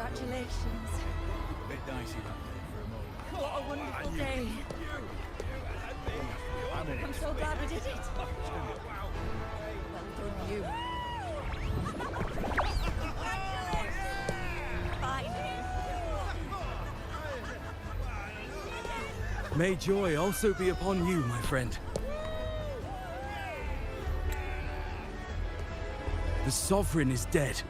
Congratulations. Bit dicey that day for a moment. What a wonderful day. I'm so glad we did it. Well done, you. Finally. May joy also be upon you, my friend. The Sovereign is dead.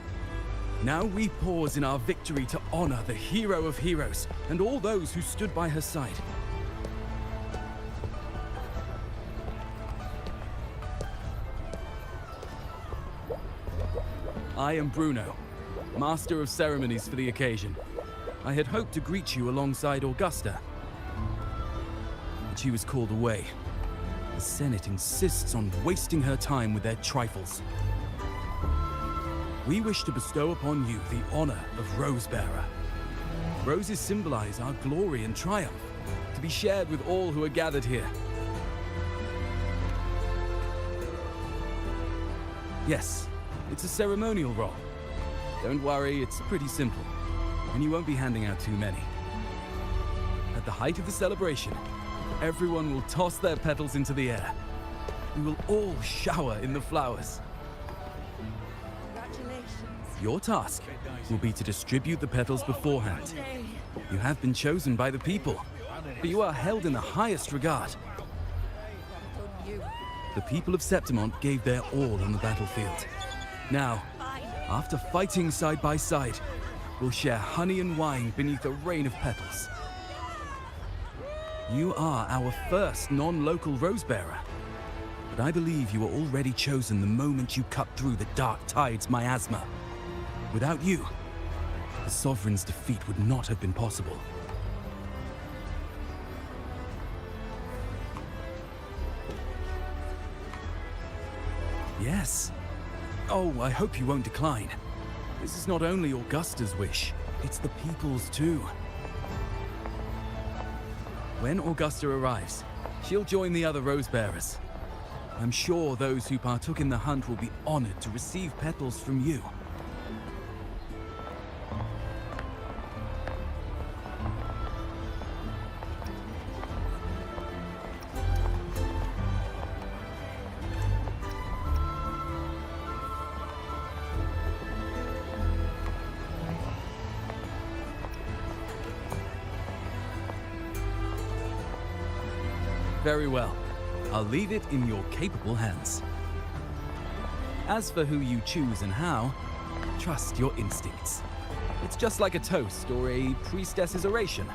Now we pause in our victory to honor the hero of heroes and all those who stood by her side. I am Bruno, Master of Ceremonies for the occasion. I had hoped to greet you alongside Augusta, but she was called away. The Senate insists on wasting her time with their trifles. We wish to bestow upon you the honor of Rosebearer. Roses symbolize our glory and triumph, to be shared with all who are gathered here. Yes, it's a ceremonial role. Don't worry, it's pretty simple, and you won't be handing out too many. At the height of the celebration, everyone will toss their petals into the air. We will all shower in the flowers. Your task will be to distribute the petals beforehand. You have been chosen by the people, but you are held in the highest regard. The people of Septimont gave their all on the battlefield. Now, after fighting side by side, we'll share honey and wine beneath a rain of petals. You are our first non-local Rosebearer, but I believe you were already chosen the moment you cut through the dark tide's miasma. Without you, the Sovereign's defeat would not have been possible. Yes. Oh, I hope you won't decline. This is not only Augusta's wish, it's the people's too. When Augusta arrives, she'll join the other Rosebearers. I'm sure those who partook in the hunt will be honored to receive petals from you. Very well. I'll leave it in your capable hands. As for who you choose and how, trust your instincts. It's just like a toast or a priestess's oration.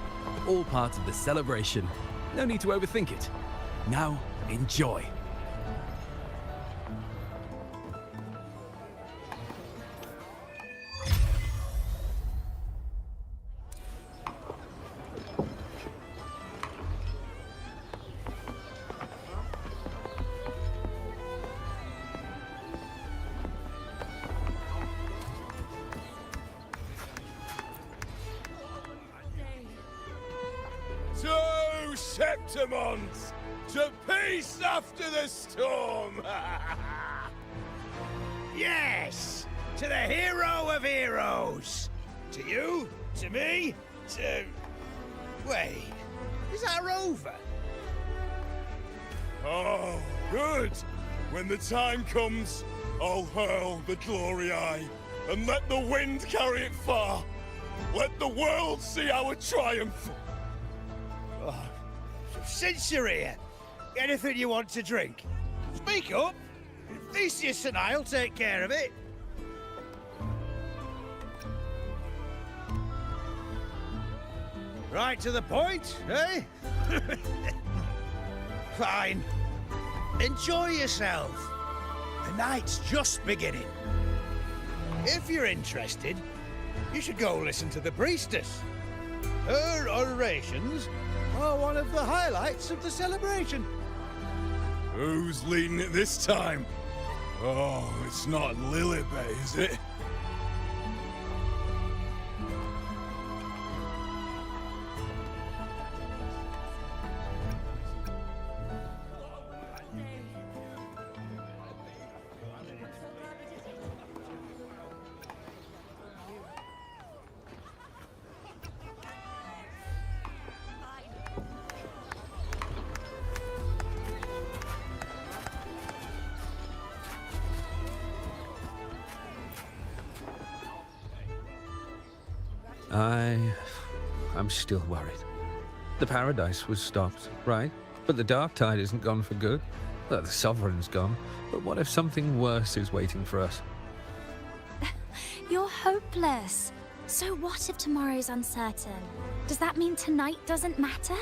All part of the celebration. No need to overthink it. Now, enjoy. To Septimont! To peace after the storm! Yes! To the hero of heroes! To you, to me, to... Wait, is that a rover? Oh, good! When the time comes, I'll hurl the glory eye and let the wind carry it far. Let the world see our triumph! Oh, since you're here, anything you want to drink? Speak up! Theseus and I'll take care of it. Right to the point, eh? Fine. Enjoy yourself. The night's just beginning. If you're interested, you should go listen to the priestess. Her orations are one of the highlights of the celebration. Who's leading it this time? Oh, it's not Lilibet, is it? I'm still worried. The paradise was stopped, right? But the dark tide isn't gone for good. Well, the sovereign's gone. But what if something worse is waiting for us? You're hopeless. So what if tomorrow's uncertain? Does that mean tonight doesn't matter?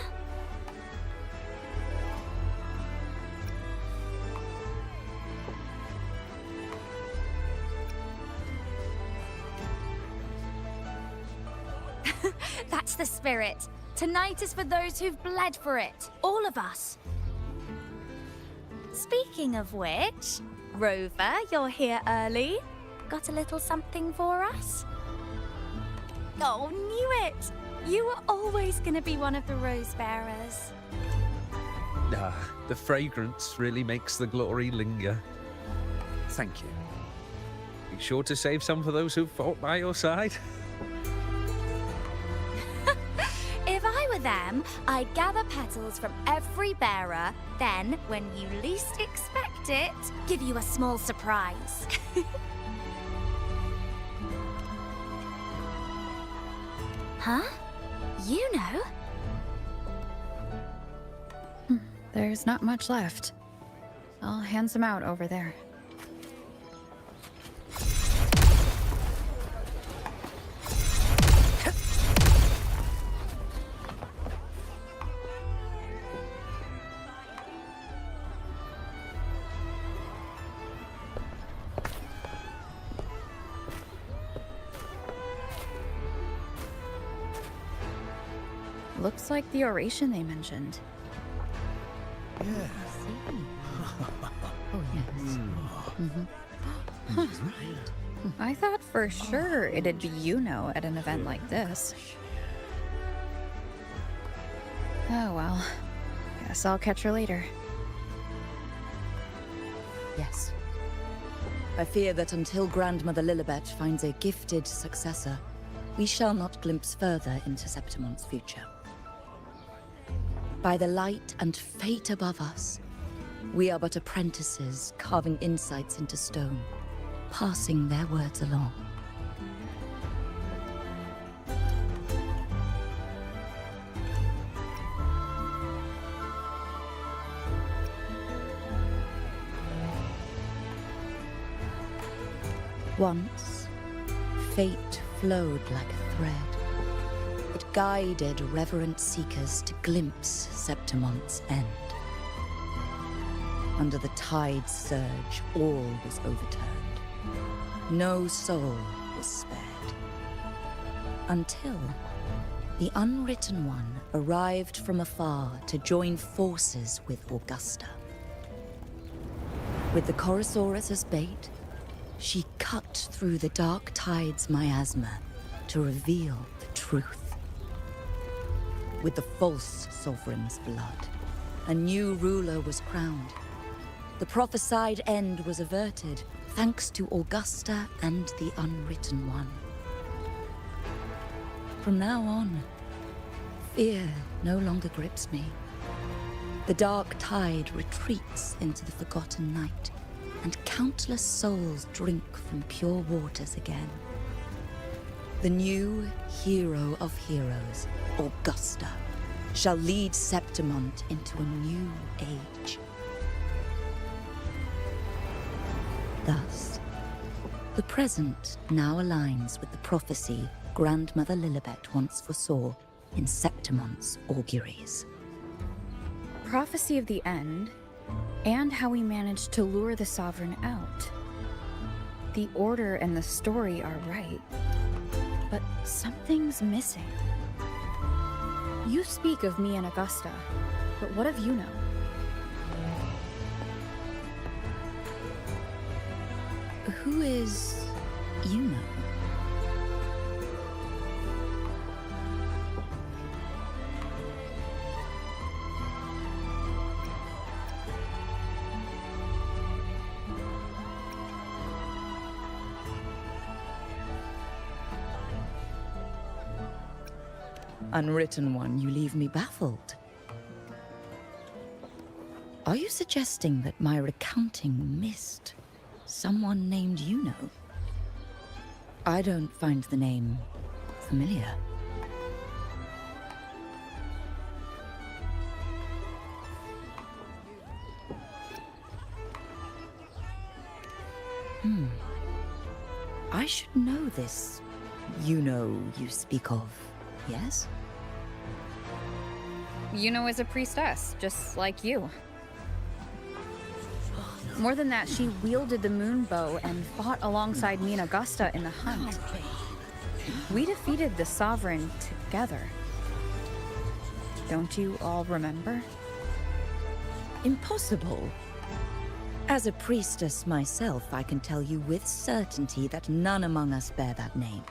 That's the spirit. Tonight is for those who've bled for it. All of us. Speaking of which, Rover, you're here early. Got a little something for us? Oh, knew it! You were always gonna be one of the rose bearers. The fragrance really makes the glory linger. Thank you. Be sure to save some for those who've fought by your side. If I were them, I'd gather petals from every bearer, then, when you least expect it, give you a small surprise. Huh? You know? There's not much left. I'll hand some out over there. Looks like the oration they mentioned. Yeah. Oh, yes. Huh. I thought for sure it'd be at an event like this. Oh well. Guess I'll catch her later. Yes. I fear that until Grandmother Lilibet finds a gifted successor, we shall not glimpse further into Septimon's future. By the light and fate above us, we are but apprentices carving insights into stone, passing their words along. Once, fate flowed like a thread. It guided reverent seekers to glimpse Septimon's end. Under the tide's surge, all was overturned. No soul was spared. Until the Unwritten One arrived from afar to join forces with Augusta. With the Chorosaurus as bait, she cut through the dark tide's miasma to reveal the truth. With the false sovereign's blood, a new ruler was crowned. The prophesied end was averted, thanks to Augusta and the Unwritten One. From now on, fear no longer grips me. The dark tide retreats into the forgotten night, and countless souls drink from pure waters again. The new hero of heroes, Augusta, shall lead Septimont into a new age. Thus, the present now aligns with the prophecy Grandmother Lilibet once foresaw in Septimont's auguries. Prophecy of the end, and how we managed to lure the Sovereign out. The order and the story are right, but something's missing. You speak of me and Augusta, but what of Yuno? Who is Yuno? Unwritten One, you leave me baffled. Are you suggesting that my recounting missed someone named Yuno? I don't find the name familiar. I should know this. You speak of, yes? Yuno is a priestess, just like you. More than that, she wielded the moon bow and fought alongside me and Augusta in the hunt. We defeated the Sovereign together. Don't you all remember? Impossible. As a priestess myself, I can tell you with certainty that none among us bear that name.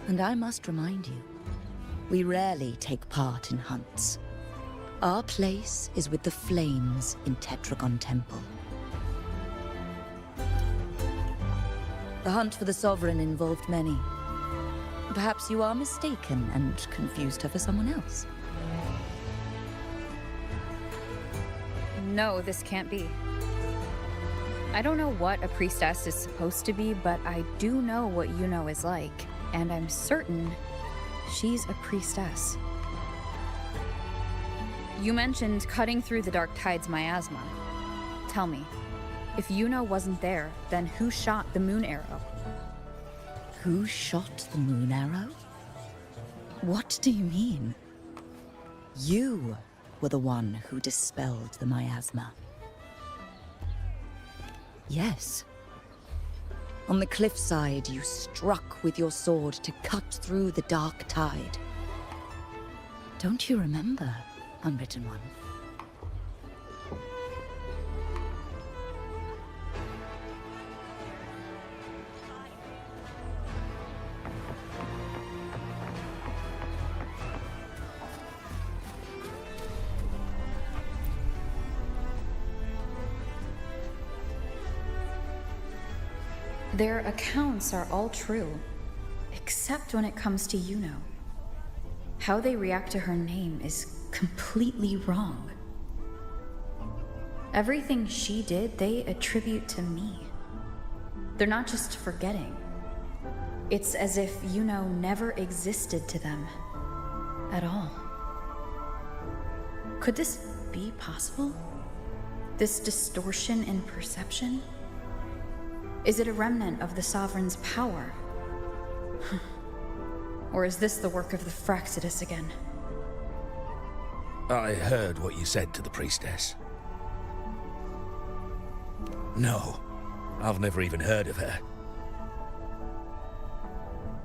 And I must remind you, we rarely take part in hunts. Our place is with the flames in Tetragon Temple. The hunt for the Sovereign involved many. Perhaps you are mistaken and confused her for someone else. No, this can't be. I don't know what a priestess is supposed to be, but I do know what Yuno is like, and I'm certain she's a priestess. You mentioned cutting through the Dark Tide's miasma. Tell me, if Yuno wasn't there, then who shot the moon arrow? Who shot the moon arrow? What do you mean? You were the one who dispelled the miasma. Yes. On the cliffside, you struck with your sword to cut through the Dark Tide. Don't you remember, Unwritten One? Their accounts are all true, except when it comes to Yuno. How they react to her name is completely wrong. Everything she did, they attribute to me. They're not just forgetting. It's as if Yuno never existed to them at all. Could this be possible? This distortion in perception? Is it a remnant of the Sovereign's power? Or is this the work of the Fraxidus again? I heard what you said to the priestess. No, I've never even heard of her.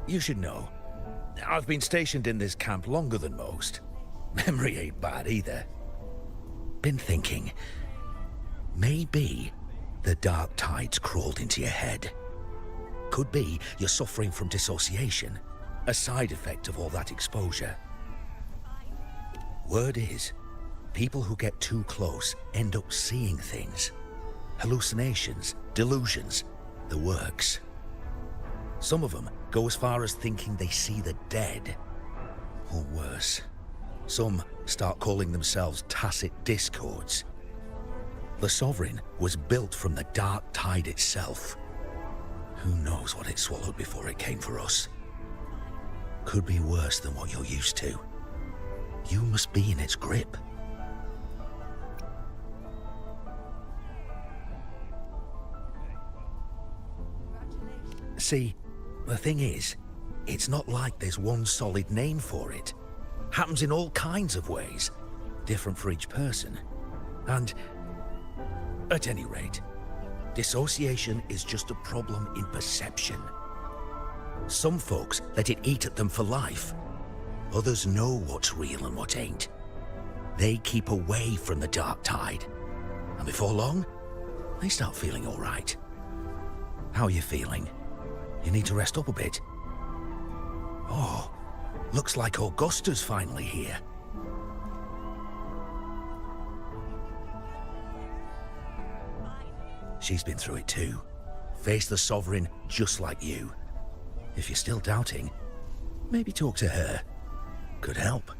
You should know, I've been stationed in this camp longer than most. Memory ain't bad either. Been thinking, maybe the Dark Tide's crawled into your head. Could be you're suffering from dissociation, a side effect of all that exposure. Word is, people who get too close end up seeing things. Hallucinations, delusions, the works. Some of them go as far as thinking they see the dead. Or worse, some start calling themselves tacit discords. The Sovereign was built from the Dark Tide itself. Who knows what it swallowed before it came for us? Could be worse than what you're used to. You must be in its grip. See, the thing is, it's not like there's one solid name for it. Happens in all kinds of ways, different for each person. And at any rate, dissociation is just a problem in perception. Some folks let it eat at them for life. Others know what's real and what ain't. They keep away from the Dark Tide. And before long, they start feeling all right. How are you feeling? You need to rest up a bit. Oh, looks like Augusta's finally here. She's been through it too. Faced the Sovereign just like you. If you're still doubting, maybe talk to her. Could help.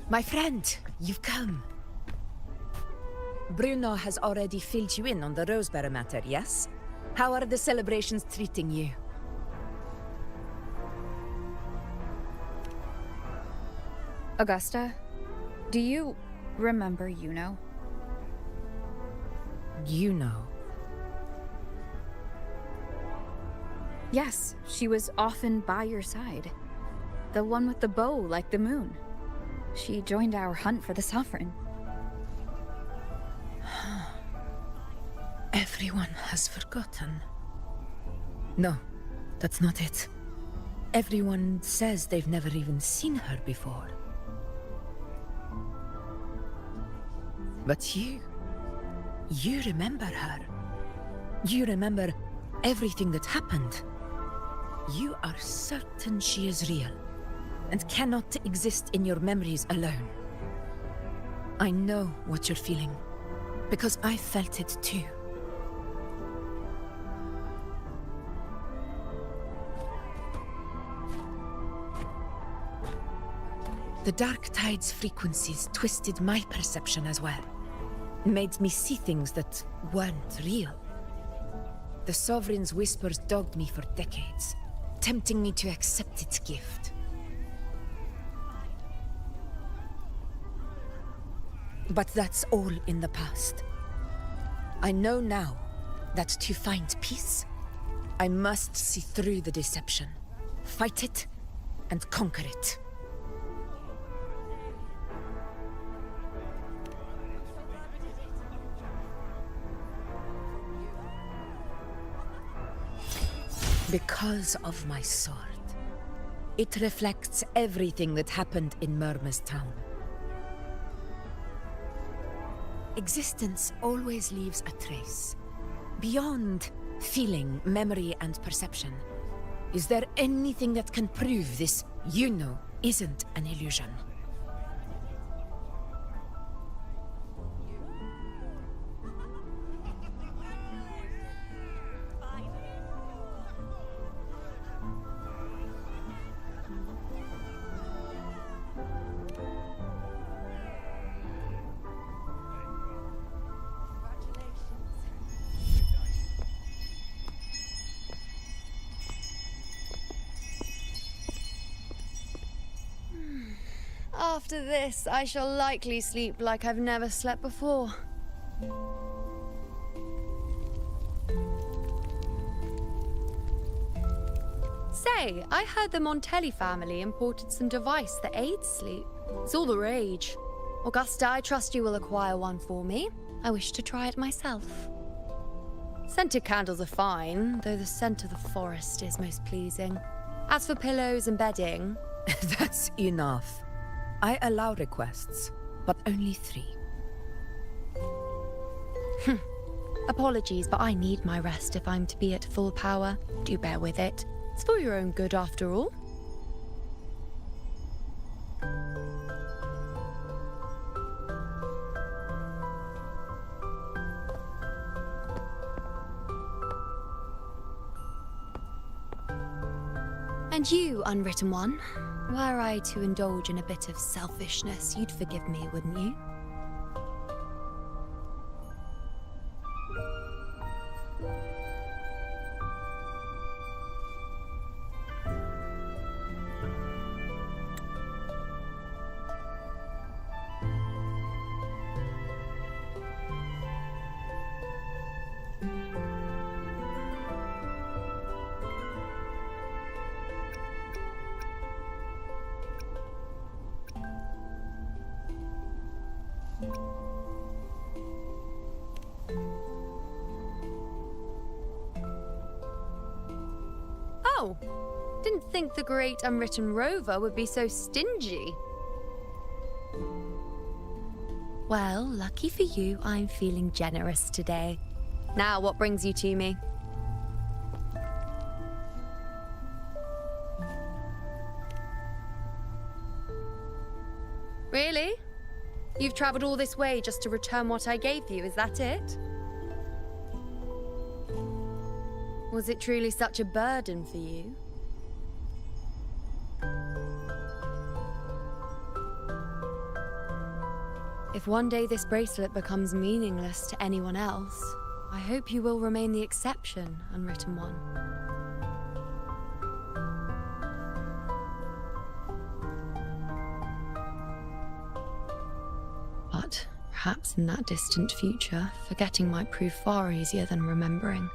My friend, you've come. Bruno has already filled you in on the Rosebearer matter, yes? How are the celebrations treating you? Augusta, do you remember Yuno? You know. Yes, she was often by your side. The one with the bow like the moon. She joined our hunt for the Sovereign. Everyone has forgotten. No, that's not it. Everyone says they've never even seen her before. But you remember her. You remember everything that happened. You are certain she is real, and cannot exist in your memories alone. I know what you're feeling, because I felt it too. The Dark Tide's frequencies twisted my perception as well. Made me see things that weren't real. The Sovereign's whispers dogged me for decades, tempting me to accept its gift. But that's all in the past. I know now that to find peace, I must see through the deception, fight it, and conquer it. Because of my sword. It reflects everything that happened in Murma's town. Existence always leaves a trace. Beyond feeling, memory, and perception. Is there anything that can prove this Yuno isn't an illusion? After this, I shall likely sleep like I've never slept before. Say, I heard the Montelli family imported some device that aids sleep. It's all the rage. Augusta, I trust you will acquire one for me. I wish to try it myself. Scented candles are fine, though the scent of the forest is most pleasing. As for pillows and bedding... That's enough. I allow requests, but only 3. Apologies, but I need my rest if I'm to be at full power. Do bear with it. It's for your own good, after all. And you, Unwritten One, were I to indulge in a bit of selfishness, you'd forgive me, wouldn't you? Oh, didn't think the great unwritten rover would be so stingy. Well, lucky for you, I'm feeling generous today. Now, what brings you to me? Really? You've traveled all this way just to return what I gave you, is that it? Was it truly such a burden for you? If one day this bracelet becomes meaningless to anyone else, I hope you will remain the exception, unwritten one. But perhaps in that distant future, forgetting might prove far easier than remembering.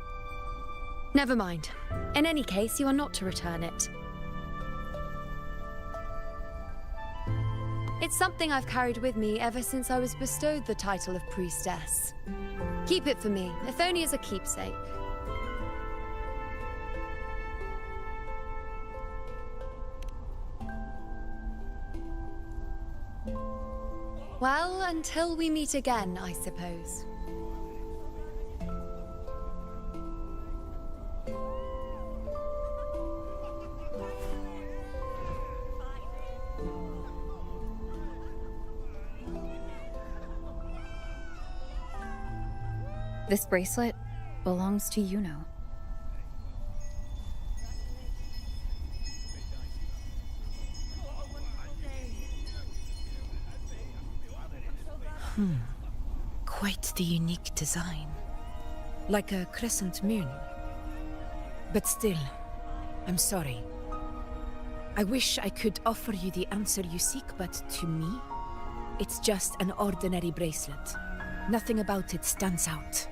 Never mind. In any case, you are not to return it. It's something I've carried with me ever since I was bestowed the title of priestess. Keep it for me, if only as a keepsake. Well, until we meet again, I suppose. This bracelet belongs to Yuno. Quite the unique design. Like a crescent moon. But still, I'm sorry. I wish I could offer you the answer you seek, but to me, it's just an ordinary bracelet. Nothing about it stands out.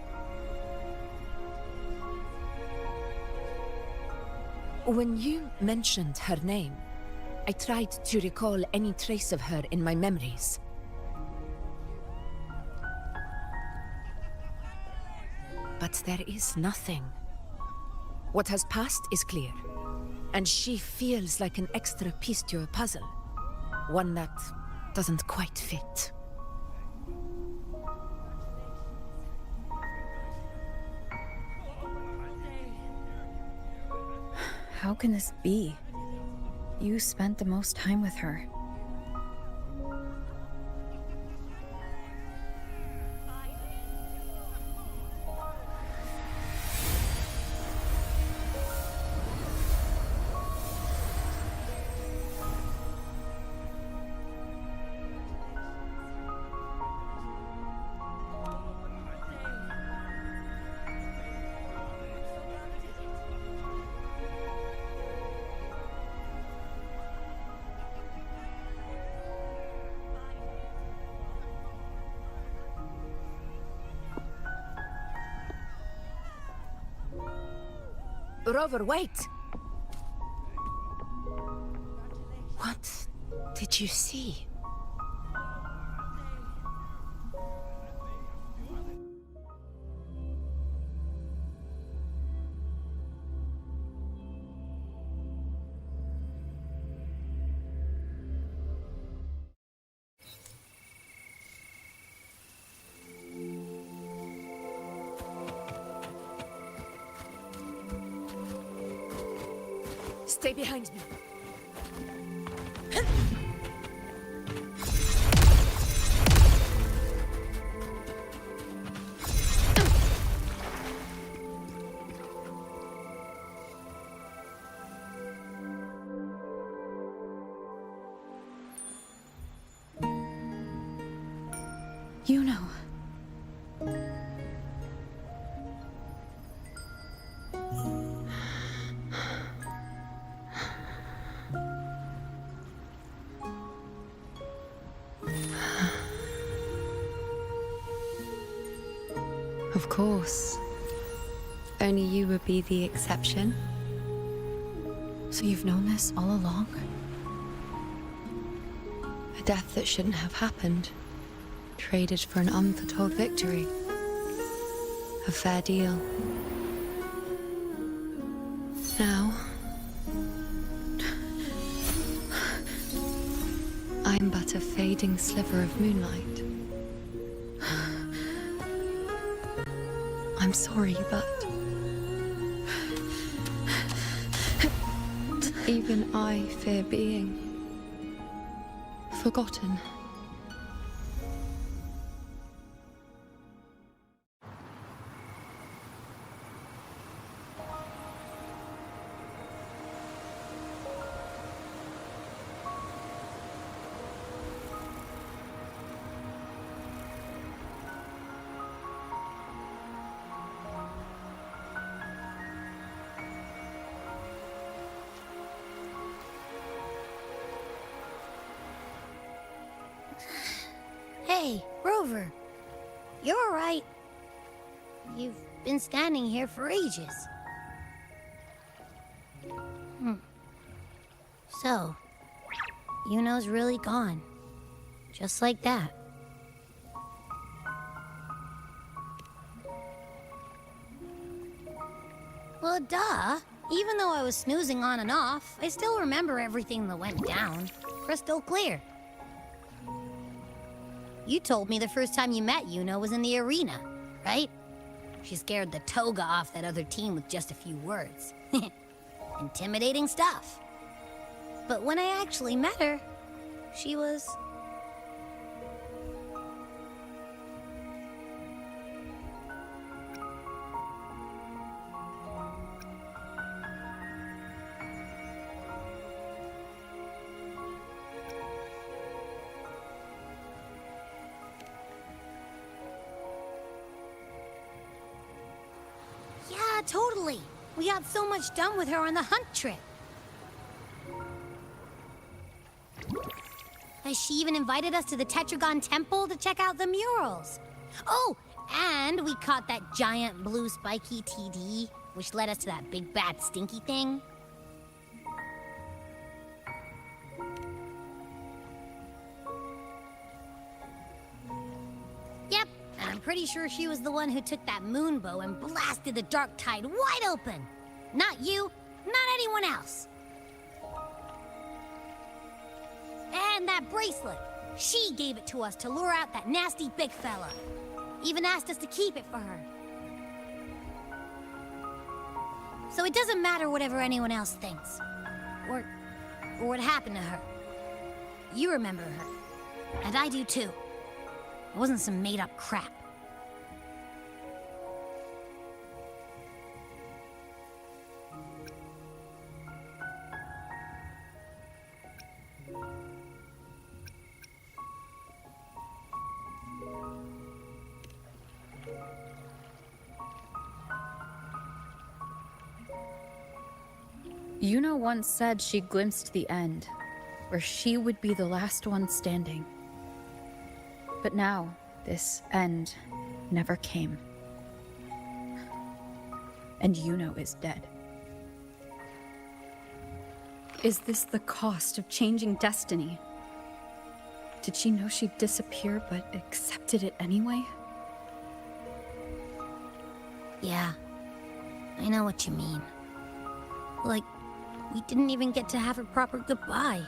When you mentioned her name, I tried to recall any trace of her in my memories. But there is nothing. What has passed is clear, and she feels like an extra piece to a puzzle. One that doesn't quite fit. How can this be? You spent the most time with her. Rover, wait! What did you see? Stay behind me. You know. Of course. Only you would be the exception. So you've known this all along? A death that shouldn't have happened. Traded for an unforetold victory. A fair deal. Now, I'm but a fading sliver of moonlight. I'm sorry, but even I fear being forgotten. Hey, Rover. You're all right. You've been standing here for ages. So, Yuno's really gone. Just like that. Well, duh. Even though I was snoozing on and off, I still remember everything that went down. Crystal clear. You told me the first time you met Yuno was in the arena, right? She scared the toga off that other team with just a few words. Intimidating stuff. But when I actually met her, she was... Yeah, totally. We got so much done with her on the hunt trip. Has she even invited us to the Tetragon Temple to check out the murals? Oh, and we caught that giant blue spiky TD, which led us to that big bad stinky thing. Yep, and I'm pretty sure she was the one who took that moon bow and blasted the dark tide wide open. Not you, not anyone else. And that bracelet. She gave it to us to lure out that nasty big fella. Even asked us to keep it for her. So it doesn't matter whatever anyone else thinks. Or what happened to her. You remember her. And I do too. It wasn't some made-up crap. Yuno once said she glimpsed the end, where she would be the last one standing. But now, this end never came. And Yuno is dead. Is this the cost of changing destiny? Did she know she'd disappear, but accepted it anyway? Yeah, I know what you mean. Like, we didn't even get to have a proper goodbye.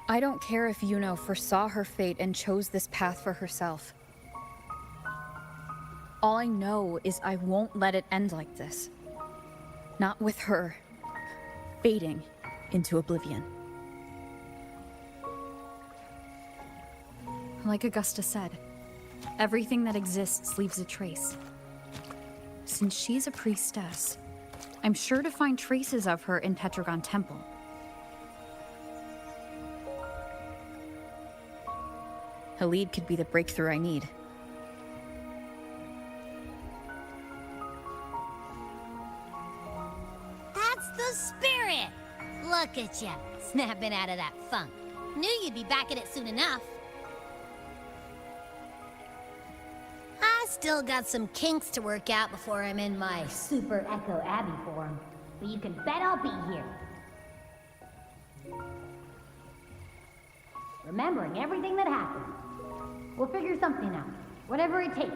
I don't care if Yuno foresaw her fate and chose this path for herself. All I know is I won't let it end like this. Not with her fading into oblivion. Like Augusta said, everything that exists leaves a trace. Since she's a priestess, I'm sure to find traces of her in Tetragon Temple. Halid could be the breakthrough I need. That's the spirit! Look at ya, snapping out of that funk. Knew you'd be back at it soon enough. I still got some kinks to work out before I'm in my Super Echo Abbey form, but you can bet I'll be here. Remembering everything that happened. We'll figure something out, whatever it takes.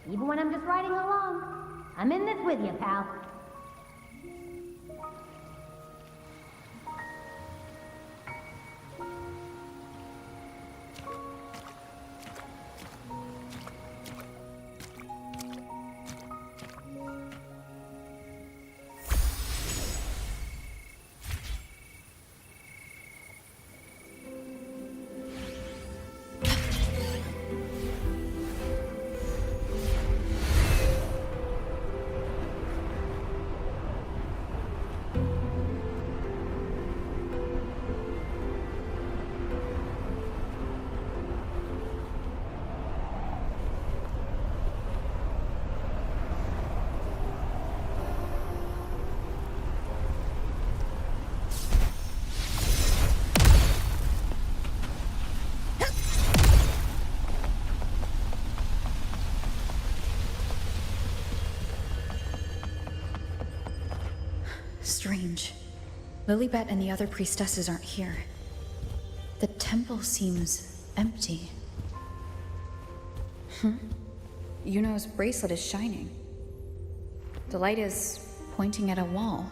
Even when I'm just riding along. I'm in this with you, pal. strange. Lilibet and the other priestesses aren't here. The temple seems empty. Yuno's bracelet is shining. The light is pointing at a wall.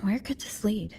Where could this lead?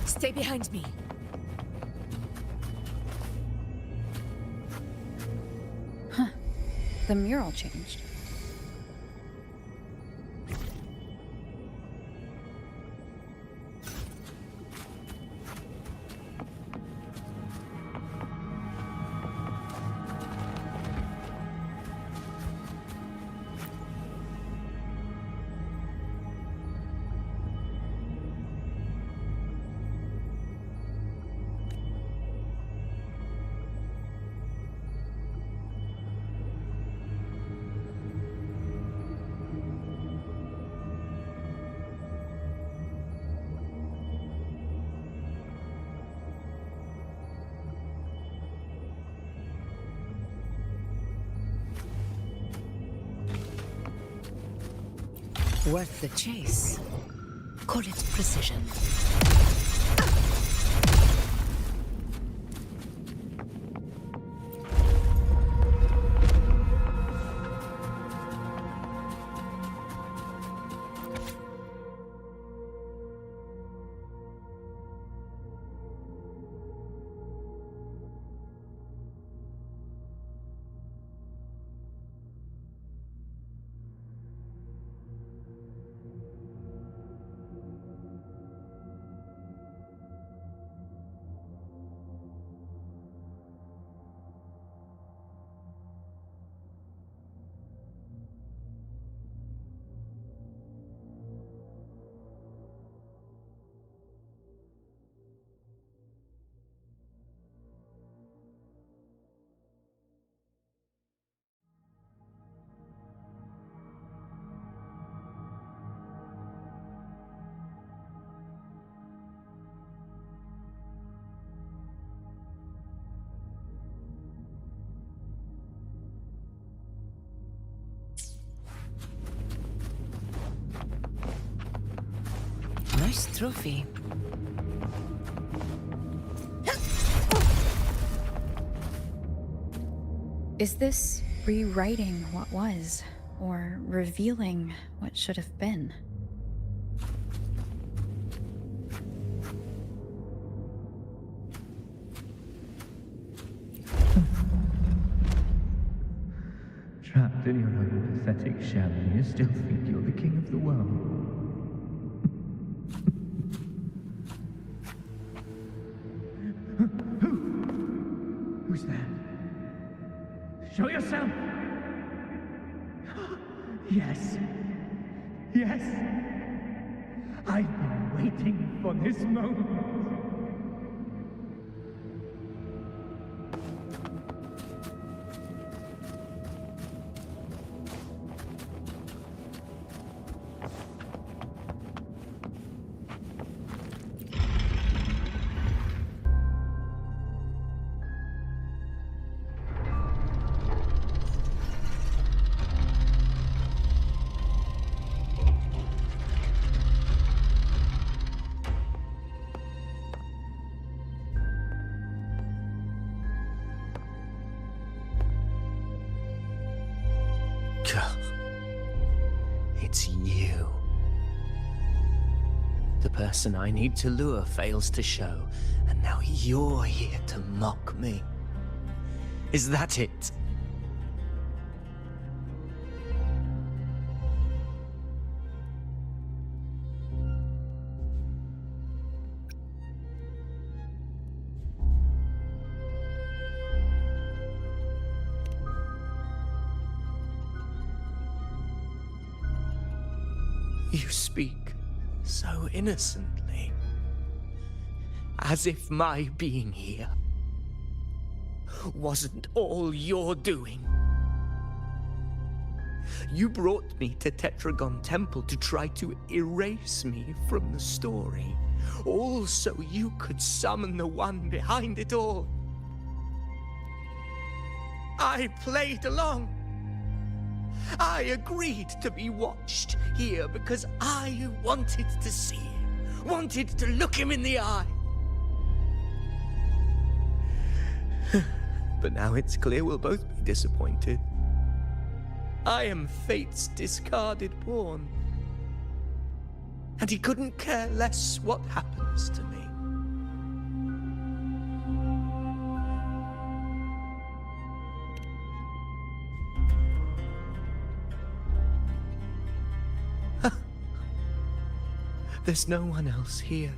Stay behind me. The mural changed. Worth the chase. Call it precision. Nice trophy. Is this rewriting what was, or revealing what should have been? Trapped in your own pathetic shell, and you still think you're the king of the world. Who's there? Show yourself! Yes. Yes. I've been waiting for this moment. It's you. The person I need to lure fails to show, and now you're here to mock me. Is that it? You speak so innocently, as if my being here wasn't all you're doing. You brought me to Tetragon Temple to try to erase me from the story, all so you could summon the one behind it all. I played along. I agreed to be watched here because I wanted to see him, wanted to look him in the eye. But now it's clear we'll both be disappointed. I am fate's discarded pawn. And he couldn't care less what happens to me. There's no one else here.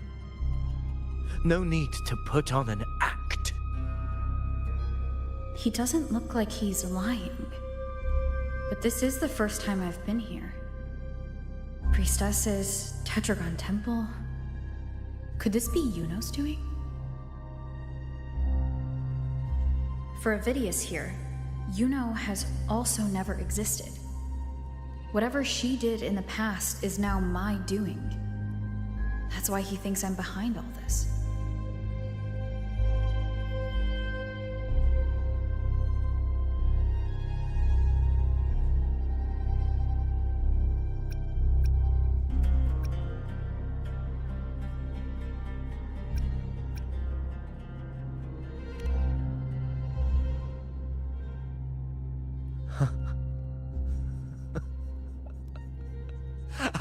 No need to put on an act. He doesn't look like he's lying. But this is the first time I've been here. Priestesses, Tetragon Temple. Could this be Yuno's doing? For Avidius here, Yuno has also never existed. Whatever she did in the past is now my doing. That's why he thinks I'm behind all this.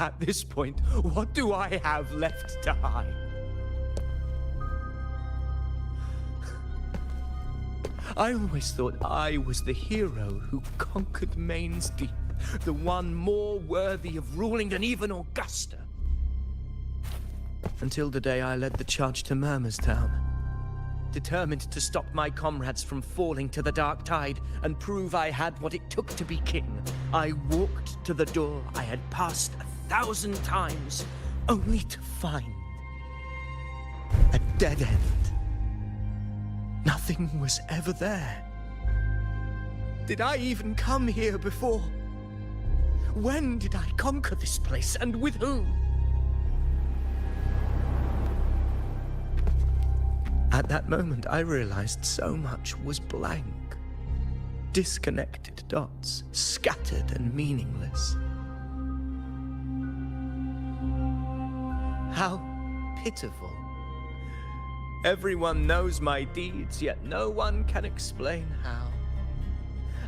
At this point, what do I have left to hide? I always thought I was the hero who conquered Main's Deep, the one more worthy of ruling than even Augusta. Until the day I led the charge to Murmur's Town. Determined to stop my comrades from falling to the dark tide and prove I had what it took to be king, I walked to the door I had passed 1,000 times, only to find a dead end. Nothing was ever there. Did I even come here before? When did I conquer this place, and with whom? At that moment, I realized so much was blank. Disconnected dots, scattered and meaningless. How pitiful. Everyone knows my deeds, yet no one can explain how.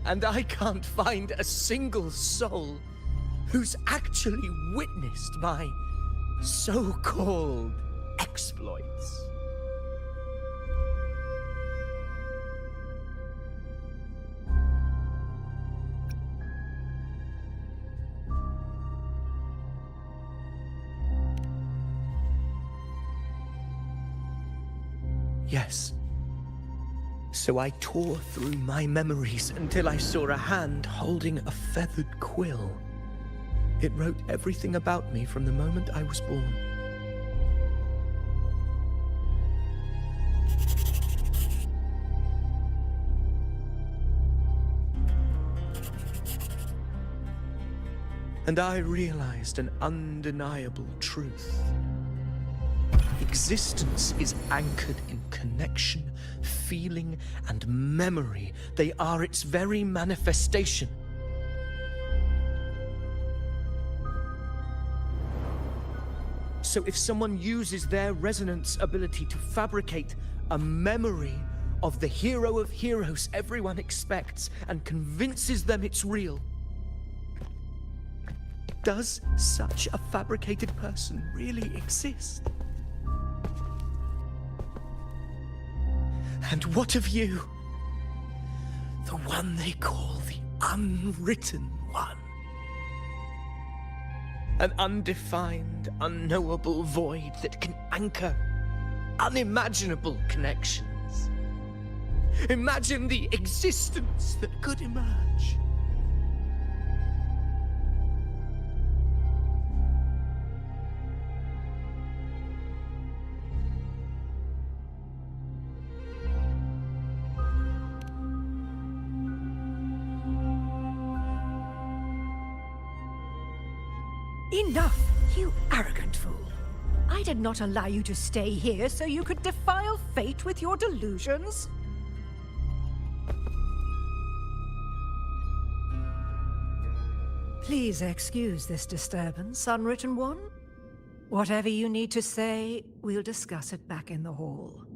And I can't find a single soul who's actually witnessed my so-called exploits. Yes. So I tore through my memories until I saw a hand holding a feathered quill. It wrote everything about me from the moment I was born. And I realized an undeniable truth. Existence is anchored in connection, feeling, and memory. They are its very manifestation. So if someone uses their resonance ability to fabricate a memory of the hero of heroes everyone expects and convinces them it's real, does such a fabricated person really exist? And what of you? The one they call the Unwritten One. An undefined, unknowable void that can anchor unimaginable connections. Imagine the existence that could emerge. Enough, you arrogant fool. I did not allow you to stay here so you could defile fate with your delusions. Please excuse this disturbance, Unwritten One. Whatever you need to say, we'll discuss it back in the hall.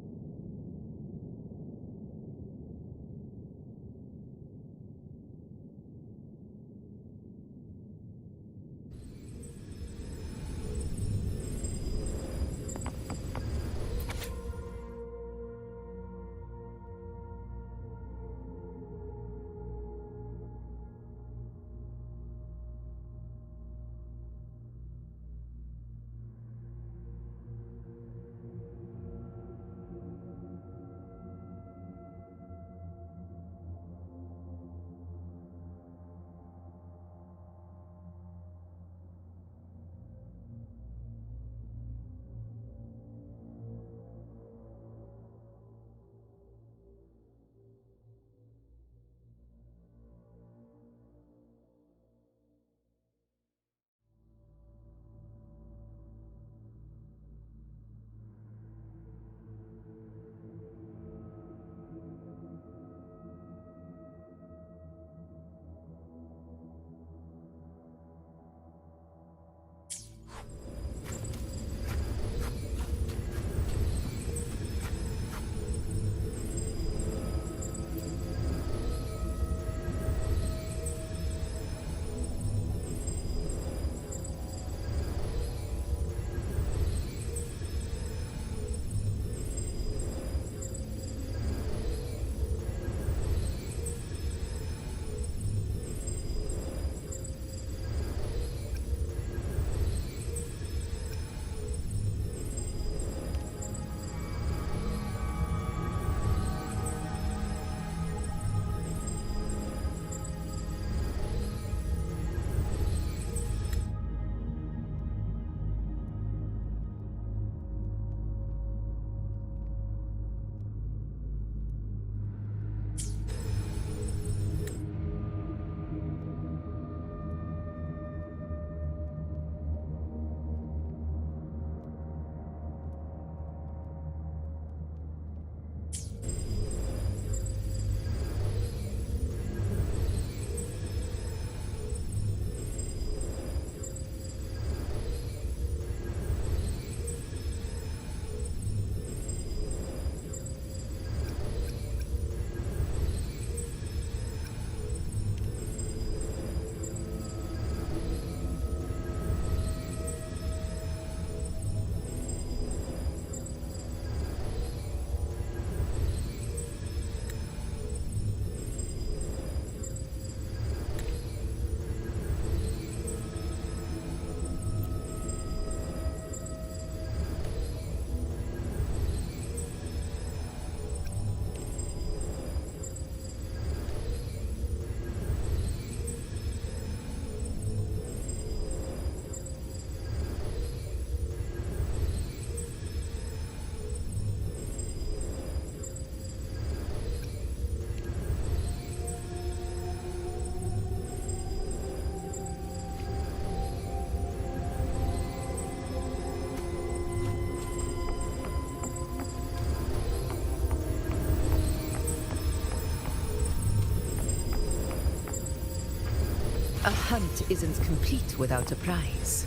A hunt isn't complete without a prize.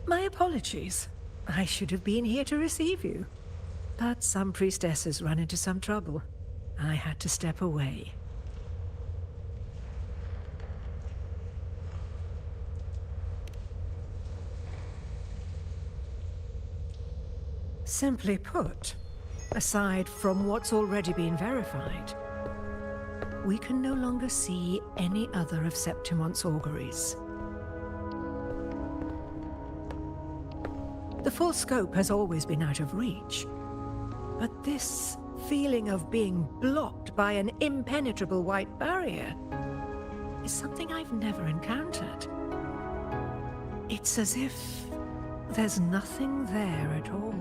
My apologies. I should have been here to receive you. But some priestesses run into some trouble. I had to step away. Simply put, aside from what's already been verified, we can no longer see any other of Septimon's auguries. The full scope has always been out of reach, but this feeling of being blocked by an impenetrable white barrier is something I've never encountered. It's as if there's nothing there at all.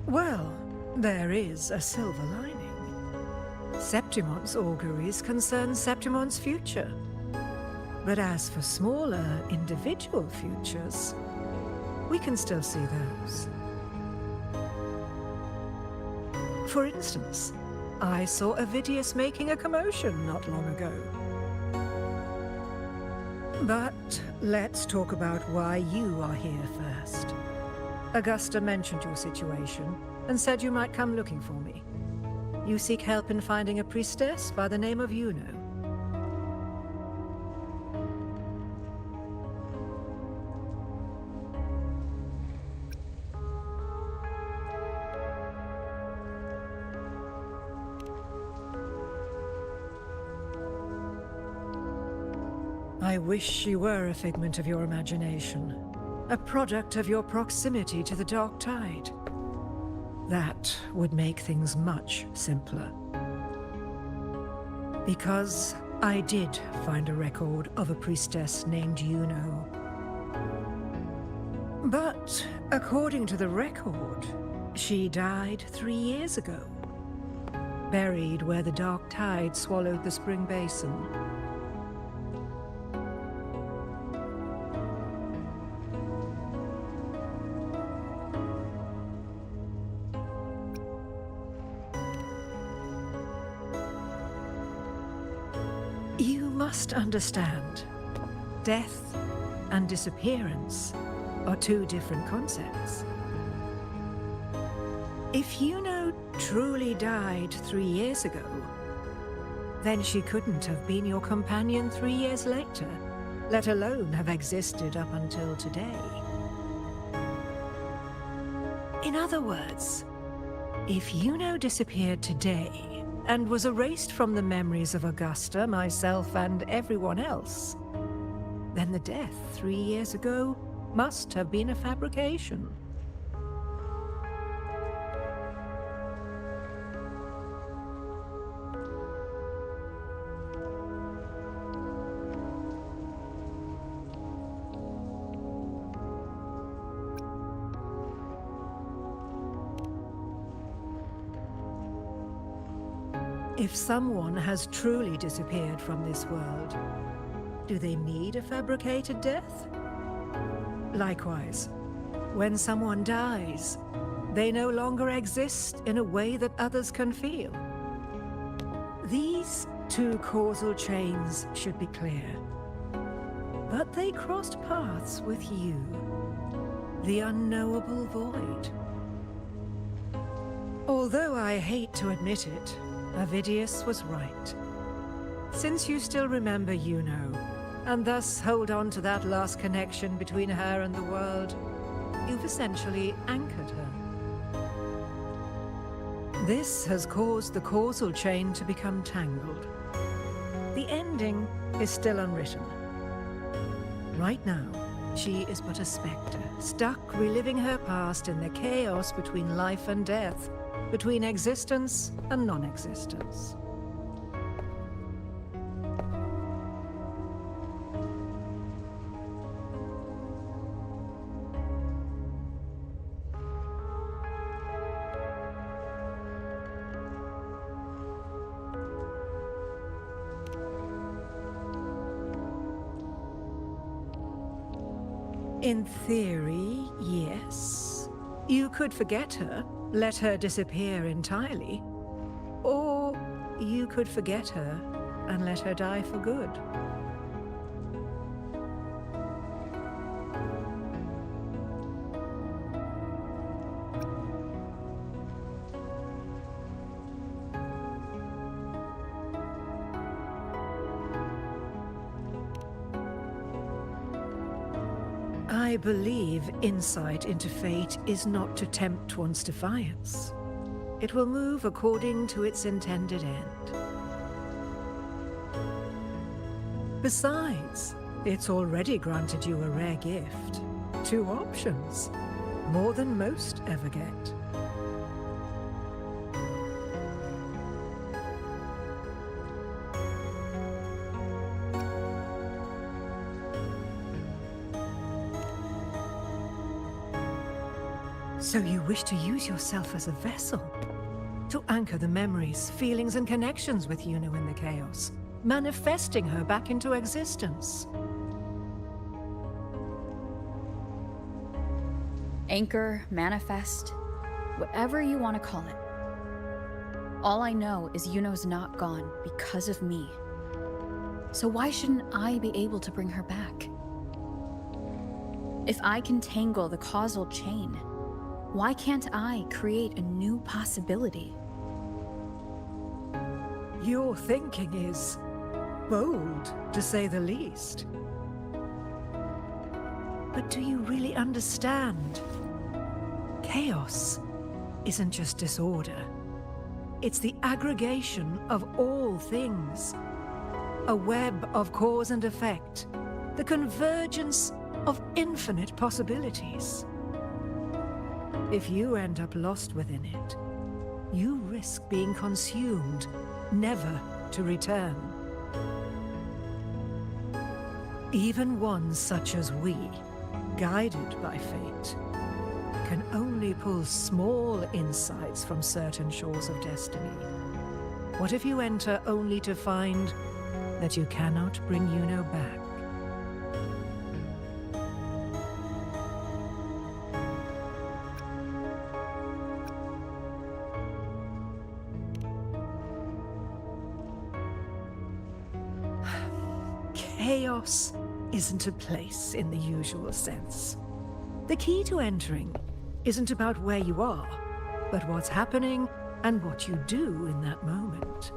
Well, there is a silver lining. Septimon's auguries concern Septimon's future. But as for smaller, individual futures, we can still see those. For instance, I saw Avidius making a commotion not long ago. But let's talk about why you are here first. Augusta mentioned your situation and said you might come looking for me. You seek help in finding a priestess by the name of Yuno. I wish she were a figment of your imagination. A product of your proximity to the Dark Tide. That would make things much simpler. Because I did find a record of a priestess named Yuno. But according to the record, she died 3 years ago. Buried where the Dark Tide swallowed the Spring Basin. You must understand, death and disappearance are two different concepts. If Yuno truly died 3 years ago, then she couldn't have been your companion 3 years later, let alone have existed up until today. In other words, if Yuno disappeared today, and was erased from the memories of Augusta, myself, and everyone else, then the death 3 years ago must have been a fabrication. If someone has truly disappeared from this world, do they need a fabricated death? Likewise, when someone dies, they no longer exist in a way that others can feel. These two causal chains should be clear. But they crossed paths with you, the unknowable void. Although I hate to admit it, Avidius was right. Since you still remember Yuno, and thus hold on to that last connection between her and the world, you've essentially anchored her. This has caused the causal chain to become tangled. The ending is still unwritten. Right now, she is but a spectre, stuck reliving her past in the chaos between life and death, between existence and non-existence. In theory, yes. You could forget her, let her disappear entirely. Or you could forget her and let her die for good. I believe insight into fate is not to tempt one's defiance. It will move according to its intended end. Besides, it's already granted you a rare gift. 2 options, more than most ever get. So you wish to use yourself as a vessel? To anchor the memories, feelings, and connections with Yuno in the chaos, manifesting her back into existence. Anchor, manifest, whatever you want to call it. All I know is Yuno's not gone because of me. So why shouldn't I be able to bring her back? If I can tangle the causal chain, why can't I create a new possibility? Your thinking is bold, to say the least. But do you really understand? Chaos isn't just disorder. It's the aggregation of all things. A web of cause and effect. The convergence of infinite possibilities. If you end up lost within it, you risk being consumed, never to return. Even ones such as we, guided by fate, can only pull small insights from certain shores of destiny. What if you enter only to find that you cannot bring Yuno back? Chaos isn't a place in the usual sense. The key to entering isn't about where you are, but what's happening and what you do in that moment.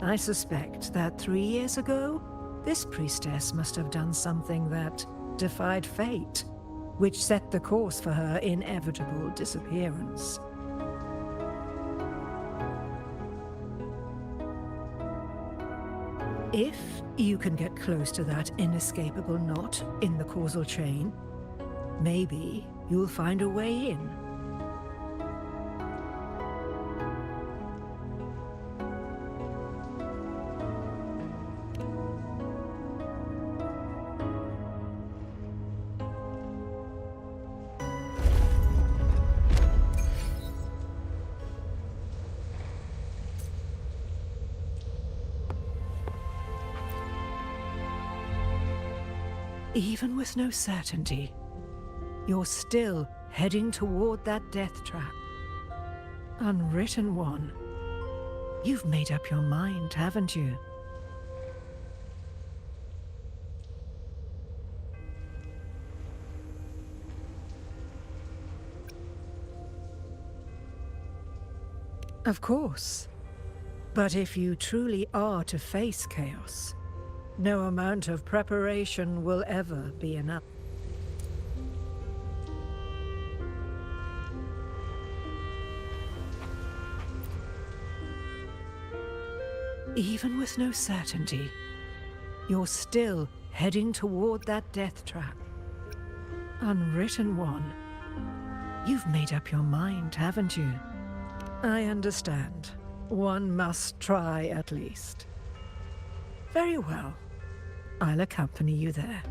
I suspect that 3 years ago, this priestess must have done something that defied fate, which set the course for her inevitable disappearance. If you can get close to that inescapable knot in the causal chain, maybe you'll find a way in. Even with no certainty, you're still heading toward that death trap. Unwritten one. You've made up your mind, haven't you? Of course. But if you truly are to face chaos, no amount of preparation will ever be enough. Even with no certainty, you're still heading toward that death trap. Unwritten One. You've made up your mind, haven't you? I understand. One must try at least. Very well. I'll accompany you there.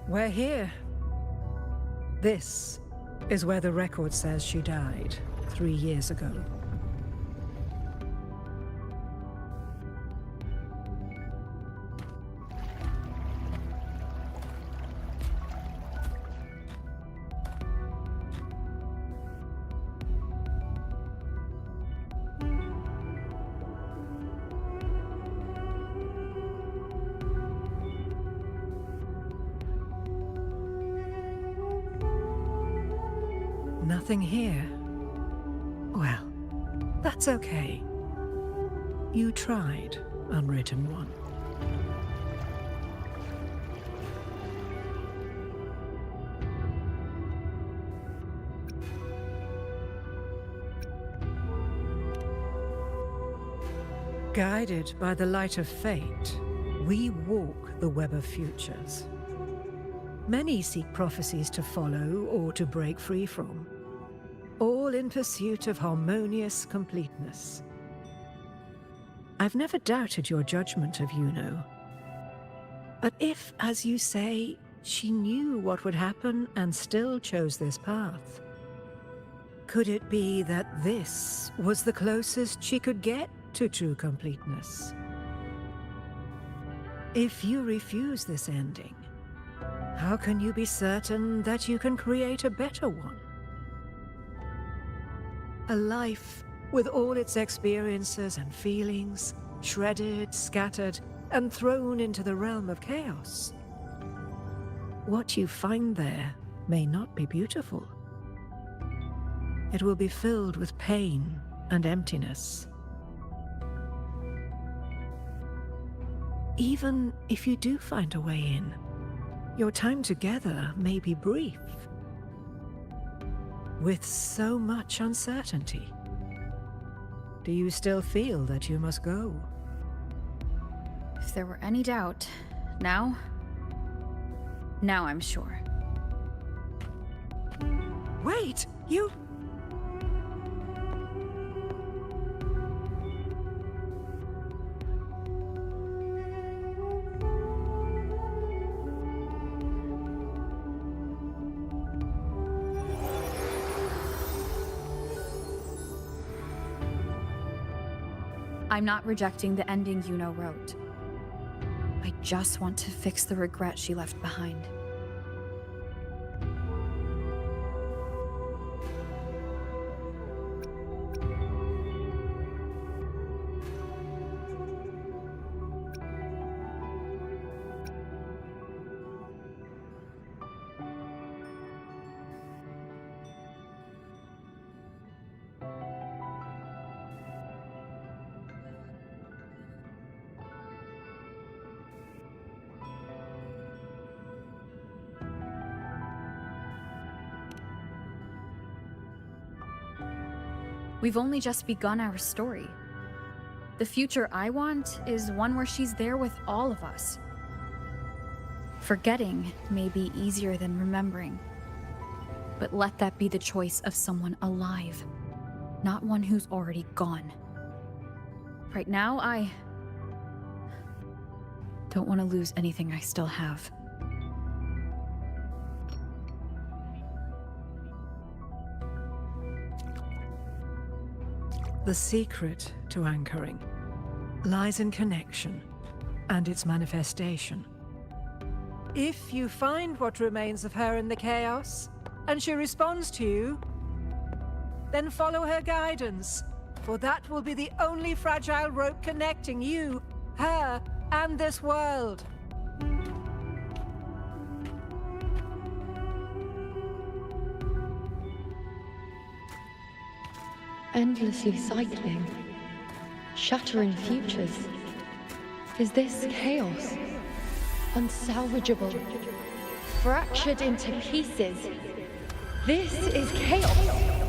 We're here. This is where the record says she died 3 years ago. Nothing here. Well, that's okay. You tried, Unwritten One. Guided by the light of fate, we walk the web of futures. Many seek prophecies to follow or to break free from, all in pursuit of harmonious completeness. I've never doubted your judgment of Yuno. But if, as you say, she knew what would happen and still chose this path, could it be that this was the closest she could get to true completeness? If you refuse this ending, how can you be certain that you can create a better one? A life with all its experiences and feelings, shredded, scattered, and thrown into the realm of chaos. What you find there may not be beautiful. It will be filled with pain and emptiness. Even if you do find a way in, your time together may be brief, with so much uncertainty. Do you still feel that you must go? If there were any doubt, now I'm sure. Wait, you... I'm not rejecting the ending Yuno wrote. I just want to fix the regret she left behind. We've only just begun our story. The future I want is one where she's there with all of us. Forgetting may be easier than remembering, but let that be the choice of someone alive, not one who's already gone. Right now, I don't want to lose anything I still have. The secret to anchoring lies in connection and its manifestation. If you find what remains of her in the chaos, and she responds to you, then follow her guidance, for that will be the only fragile rope connecting you, her, and this world. Endlessly cycling, shattering futures. Is this chaos? Unsalvageable. Fractured into pieces. This is chaos.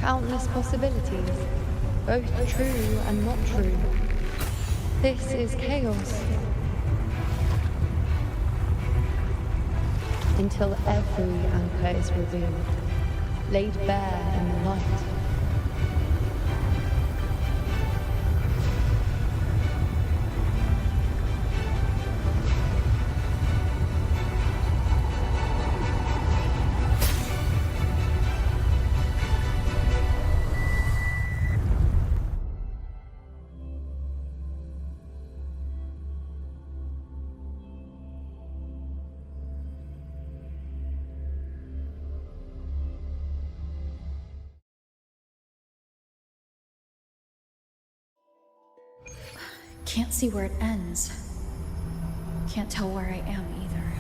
Countless possibilities, both true and not true. This is chaos. Until every anchor is revealed, laid bare in the light. Can't see where it ends. Can't tell where I am either.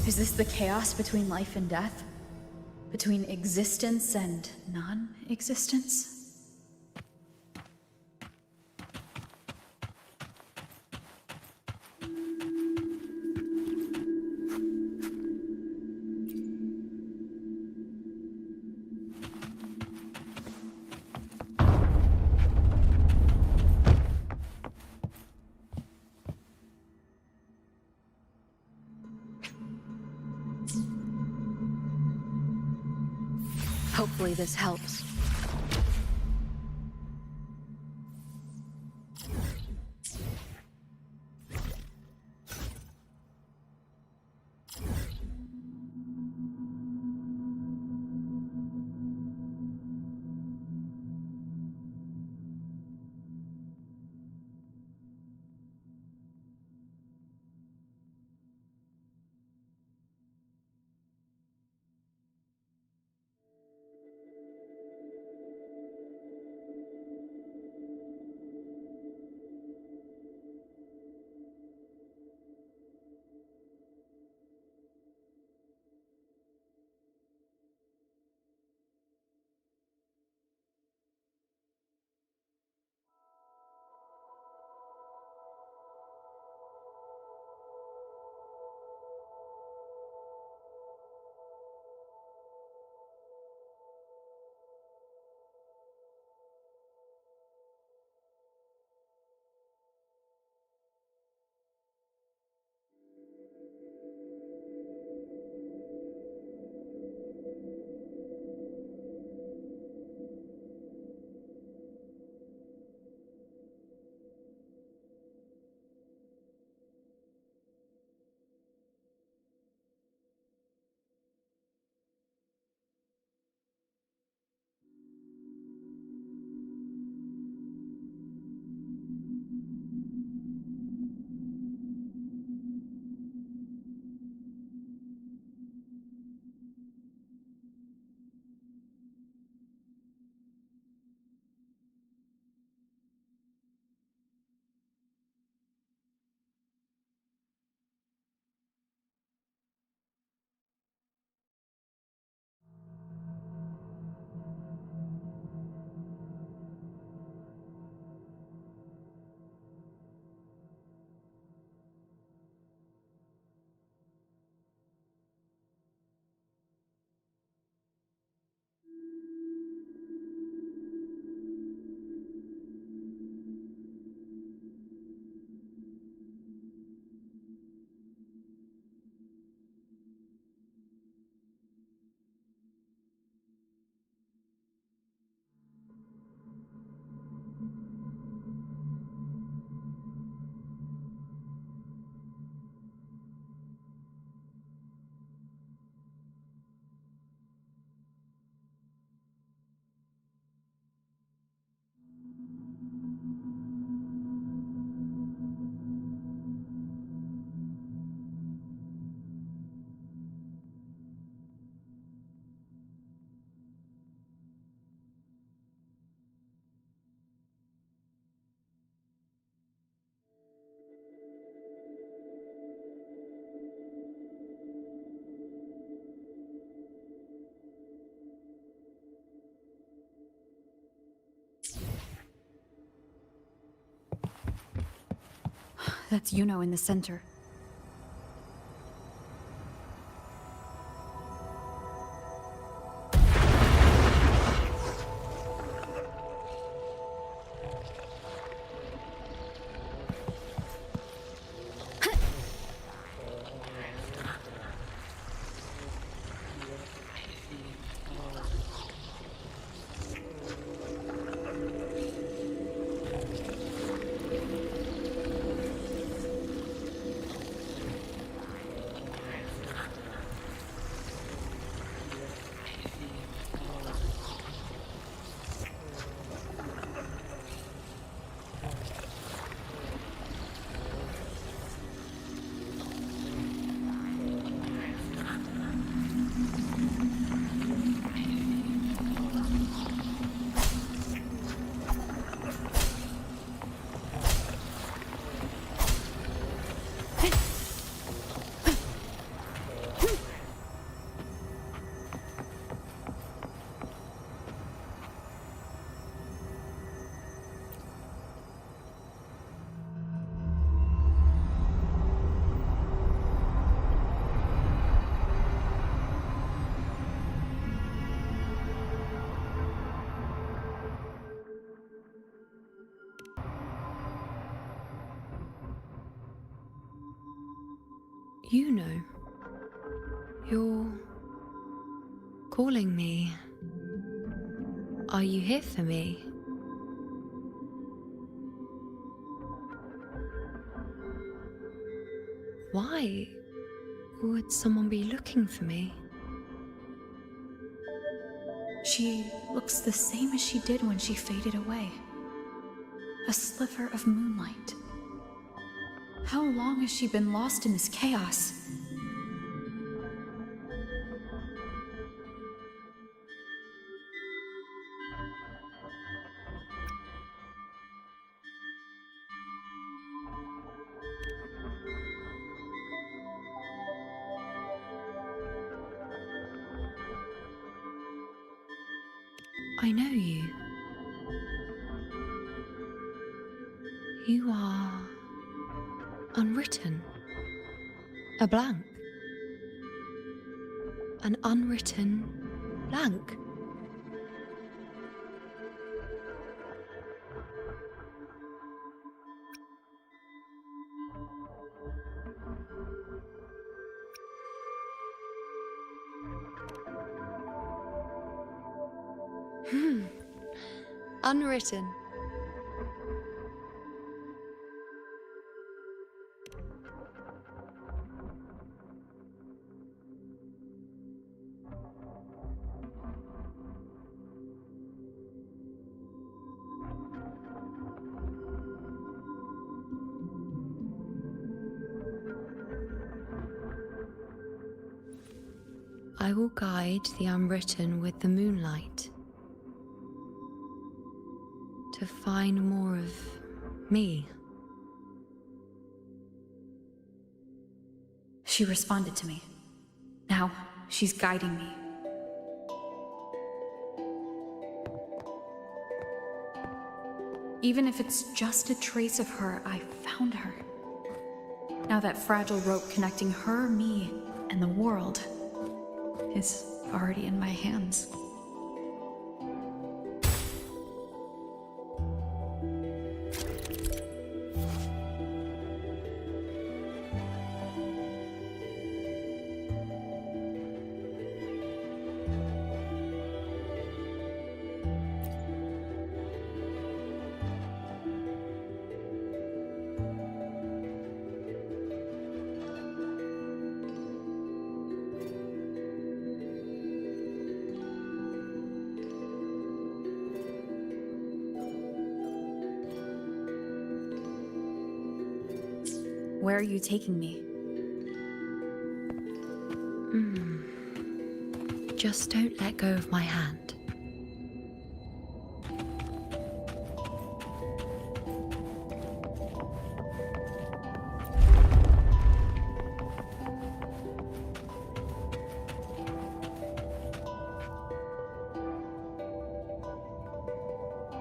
Is this the chaos between life and death? Between existence and non-existence? Hopefully this helps. That's Yuno in the center. You know, you're calling me. Are you here for me? Why would someone be looking for me? She looks the same as she did when she faded away. A sliver of moonlight. How long has she been lost in this chaos? I know you. You are unwritten. A blank. An unwritten blank. Unwritten. I will guide the unwritten with the moonlight to find more of me. She responded to me. Now, she's guiding me. Even if it's just a trace of her, I found her. Now that fragile rope connecting her, me, and the world is already in my hands. Where are you taking me? Just don't let go of my hand.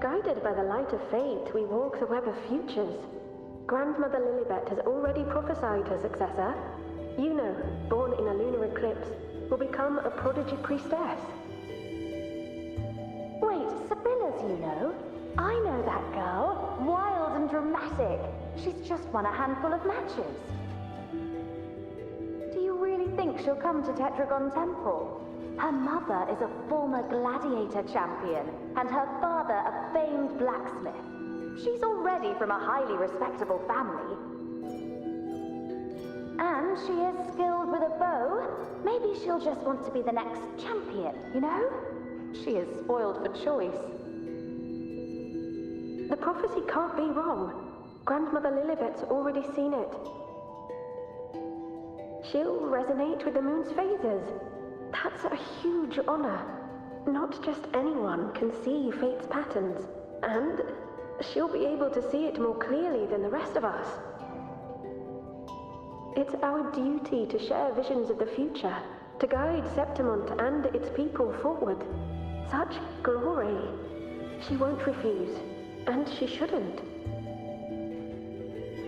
Guided by the light of fate, we walk the web of futures. Grandmother Lilibet has already prophesied her successor. Yuno, born in a lunar eclipse, will become a prodigy priestess. Wait, Sibylla's Yuno? I know that girl. Wild and dramatic. She's just won a handful of matches. Do you really think she'll come to Tetragon Temple? Her mother is a former gladiator champion, and her father a famed blacksmith. She's already from a highly respectable family. And she is skilled with a bow. Maybe she'll just want to be the next champion, you know? She is spoiled for choice. The prophecy can't be wrong. Grandmother Lilibet's already seen it. She'll resonate with the moon's phases. That's a huge honor. Not just anyone can see fate's patterns, and she'll be able to see it more clearly than the rest of us. It's our duty to share visions of the future, to guide Septimont and its people forward. Such glory. She won't refuse, and she shouldn't.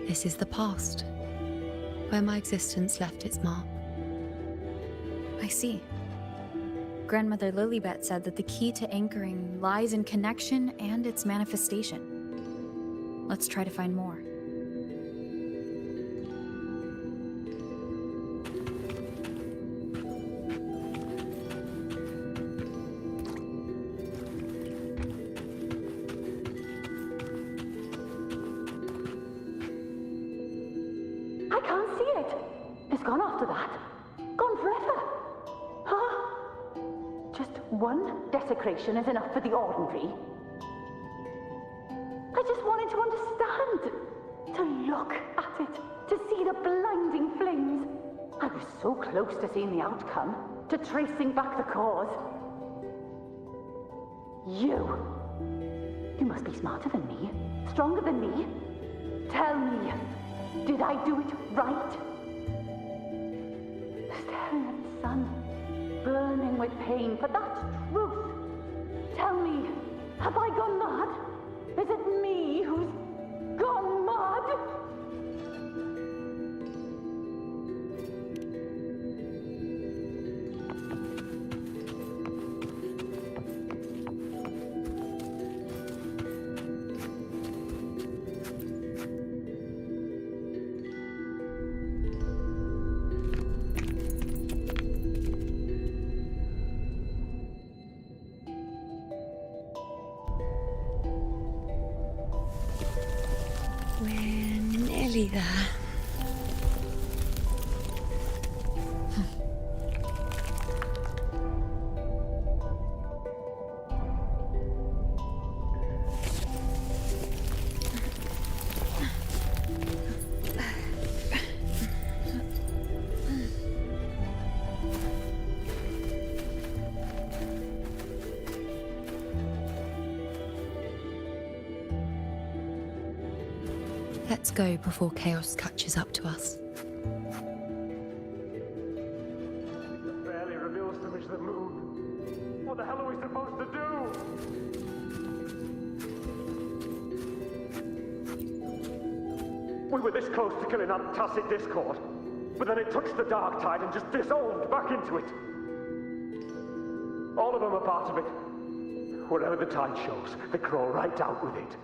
This is the past, where my existence left its mark. I see. Grandmother Lilibet said that the key to anchoring lies in connection and its manifestation. Let's try to find more. I can't see it. It's gone after that. Gone forever. Huh? Just one desecration is enough for the ordinary. I just wanted to understand. To look at it. To see the blinding flames. I was so close to seeing the outcome. To tracing back the cause. You must be smarter than me. Stronger than me. Tell me. Did I do it right? Staring at the sun, burning with pain for that truth. Tell me, have I gone mad? Is it me who's gone mad? We're nearly there. Let's go before chaos catches up to us. Barely reveals the image of the moon. What the hell are we supposed to do? We were this close to killing Aunt Tacit Discord, but then it touched the dark tide and just dissolved back into it. All of them are part of it. Wherever the tide shows, they crawl right out with it.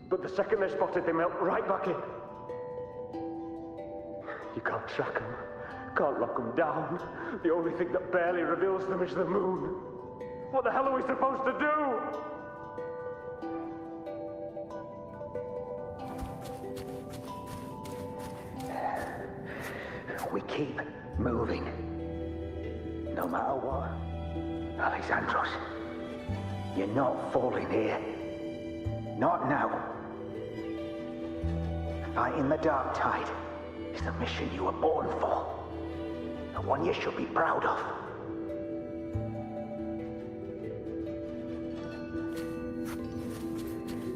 But the second they're spotted, they melt right back in. You can't track them, can't lock them down. The only thing that barely reveals them is the moon. What the hell are we supposed to do? We keep moving. No matter what. Alexandros, you're not falling here. Not now. Fighting the dark tide is the mission you were born for. The one you should be proud of.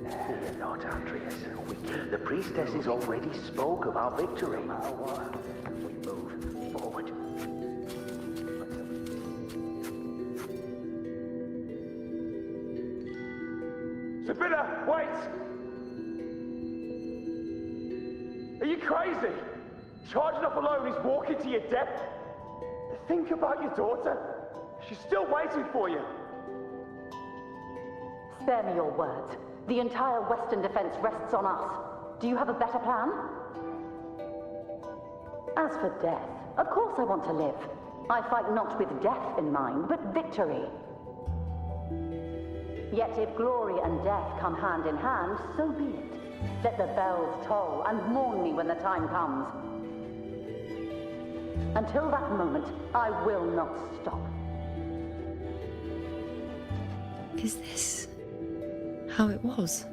Fear not, Andreas. The priestesses already spoke of our victory. No matter what, we move forward. Sibylla, wait! Are you crazy? Charging up alone is walking to your death. Think about your daughter. She's still waiting for you. Spare me your words. The entire Western defense rests on us. Do you have a better plan? As for death, of course I want to live. I fight not with death in mind, but victory. Yet if glory and death come hand in hand, so be it. Let the bells toll and mourn me when the time comes. Until that moment, I will not stop. Is this how it was?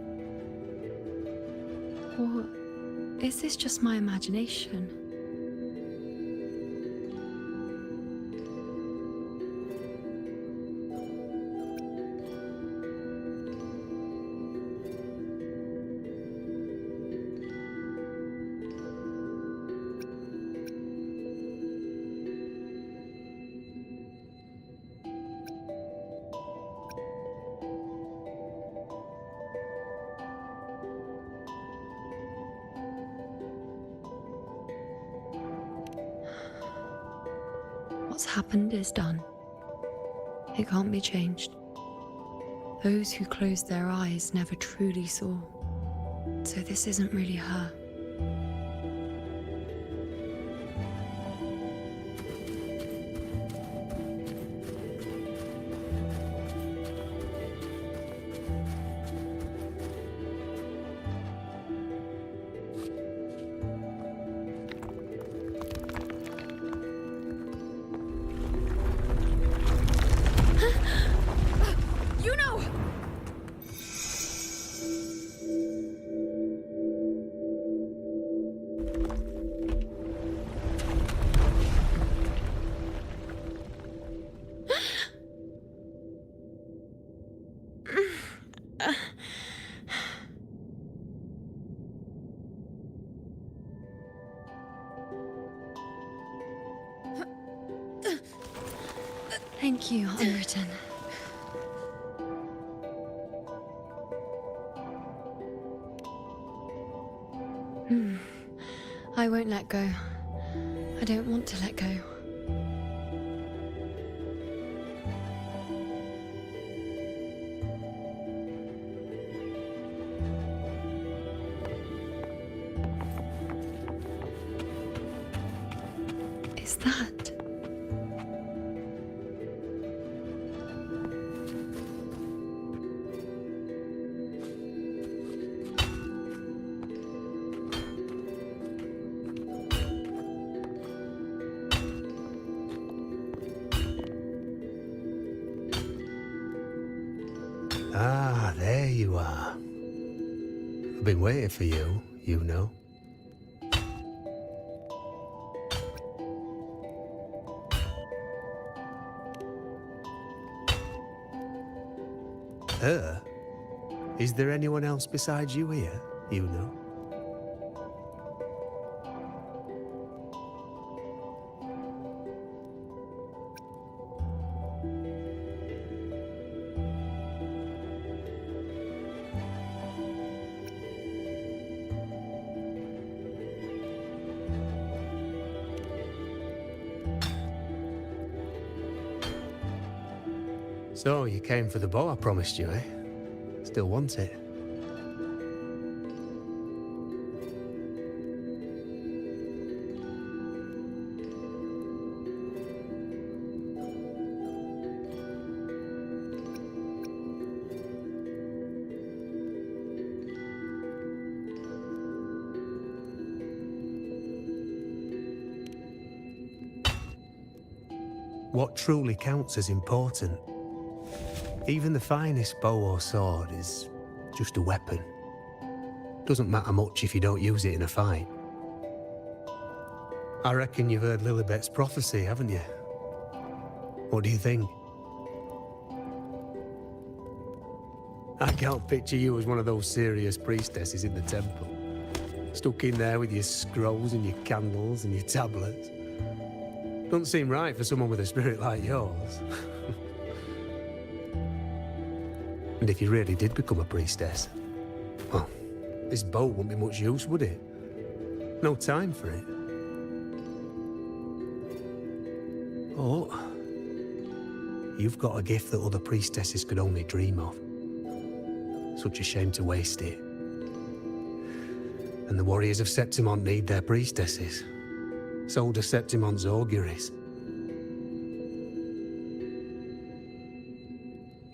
Or is this just my imagination? What's happened is done. It can't be changed. Those who closed their eyes never truly saw. So this isn't really her. Thank you, Unwritten. I won't let go. I don't want to let go. Is that? Ah, there you are. I've been waiting for you, you know. Her? Is there anyone else besides you here, you know? So, you came for the bow I promised you, eh? Still want it? What truly counts as important? Even the finest bow or sword is just a weapon. Doesn't matter much if you don't use it in a fight. I reckon you've heard Lilibet's prophecy, haven't you? What do you think? I can't picture you as one of those serious priestesses in the temple. Stuck in there with your scrolls and your candles and your tablets. Doesn't seem right for someone with a spirit like yours. And if you really did become a priestess, well, this bow wouldn't be much use, would it? No time for it. Oh, you've got a gift that other priestesses could only dream of. Such a shame to waste it. And the warriors of Septimont need their priestesses. So do Septimont's auguries.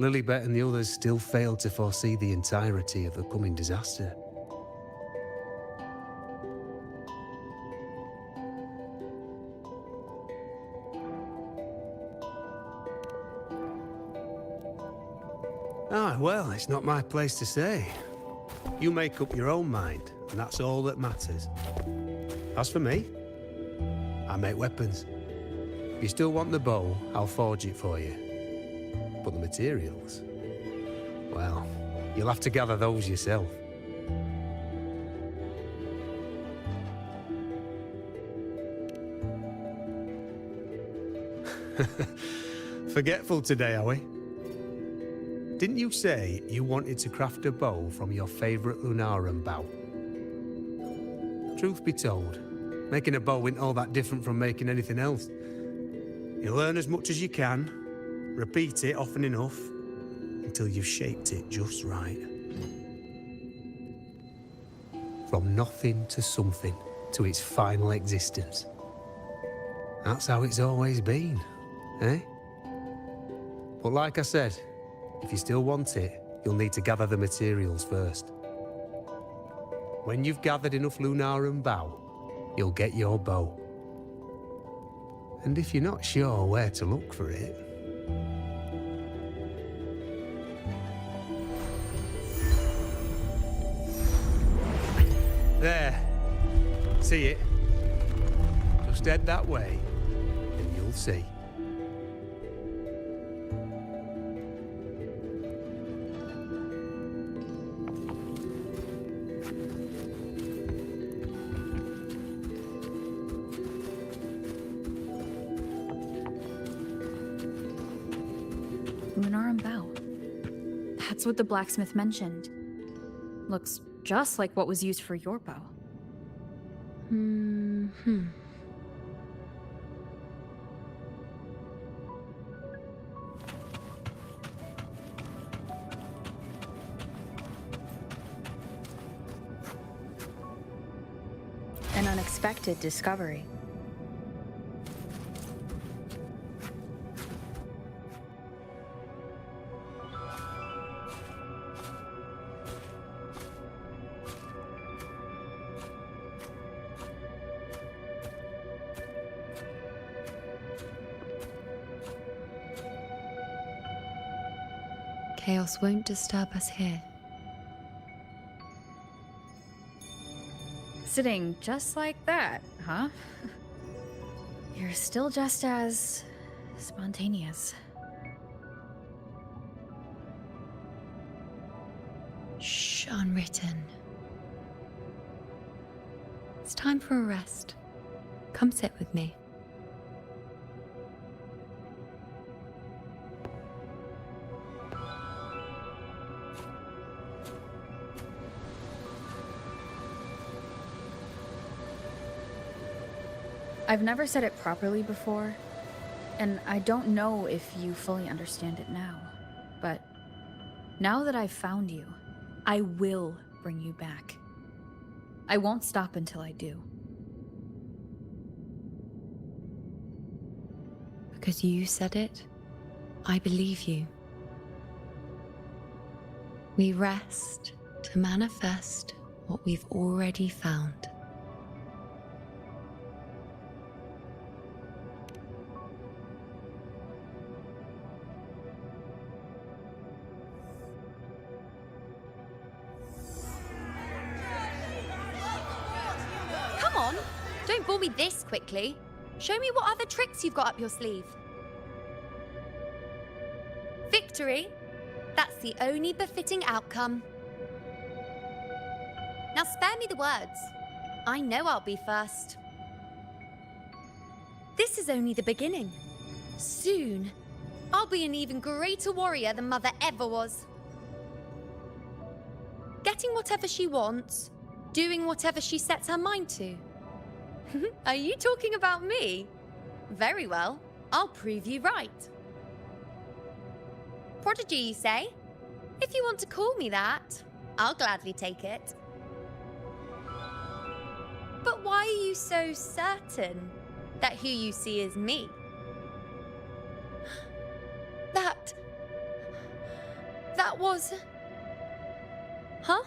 Lilibet and the others still failed to foresee the entirety of the coming disaster. Ah, well, it's not my place to say. You make up your own mind, and that's all that matters. As for me, I make weapons. If you still want the bow, I'll forge it for you. But the materials, well, you'll have to gather those yourself. Forgetful today, are we? Didn't you say you wanted to craft a bow from your favorite Lunarum bow? Truth be told, making a bow isn't all that different from making anything else. You learn as much as you can, repeat it often enough, until you've shaped it just right. From nothing to something, to its final existence. That's how it's always been, eh? But like I said, if you still want it, you'll need to gather the materials first. When you've gathered enough Lunarum bow, you'll get your bow. And if you're not sure where to look for it, there. See it? Just head that way, and you'll see. Lunarum bow. That's what the blacksmith mentioned. Looks just like what was used for your bow. An unexpected discovery. Chaos won't disturb us here. Sitting just like that, huh? You're still just as spontaneous. Shh, unwritten. It's time for a rest. Come sit with me. I've never said it properly before, and I don't know if you fully understand it now, but now that I've found you, I will bring you back. I won't stop until I do. Because you said it, I believe you. We rest to manifest what we've already found. Come on, don't bore me this quickly. Show me what other tricks you've got up your sleeve. Victory? That's the only befitting outcome. Now spare me the words. I know I'll be first. This is only the beginning. Soon, I'll be an even greater warrior than Mother ever was. Getting whatever she wants, doing whatever she sets her mind to. Are you talking about me? Very well. I'll prove you right. Prodigy, you say? If you want to call me that, I'll gladly take it. But why are you so certain that who you see is me? That was... Huh?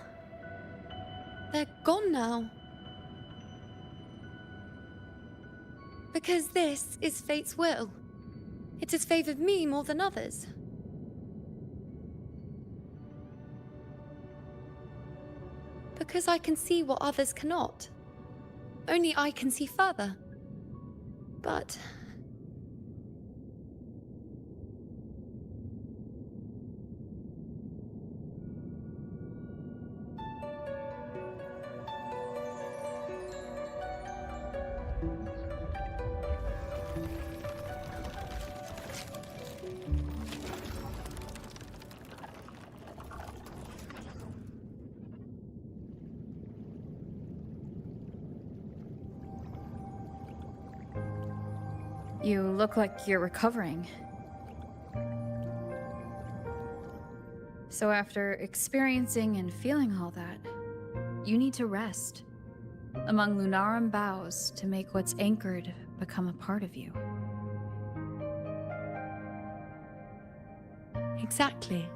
They're gone now. Because this is fate's will. It has favored me more than others. Because I can see what others cannot. Only I can see further. But... You look like you're recovering. So after experiencing and feeling all that, you need to rest among Lunarum boughs to make what's anchored become a part of you. Exactly.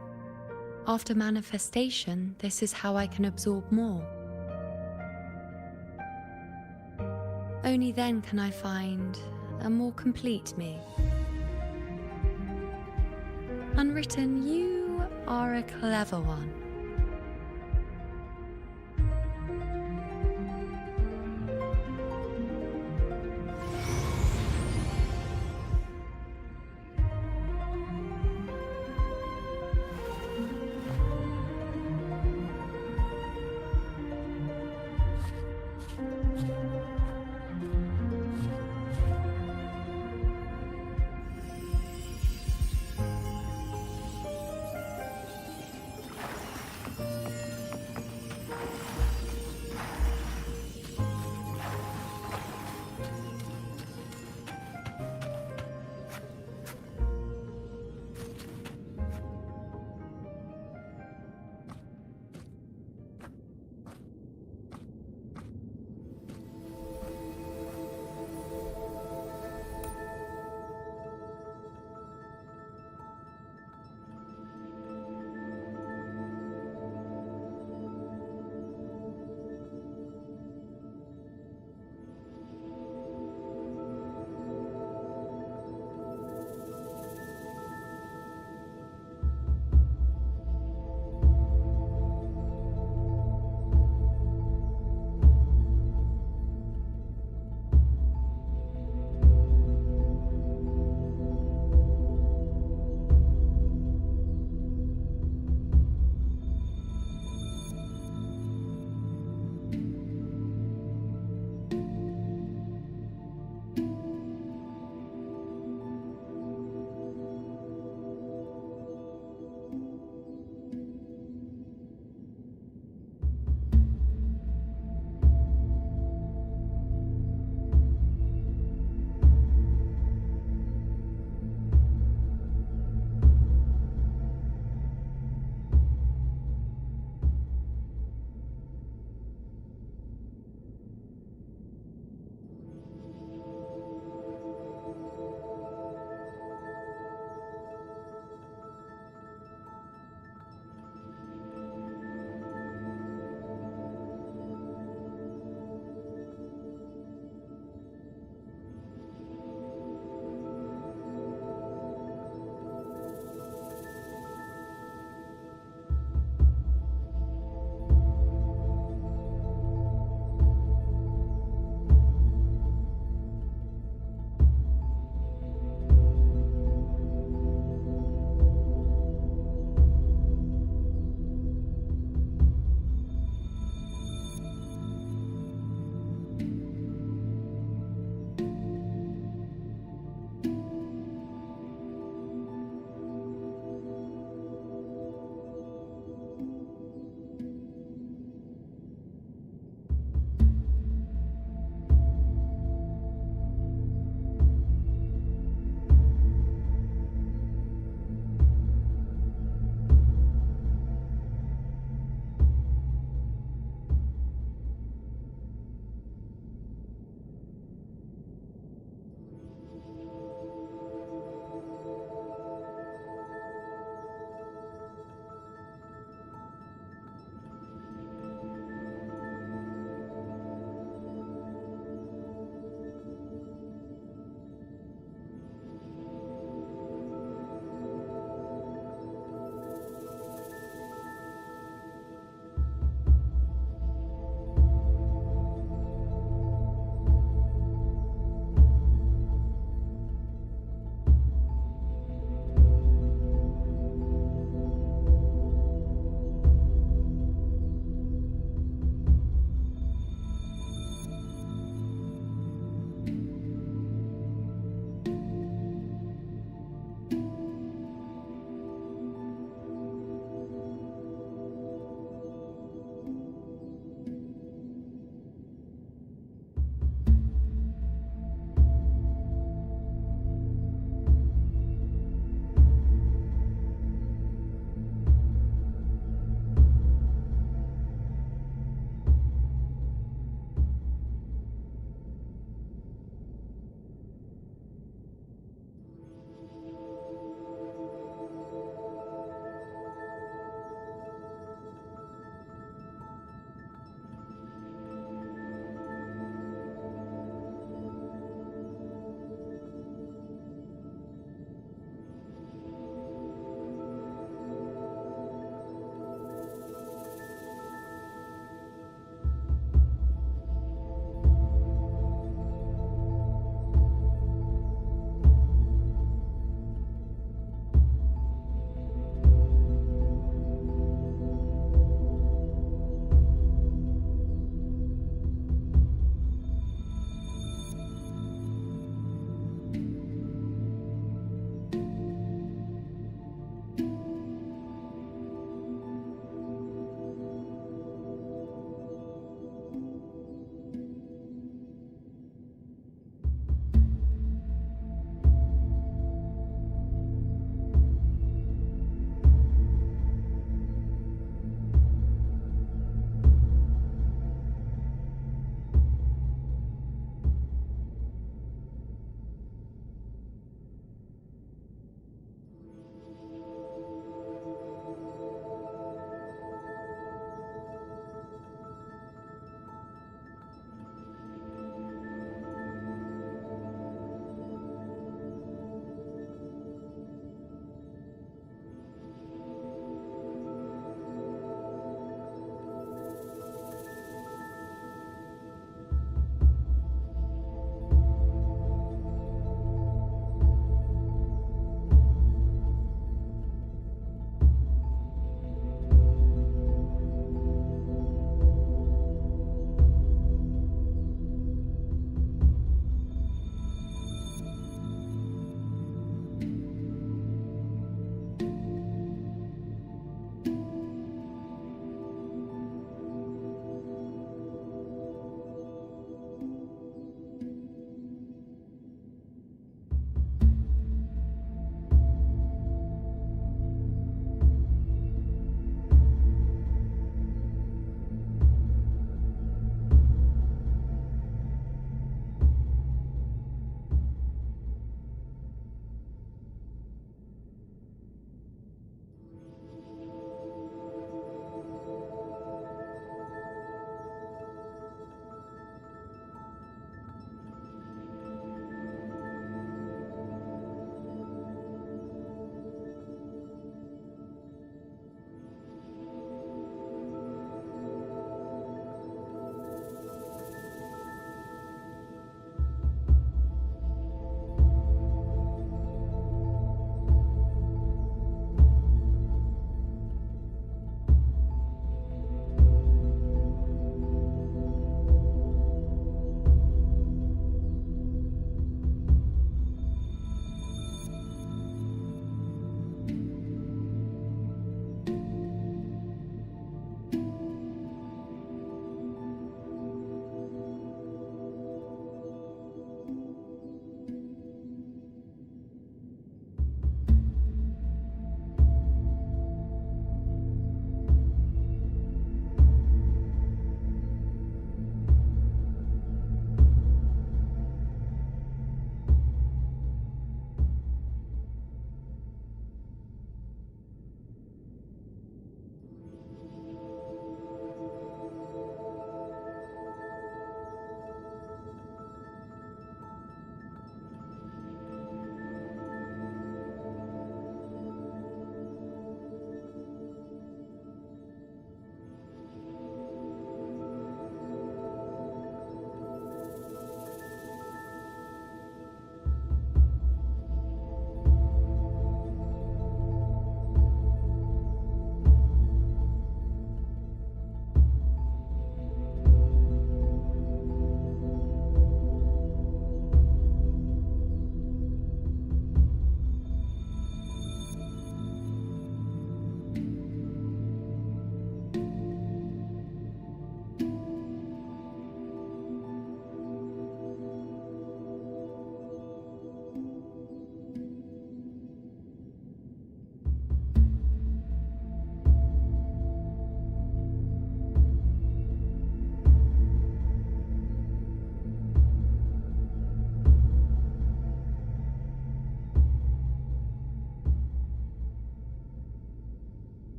After manifestation, this is how I can absorb more. Only then can I find a more complete me. Unwritten, you are a clever one.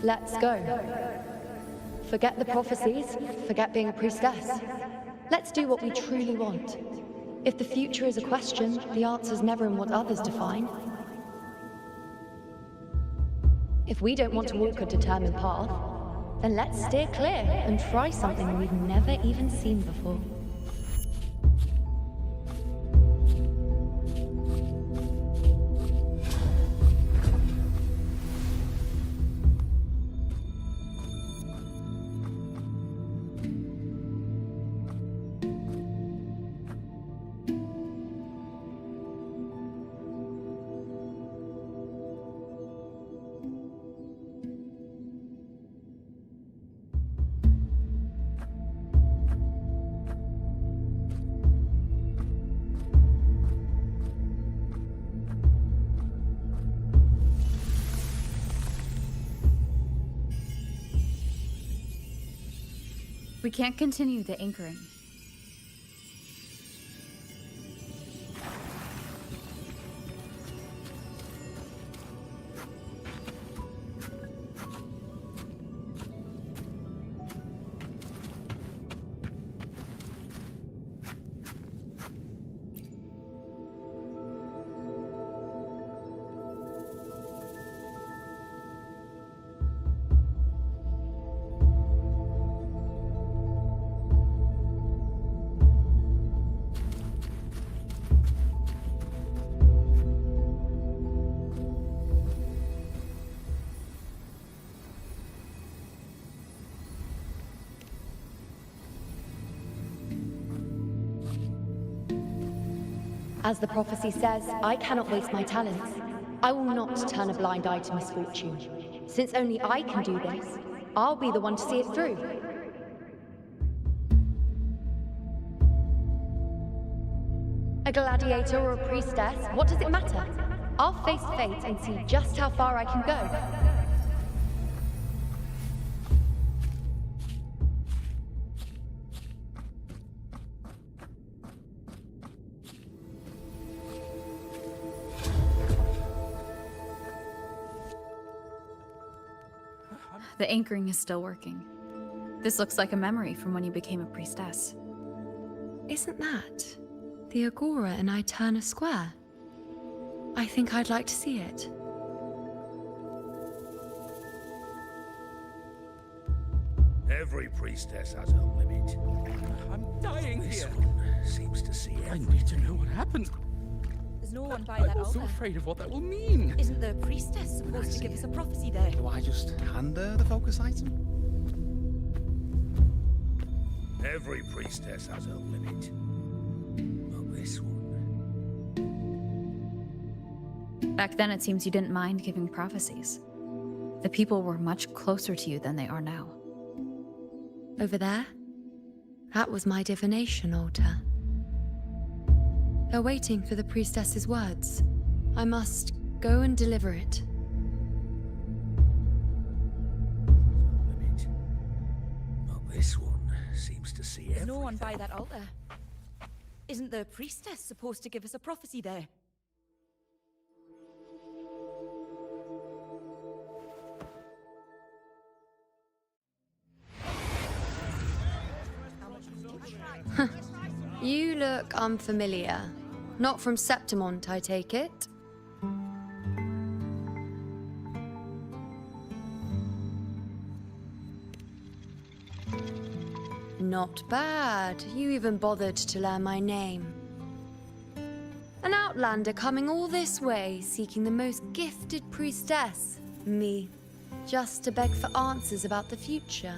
Let's go. Forget the prophecies, forget being a priestess. Let's do what we truly want. If the future is a question, the answer's never in what others define. If we don't want to walk a determined path, then let's steer clear and try something we've never even seen before. We can't continue the anchoring. As the prophecy says, I cannot waste my talents. I will not turn a blind eye to misfortune. Since only I can do this, I'll be the one to see it through. A gladiator or a priestess, what does it matter? I'll face fate and see just how far I can go. The anchoring is still working. This looks like a memory from when you became a priestess. Isn't that the Agora in Eterna Square? I think I'd like to see it. Every priestess has her limit. I'm dying This here. one seems to see I everything. need to know what happened. There's no one by I'm that so altar. afraid of what that will mean. Isn't the priestess supposed to give us a prophecy there? Do I just hand her the focus item? Every priestess has her limit. But this one... Back then, it seems you didn't mind giving prophecies. The people were much closer to you than they are now. Over there? That was my divination altar. They're waiting for the priestess's words. I must go and deliver it. limit. But this one seems to see There's everything. no one by that altar. Isn't the priestess supposed to give us a prophecy there? You look unfamiliar. Not from Septimont, I take it? Not bad. You even bothered to learn my name. An outlander coming all this way, seeking the most gifted priestess, me, just to beg for answers about the future.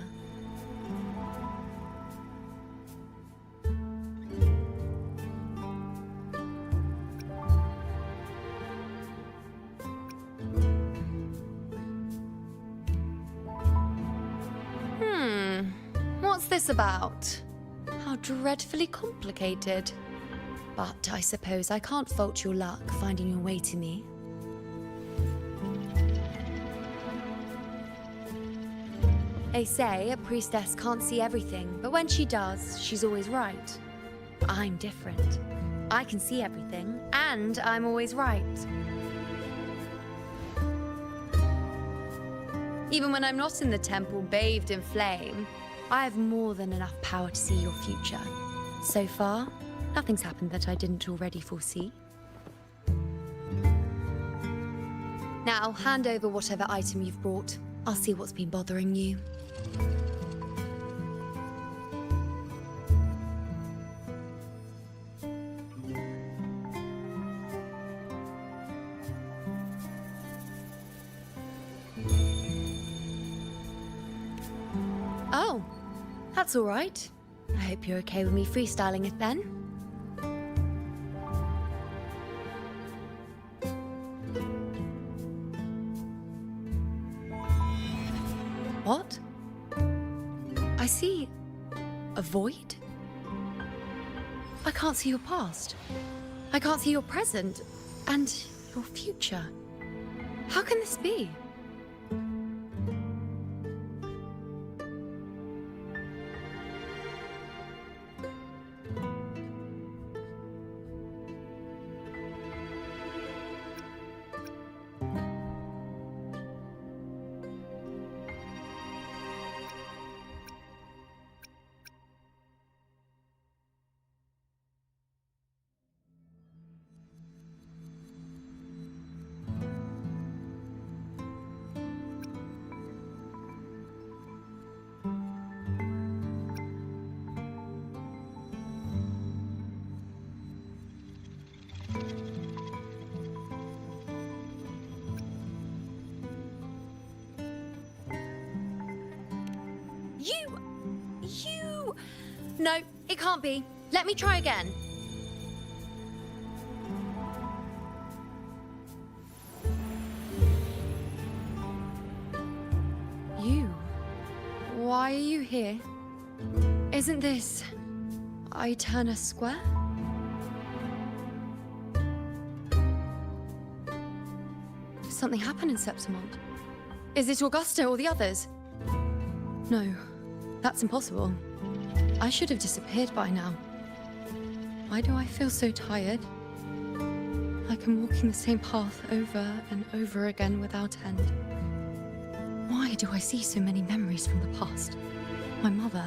What's this about? How dreadfully complicated. But I suppose I can't fault your luck finding your way to me. They say a priestess can't see everything, but when she does, she's always right. I'm different. I can see everything, and I'm always right. Even when I'm not in the temple bathed in flame, I have more than enough power to see your future. So far, nothing's happened that I didn't already foresee. Now, hand over whatever item you've brought. I'll see what's been bothering you. Oh, that's all right. I hope you're okay with me freestyling it then. What? I see a void? I can't see your past. I can't see your present and your future. How can this be? No, it can't be. Let me try again. You? Why are you here? Isn't this Eterna Square? Did something happen in Septimont? Is it Augusta or the others? No, that's impossible. I should have disappeared by now. Why do I feel so tired? Like I'm walking the same path over and over again without end. Why do I see so many memories from the past? My mother,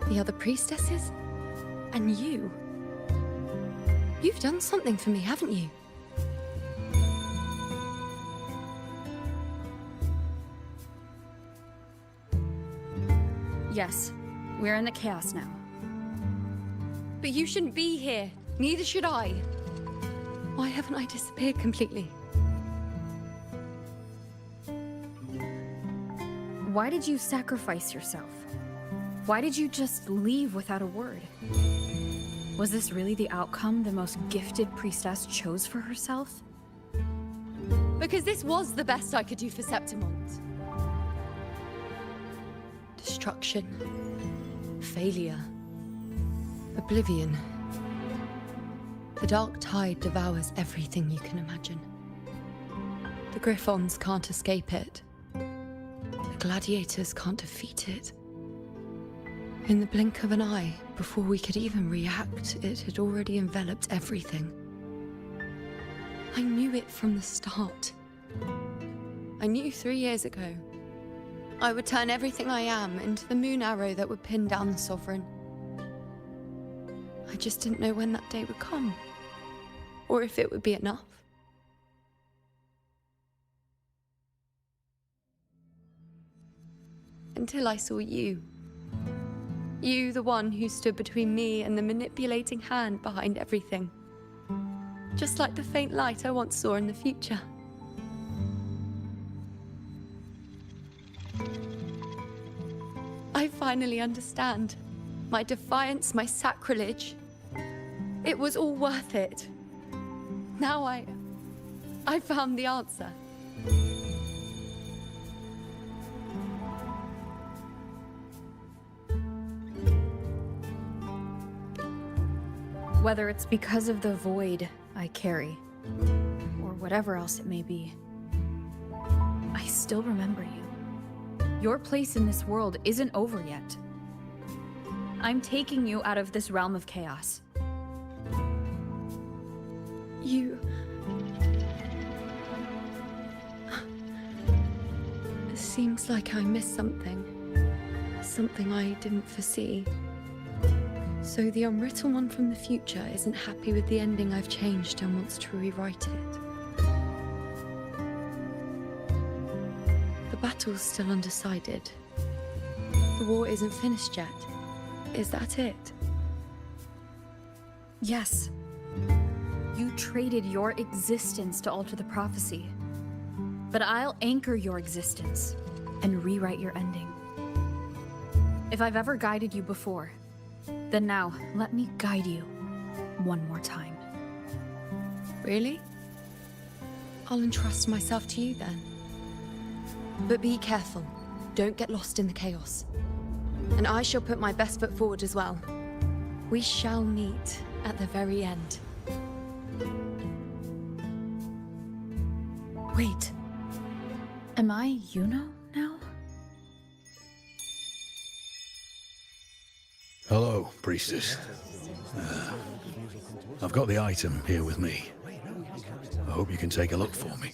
the other priestesses, and you. You've done something for me, haven't you? Yes, we're in the chaos now. But you shouldn't be here. Neither should I. Why haven't I disappeared completely? Why did you sacrifice yourself? Why did you just leave without a word? Was this really the outcome the most gifted priestess chose for herself? Because this was the best I could do for Septimont. Destruction. Failure. Oblivion. The dark tide devours everything you can imagine. The Griffons can't escape it. The gladiators can't defeat it. In the blink of an eye, before we could even react, it had already enveloped everything. I knew it from the start. I knew 3 years ago. I would turn everything I am into the moon arrow that would pin down the Sovereign. I just didn't know when that day would come, or if it would be enough. Until I saw you. You, the one who stood between me and the manipulating hand behind everything. Just like the faint light I once saw in the future. I finally understand. My defiance, my sacrilege. It was all worth it. Now I found the answer. Whether it's because of the void I carry, or whatever else it may be, I still remember you. Your place in this world isn't over yet. I'm taking you out of this realm of chaos. Seems like I missed something. Something I didn't foresee. So the unwritten one from the future isn't happy with the ending I've changed and wants to rewrite it. The battle's still undecided. The war isn't finished yet. Is that it? Yes. You traded your existence to alter the prophecy. But I'll anchor your existence and rewrite your ending. If I've ever guided you before, then now let me guide you one more time. Really? I'll entrust myself to you then. But be careful. Don't get lost in the chaos. And I shall put my best foot forward as well. We shall meet at the very end. Wait. Am I Yuno now? Hello, priestess. I've got the item here with me. I hope you can take a look for me.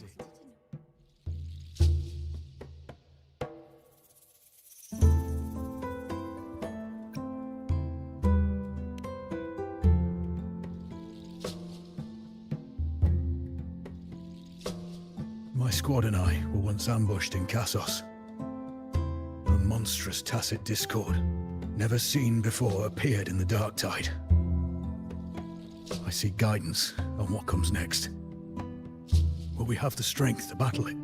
My squad and I were once ambushed in Kassos. A monstrous tacit discord, never seen before, appeared in the dark tide. I seek guidance on what comes next. Will we have the strength to battle it?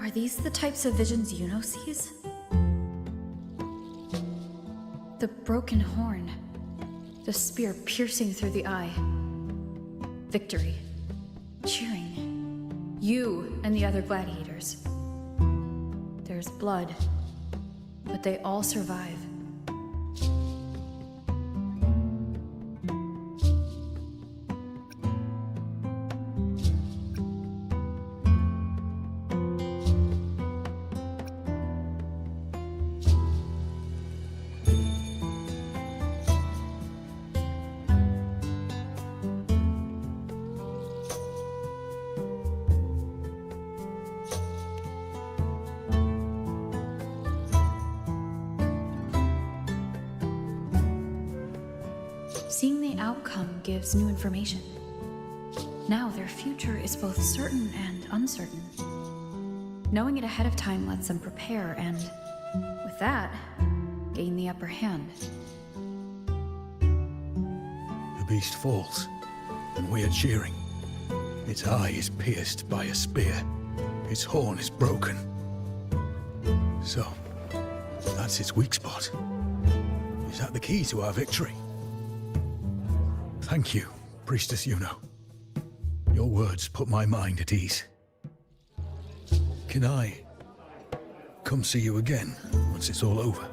Are these the types of visions Yuno sees? The broken horn. The spear piercing through the eye. Victory. Cheering. You and the other gladiators. There's blood, but they all survive. Seeing the outcome gives new information. Now their future is both certain and uncertain. Knowing it ahead of time lets them prepare and, with that, gain the upper hand. The beast falls, and we are cheering. Its eye is pierced by a spear. Its horn is broken. So, that's its weak spot. Is that the key to our victory? Thank you, Priestess Yuno. Your words put my mind at ease. Can I come see you again once it's all over?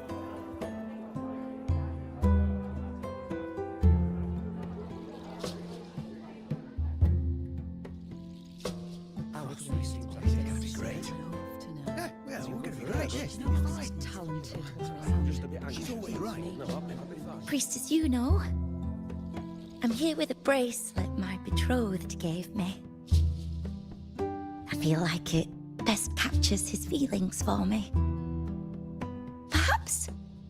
Our feasting Priestess Juno, I'm here with a bracelet my betrothed gave me. I feel like it best captures his feelings for me. Perhaps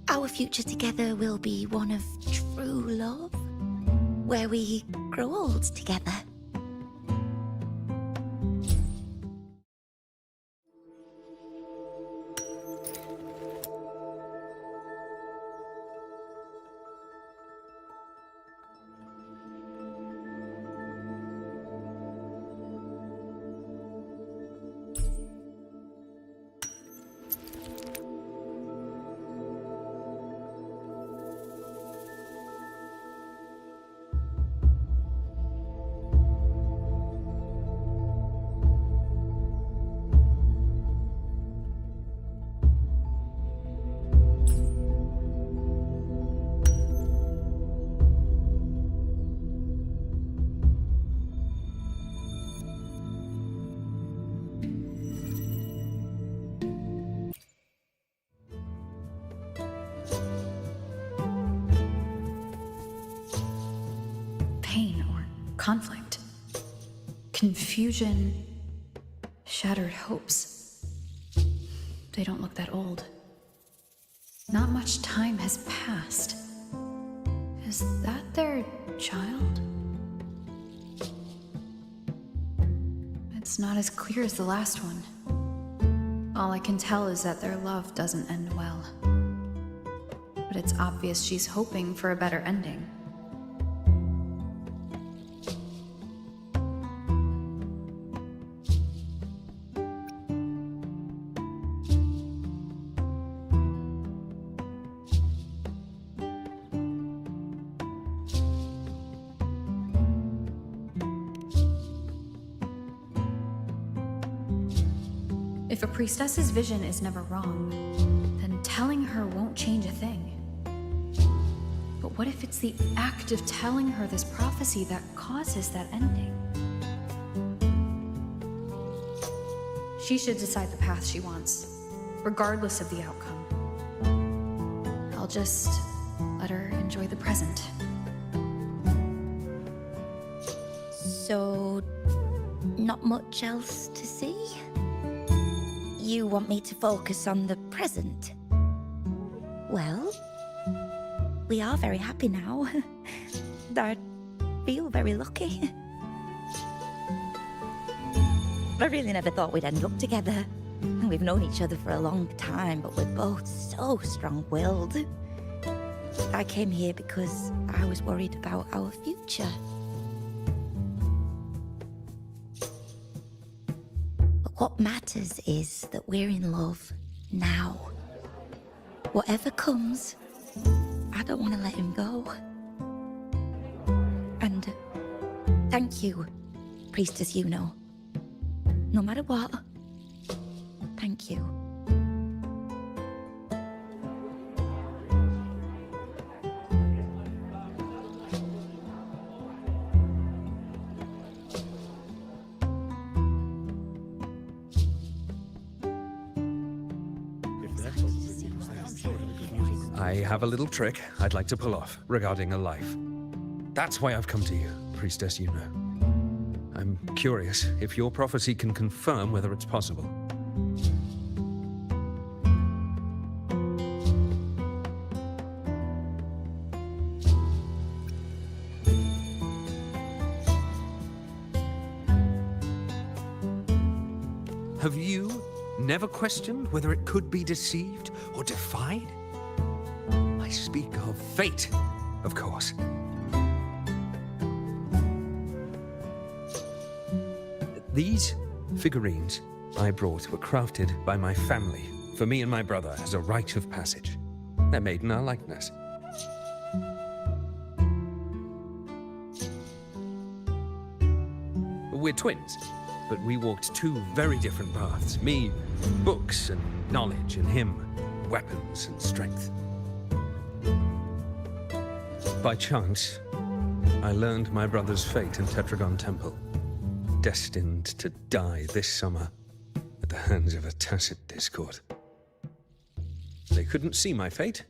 our future together will be one of true love, where we grow old together. Pain or conflict, confusion, shattered hopes. They don't look that old. Not much time has passed. Is that their child? It's not as clear as the last one. All I can tell is that their love doesn't end well. But it's obvious she's hoping for a better ending. If a priestess's vision is never wrong, then telling her won't change a thing. But what if it's the act of telling her this prophecy that causes that ending? She should decide the path she wants, regardless of the outcome. I'll just let her enjoy the present. So, not much else to see? You want me to focus on the present? Well, we are very happy now. I feel very lucky. I really never thought we'd end up together. We've known each other for a long time, but we're both so strong-willed. I came here because I was worried about our future. What matters is that we're in love now. Whatever comes, I don't want to let him go. And thank you, Priestess Juno. No matter what, thank you. I have a little trick I'd like to pull off regarding a life. That's why I've come to you, Priestess Juno. I'm curious if your prophecy can confirm whether it's possible. Have you never questioned whether it could be deceived or defied? I speak of fate, of course. These figurines I brought were crafted by my family for me and my brother as a rite of passage. They're made in our likeness. We're twins, but we walked two very different paths. Me, books and knowledge, and him, weapons and strength. By chance, I learned my brother's fate in Tetragon Temple, destined to die this summer at the hands of a tacit discord. They couldn't see my fate,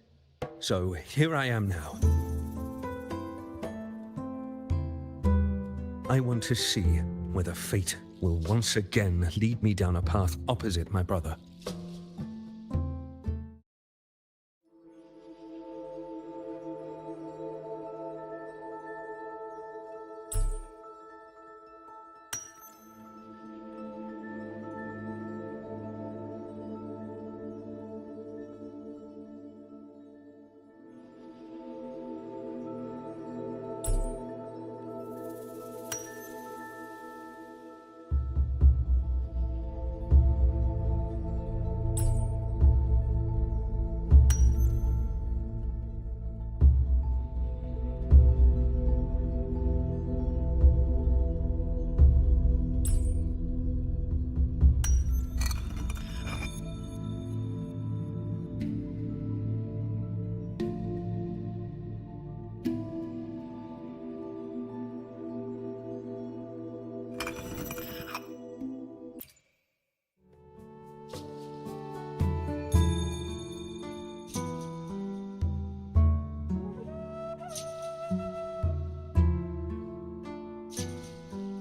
so here I am now. I want to see whether fate will once again lead me down a path opposite my brother.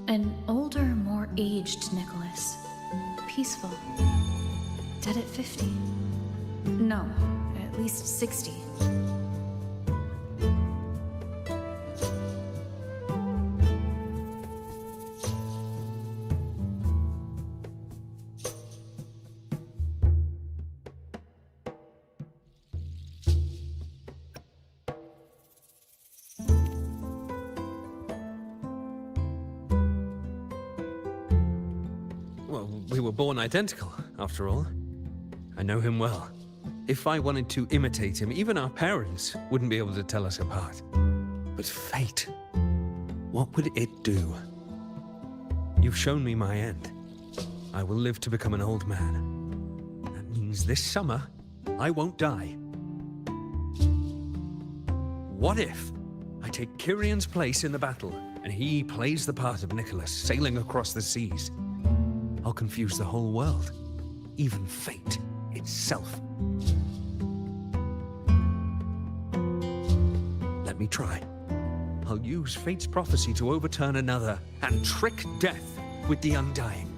An older, more aged Nicholas. Peaceful. Dead at 50. No, at least 60. Well, we were born identical, after all. I know him well. If I wanted to imitate him, even our parents wouldn't be able to tell us apart. But fate, what would it do? You've shown me my end. I will live to become an old man. That means this summer, I won't die. What if I take Kyrion's place in the battle, and he plays the part of Nicholas, sailing across the seas? I'll confuse the whole world, even fate itself. Let me try. I'll use fate's prophecy to overturn another and trick death with the undying.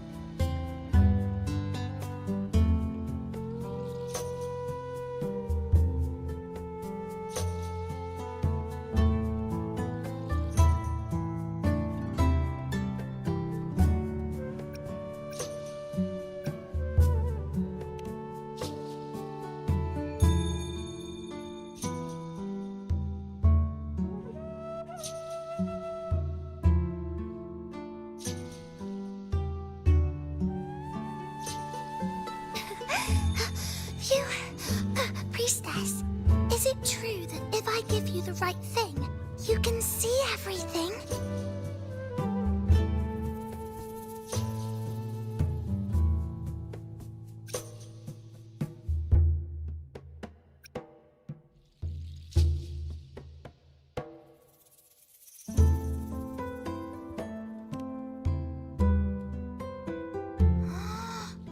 You, priestess, is it true that if I give you the right thing, you can see everything?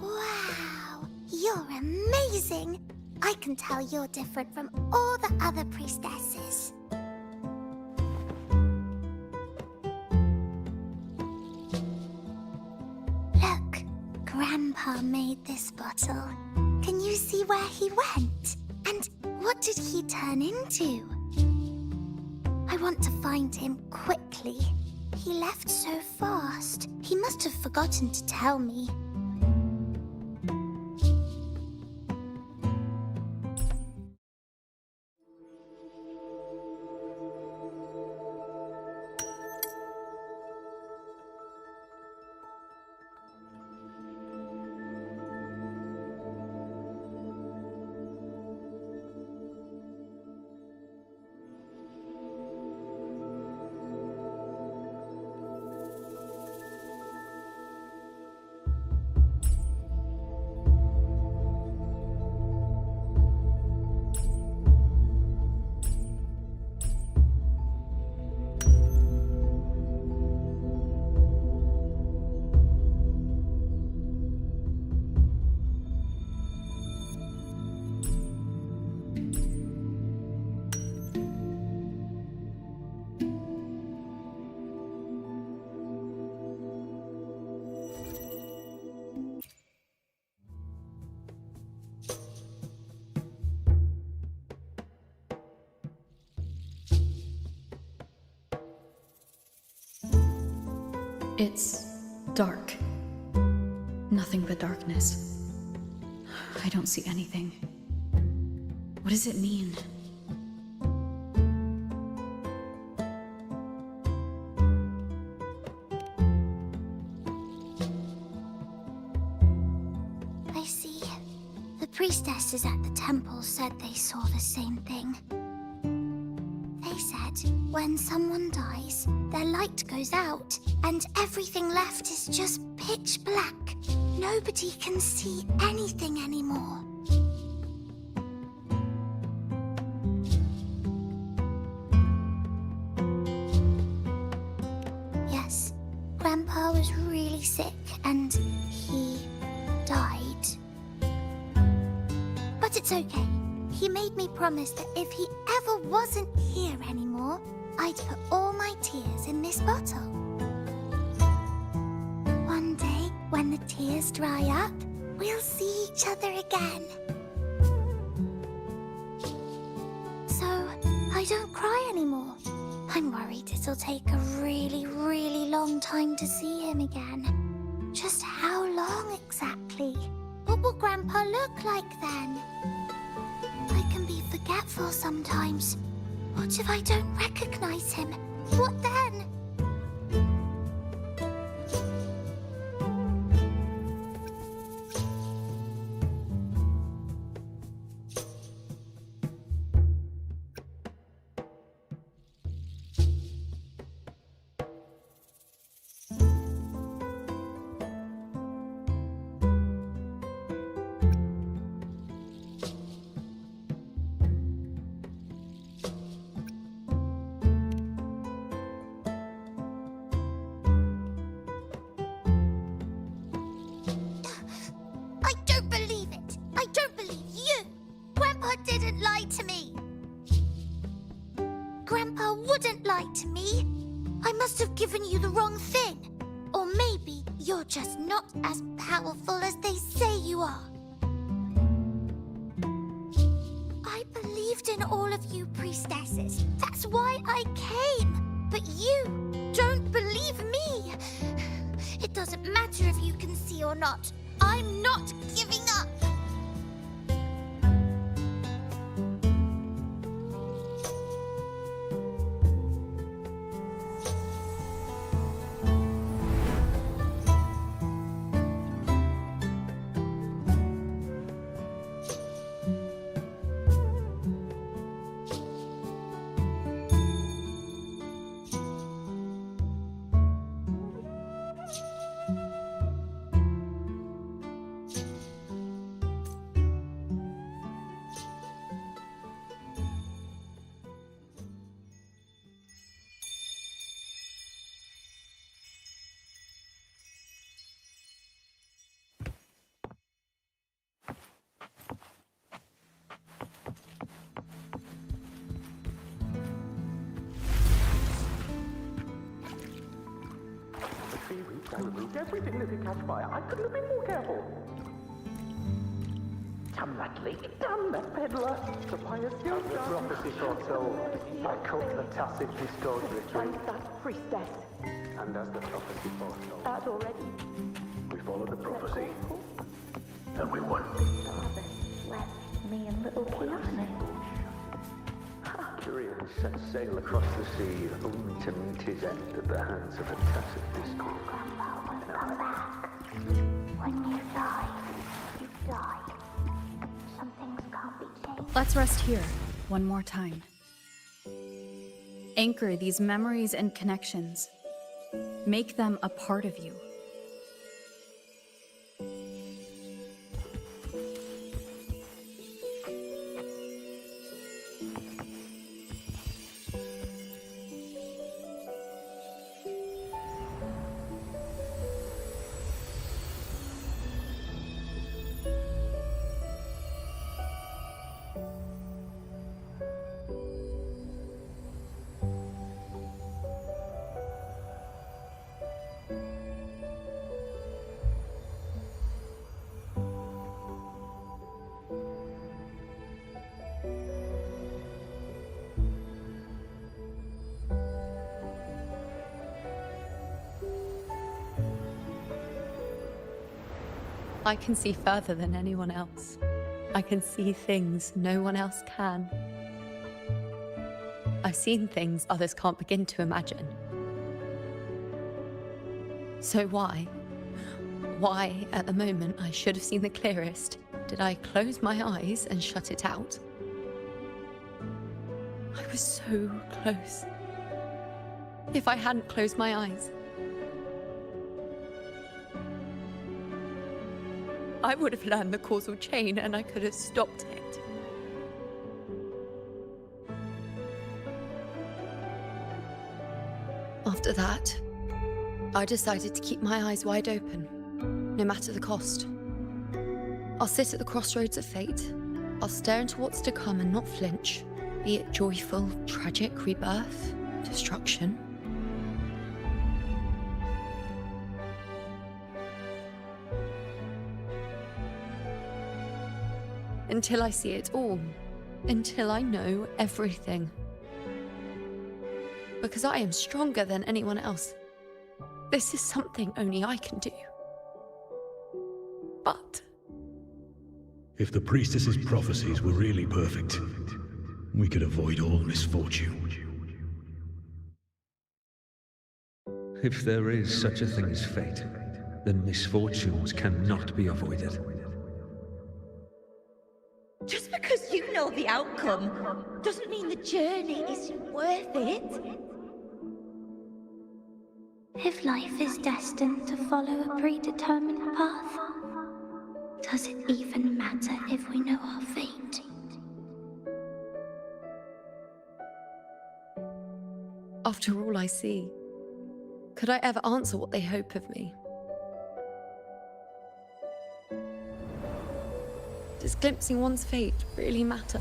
Wow, you're amazing. I can tell you're different from all the other priestesses. Look, Grandpa made this bottle. Can you see where he went? And what did he turn into? I want to find him quickly. He left so fast. He must have forgotten to tell me. It's dark. Nothing but darkness. I don't see anything. What does it mean? I see. The priestesses at the temple said they saw the same thing. They said when someone dies, their light goes out, and everything left is just pitch black. Nobody can see anything anymore. Yes, Grandpa was really sick and he died. But it's okay. He made me promise that if he ever wasn't here anymore, I'd put all my tears in this bottle. One day, when the tears dry up, we'll see each other again. So, I don't cry anymore. I'm worried it'll take a really, really long time to see him again. Just how long exactly? What will Grandpa look like then? I can be forgetful sometimes. What if I don't recognize him? What then? I don't believe it. I don't believe you. Grandpa didn't lie to me. Grandpa wouldn't lie to me. I must have given you the wrong thing. Or maybe you're just not as powerful as they say you are. I believed in all of you priestesses. That's why I came. But you don't believe me. It doesn't matter if you can see or not. I'm not giving up. I removed everything that could catch fire. I couldn't have been more careful. Damn that leak. Damn that peddler. The fire still the prophecy foretold. I cut the tacit discord ritual. And that priestess. And as the prophecy foretold. That already. We followed the prophecy. And we won. Father left me and little Kiana. Curian set sail across the sea, only to meet his end at the hands of a tacit discord. Grandpa will come back. When you die, you die. Some things can't be changed. Let's rest here, one more time. Anchor these memories and connections. Make them a part of you. I can see further than anyone else. I can see things no one else can. I've seen things others can't begin to imagine. So why, at the moment I should have seen the clearest, did I close my eyes and shut it out? I was so close. If I hadn't closed my eyes, I would have learned the causal chain and I could have stopped it. After that, I decided to keep my eyes wide open, no matter the cost. I'll sit at the crossroads of fate. I'll stare into what's to come and not flinch, be it joyful, tragic, rebirth, destruction. Until I see it all. Until I know everything. Because I am stronger than anyone else. This is something only I can do. But If the priestess's prophecies were really perfect, we could avoid all misfortune. If there is such a thing as fate, then misfortunes cannot be avoided. Just because you know the outcome doesn't mean the journey isn't worth it. If life is destined to follow a predetermined path, does it even matter if we know our fate? after all I see, could I ever answer what they hope of me? Does glimpsing one's fate really matter?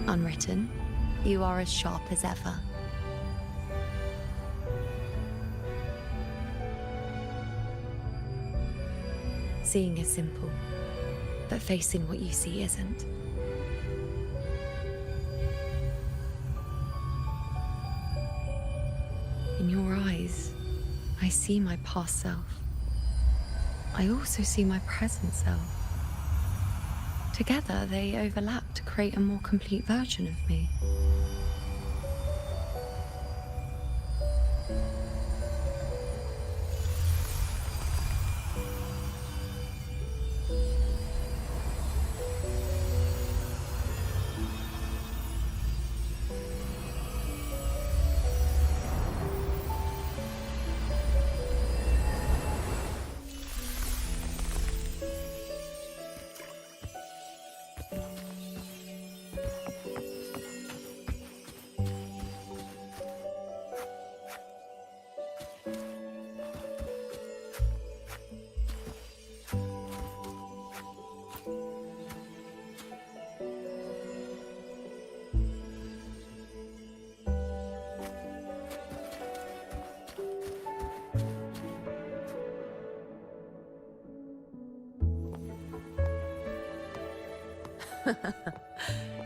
Unwritten, you are as sharp as ever. Seeing is simple, but facing what you see isn't. In your eyes, I see my past self. I also see my present self. Together, they overlap to create a more complete version of me.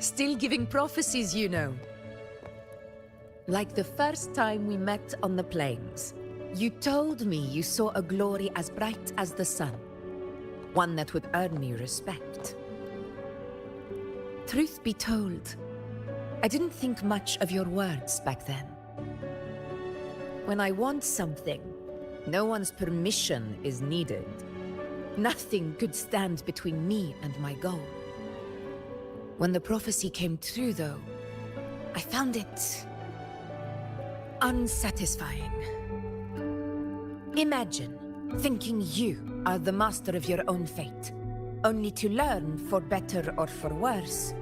Still giving prophecies, you know. Like the first time we met on the plains, you told me you saw a glory as bright as the sun, one that would earn me respect. Truth be told, I didn't think much of your words back then. When I want something, no one's permission is needed. Nothing could stand between me and my goal. When the prophecy came true, though, I found it unsatisfying. Imagine thinking you are the master of your own fate, only to learn, for better or for worse,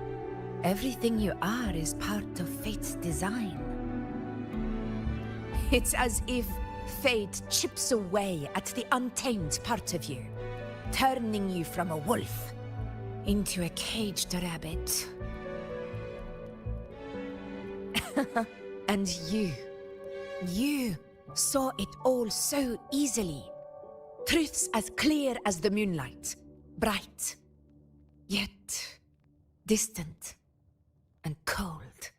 everything you are is part of fate's design. It's as if fate chips away at the untamed part of you, turning you from a wolf into a caged rabbit. And you saw it all so easily. Truths as clear as the moonlight, bright, yet distant and cold.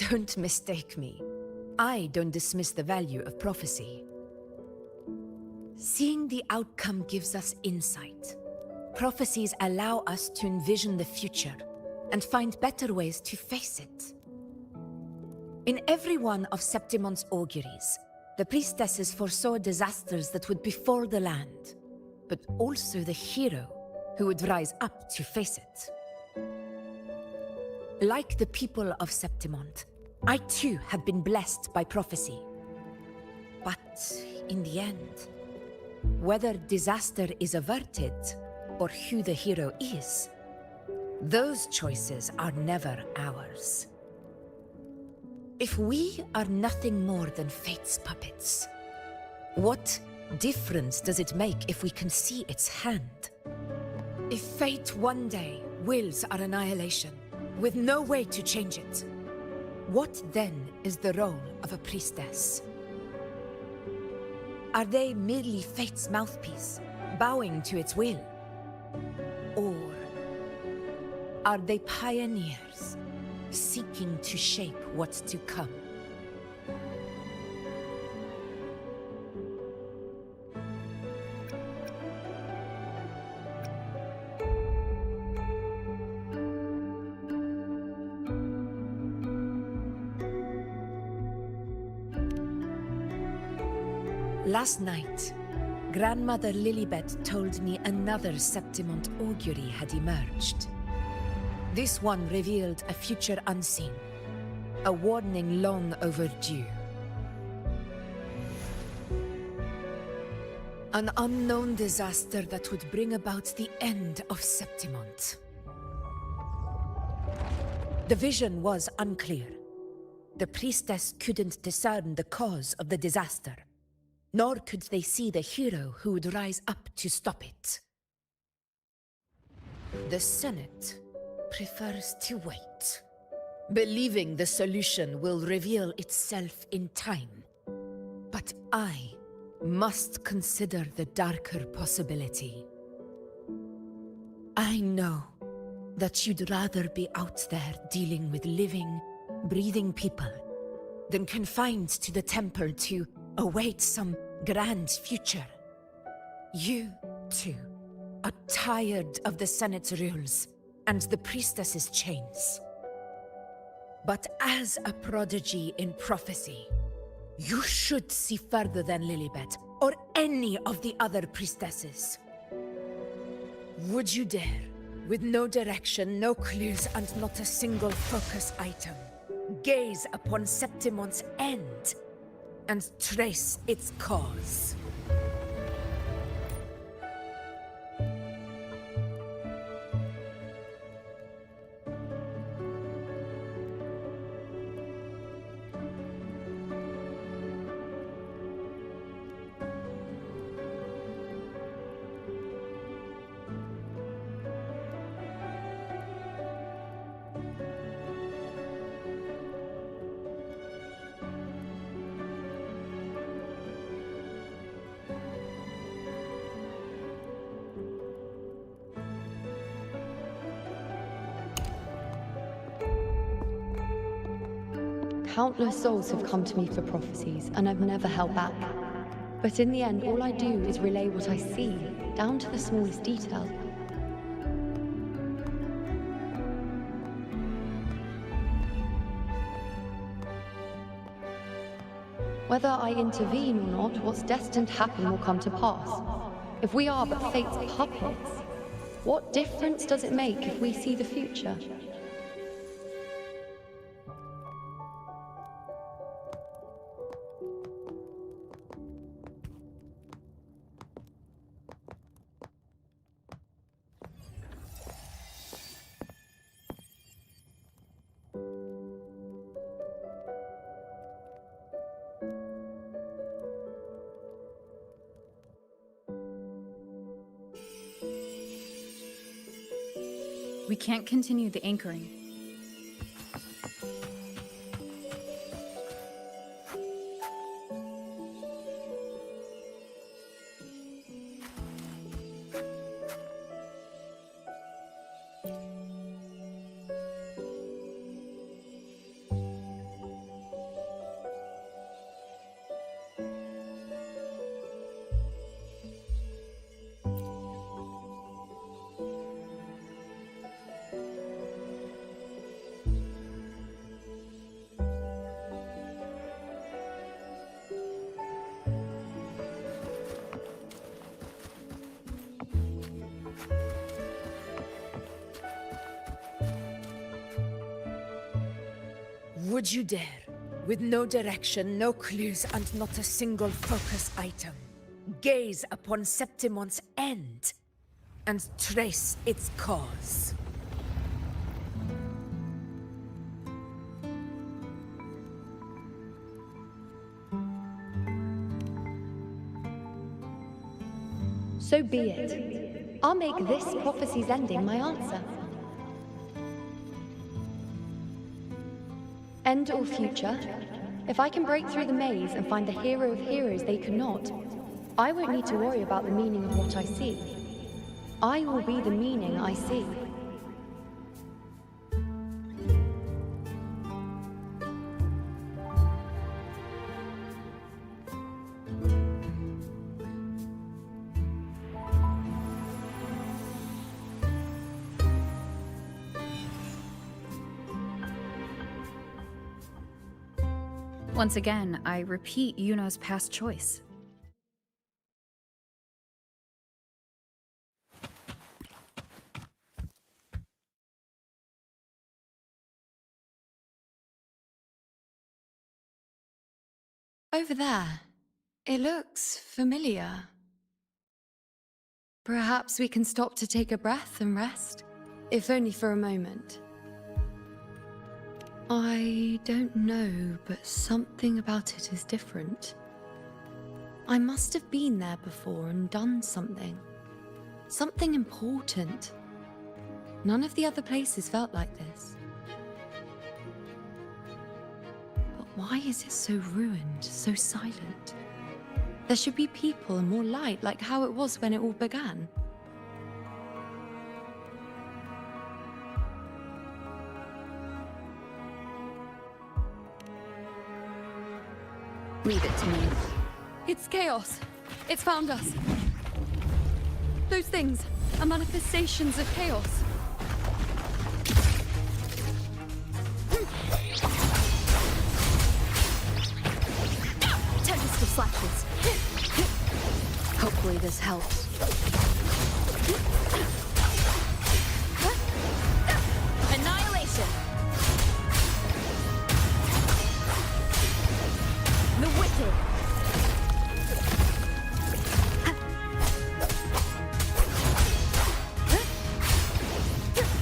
Don't mistake me. I don't dismiss the value of prophecy. Seeing the outcome gives us insight. Prophecies allow us to envision the future and find better ways to face it. In every one of Septimon's auguries, the priestesses foresaw disasters that would befall the land, but also the hero who would rise up to face it. Like the people of Septimont, I too have been blessed by prophecy. But in the end, whether disaster is averted or who the hero is, those choices are never ours. If we are nothing more than fate's puppets, what difference does it make if we can see its hand? If fate one day wills our annihilation, with no way to change it, what then is the role of a priestess? Are they merely fate's mouthpiece, bowing to its will? Or are they pioneers, seeking to shape what's to come? Last night, Grandmother Lilibet told me another Septimont augury had emerged. This one revealed a future unseen, a warning long overdue. An unknown disaster that would bring about the end of Septimont. The vision was unclear. The priestess couldn't discern the cause of the disaster, nor could they see the hero who would rise up to stop it. The Senate prefers to wait, believing the solution will reveal itself in time. But I must consider the darker possibility. I know that you'd rather be out there dealing with living, breathing people than confined to the temple to await some grand future. You, too, are tired of the Senate's rules and the priestess's chains. But as a prodigy in prophecy, you should see further than Lilibet or any of the other priestesses. Would you dare, with no direction, no clues, and not a single focus item, gaze upon Septimont's end and trace its cause? Countless souls have come to me for prophecies, and I've never held back. But in the end, all I do is relay what I see, down to the smallest detail. Whether I intervene or not, what's destined to happen will come to pass. If we are but fate's puppets, what difference does it make if we see the future? We can't continue the anchoring. Would you dare, with no direction, no clues, and not a single focus item, gaze upon Septimon's end and trace its cause? So be it. I'll make this prophecy's ending my answer. End or future, if I can break through the maze and find the hero of heroes they could not, I won't need to worry about the meaning of what I see. I will be the meaning I see. Once again, I repeat Yuno's past choice. Over there. It looks familiar. Perhaps we can stop to take a breath and rest, if only for a moment. I don't know, but something about it is different. I must have been there before and done something. Something important. None of the other places felt like this. But why is it so ruined, so silent? There should be people and more light, like how it was when it all began. Leave it to me. It's chaos. It's found us. Those things are manifestations of chaos. Tempest of slashes. Hopefully this helps. Annihilation. The wicked.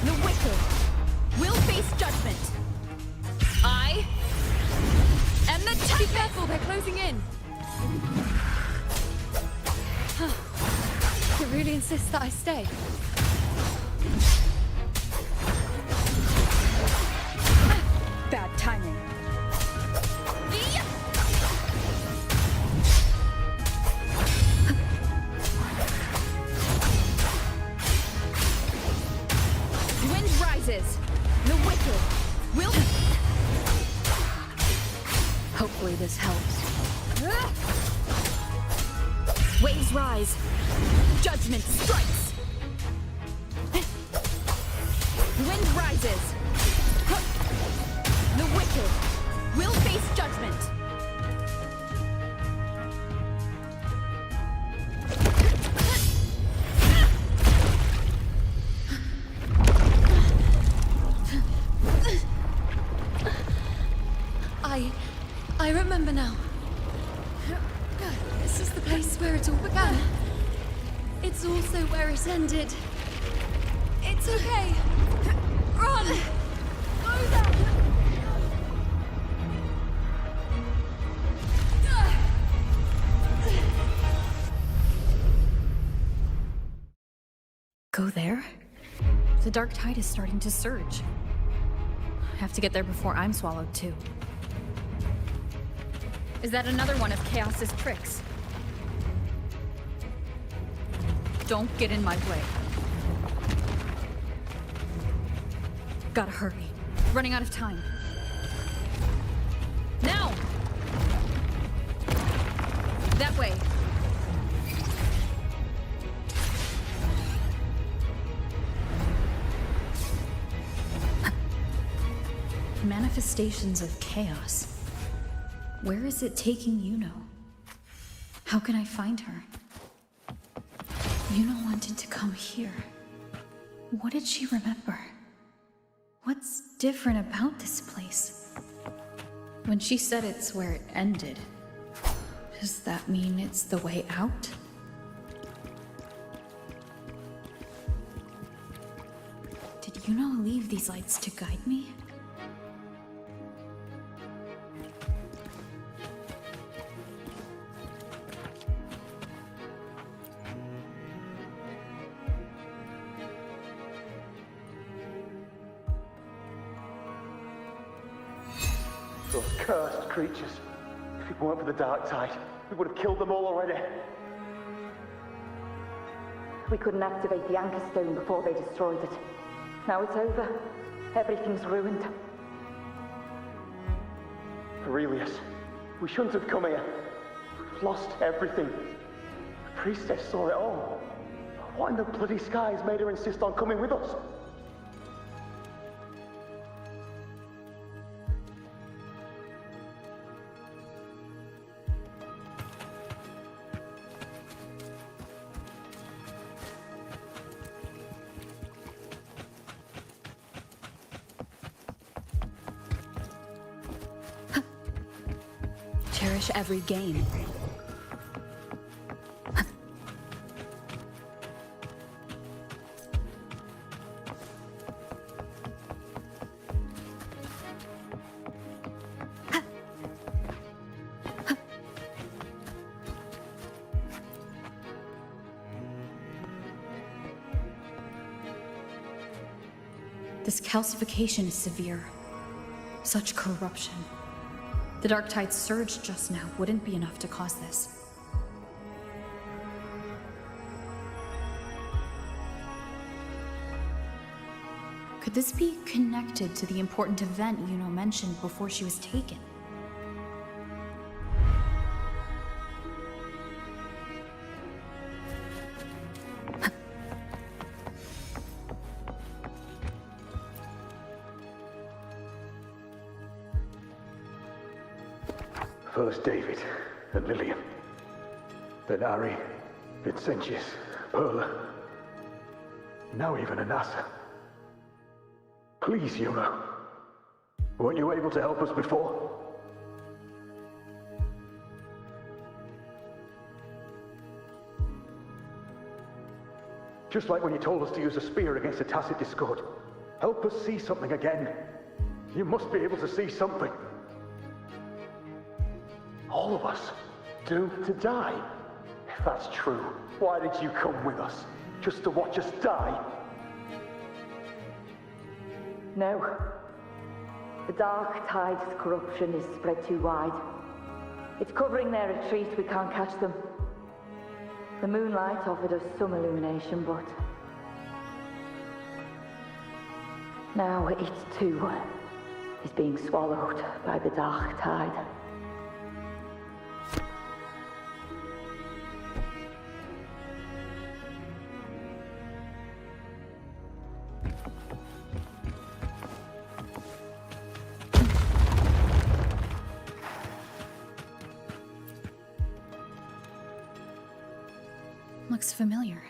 The wicked will face judgment. I am the Tempest. Be careful, they're closing in. It really insists that I stay. Bad timing. Wind rises. The wicked will... Hopefully this helps. Waves rise. Judgment strikes. Wind rises. The wicked will face judgment. I remember now. This is the place where it all began. It's also where it ended. It's okay. Run! Go there! Go there? The dark tide is starting to surge. I have to get there before I'm swallowed too. Is that another one of Chaos's tricks? Don't get in my way. Gotta hurry. Running out of time. Now! That way. Manifestations of chaos. Where is it taking Yuno? How can I find her? Yuno wanted to come here. What did she remember? What's different about this place? When she said it's where it ended, does that mean it's the way out? Did Yuno leave these lights to guide me? Those cursed creatures. If it weren't for the dark tide, we would have killed them all already. We couldn't activate the Anchor Stone before they destroyed it. Now it's over. Everything's ruined. Aurelius, we shouldn't have come here. We've lost everything. The priestess saw it all. What in the bloody skies made her insist on coming with us? Cherish every gain. This calcification is severe. Such corruption. The dark tide's surge just now wouldn't be enough to cause this. Could this be connected to the important event Yuno mentioned before she was taken? First David and Lillian. Then Ari, Vincentius, Perla. Now even Anassa. Please, Yuno. Weren't you able to help us before? Just like when you told us to use a spear against a tacit discord. Help us see something again. You must be able to see something. All of us doomed to die. If that's true, why did you come with us? Just to watch us die? No. The dark tide's corruption is spread too wide. It's covering their retreat, we can't catch them. The moonlight offered us some illumination, but now it too is being swallowed by the dark tide. looks familiar.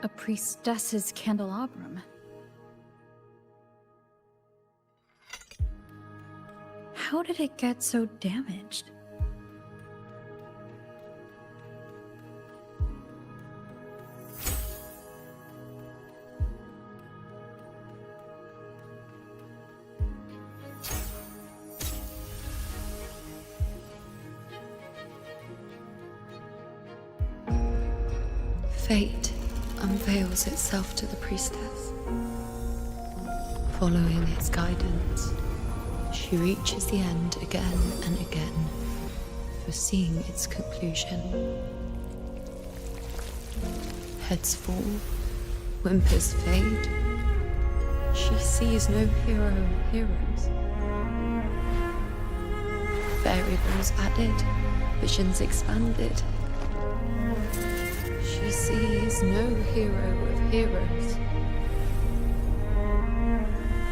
A priestess's candelabrum. How did it get so damaged? Fate unveils itself to the priestess. Following its guidance, she reaches the end again and again, foreseeing its conclusion. Heads fall, whimpers fade. She sees no hero or heroes. Variables added, visions expanded. She sees no hero of heroes.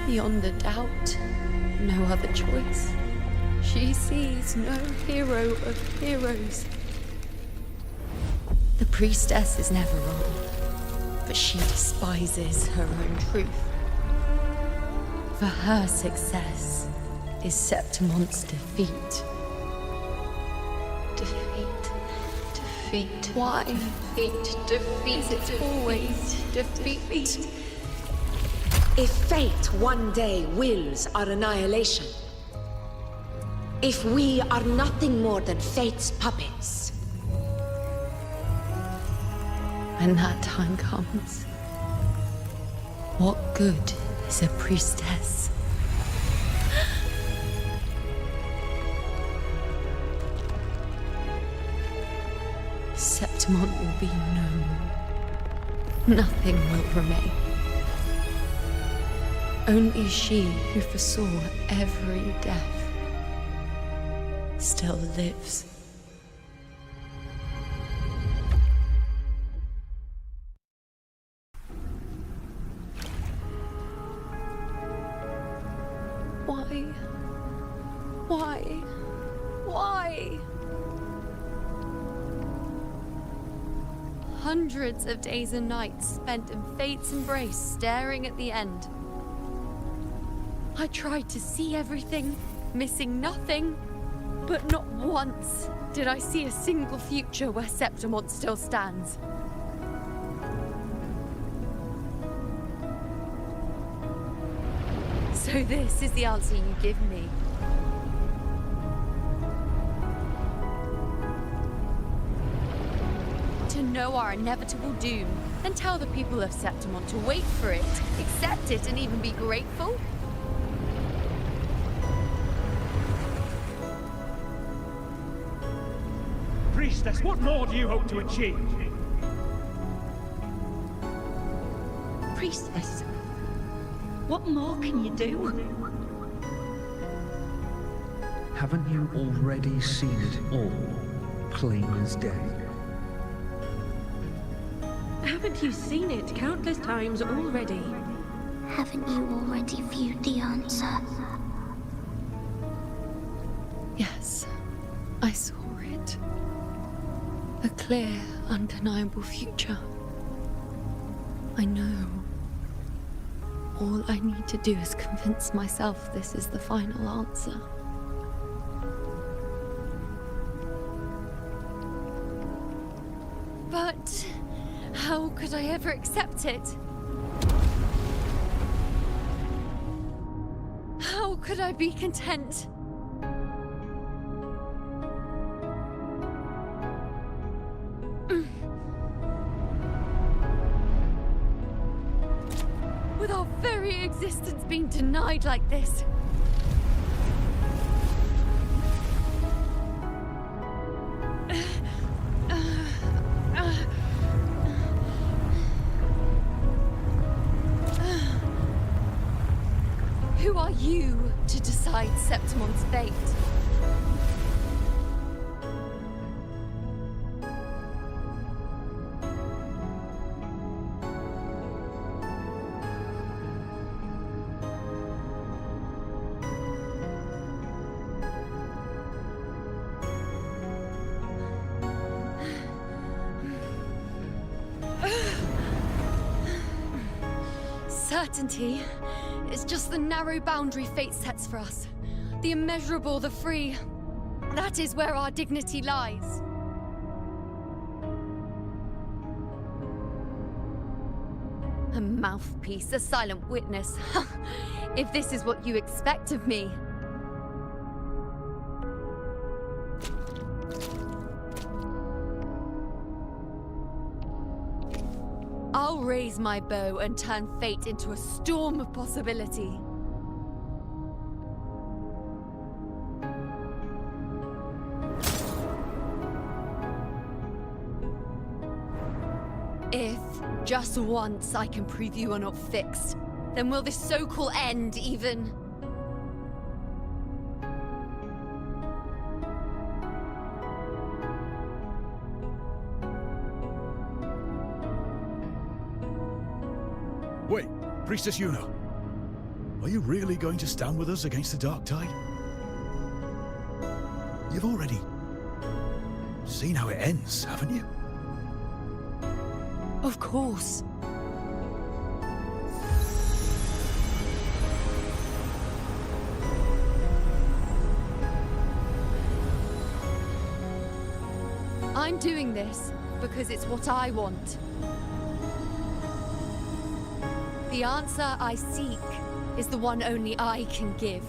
Beyond a doubt, no other choice. She sees no hero of heroes. The priestess is never wrong, but she despises her own truth. For her success is Septimon's defeat. Defeat. Why? Defeat. Is it always defeat? If fate one day wills our annihilation, if we are nothing more than fate's puppets, when that time comes, what good is a priestess? Septimon will be known. Nothing will remain. Only she who foresaw every death still lives. Why? Hundreds of days and nights spent in fate's embrace, staring at the end. I tried to see everything, missing nothing, but not once did I see a single future where Septimon still stands. So this is the answer you give me. To know our inevitable doom, then tell the people of Septimon to wait for it, accept it, and even be grateful? Priestess, what more do you hope to achieve? Priestess, what more can you do? Haven't you already seen it all, plain as day? Haven't you seen it countless times already? Haven't you already viewed the answer? Yes, I saw it. A clear, undeniable future. I know. All I need to do is convince myself this is the final answer. But how could I ever accept it? How could I be content? With our very existence being denied like this. Who are you to decide Septimon's fate? certainty. It's just the narrow boundary fate sets for us. The immeasurable, the free. That is where our dignity lies. A mouthpiece, a silent witness. If this is what you expect of me. I'll raise my bow and turn fate into a storm of possibility. If, just once, I can prove you are not fixed, then will this so-called end even... Wait, Priestess Yuno. Are you really going to stand with us against the Dark Tide? You've already seen how it ends, haven't you? Of course. I'm doing this because it's what I want. The answer I seek is the one only I can give.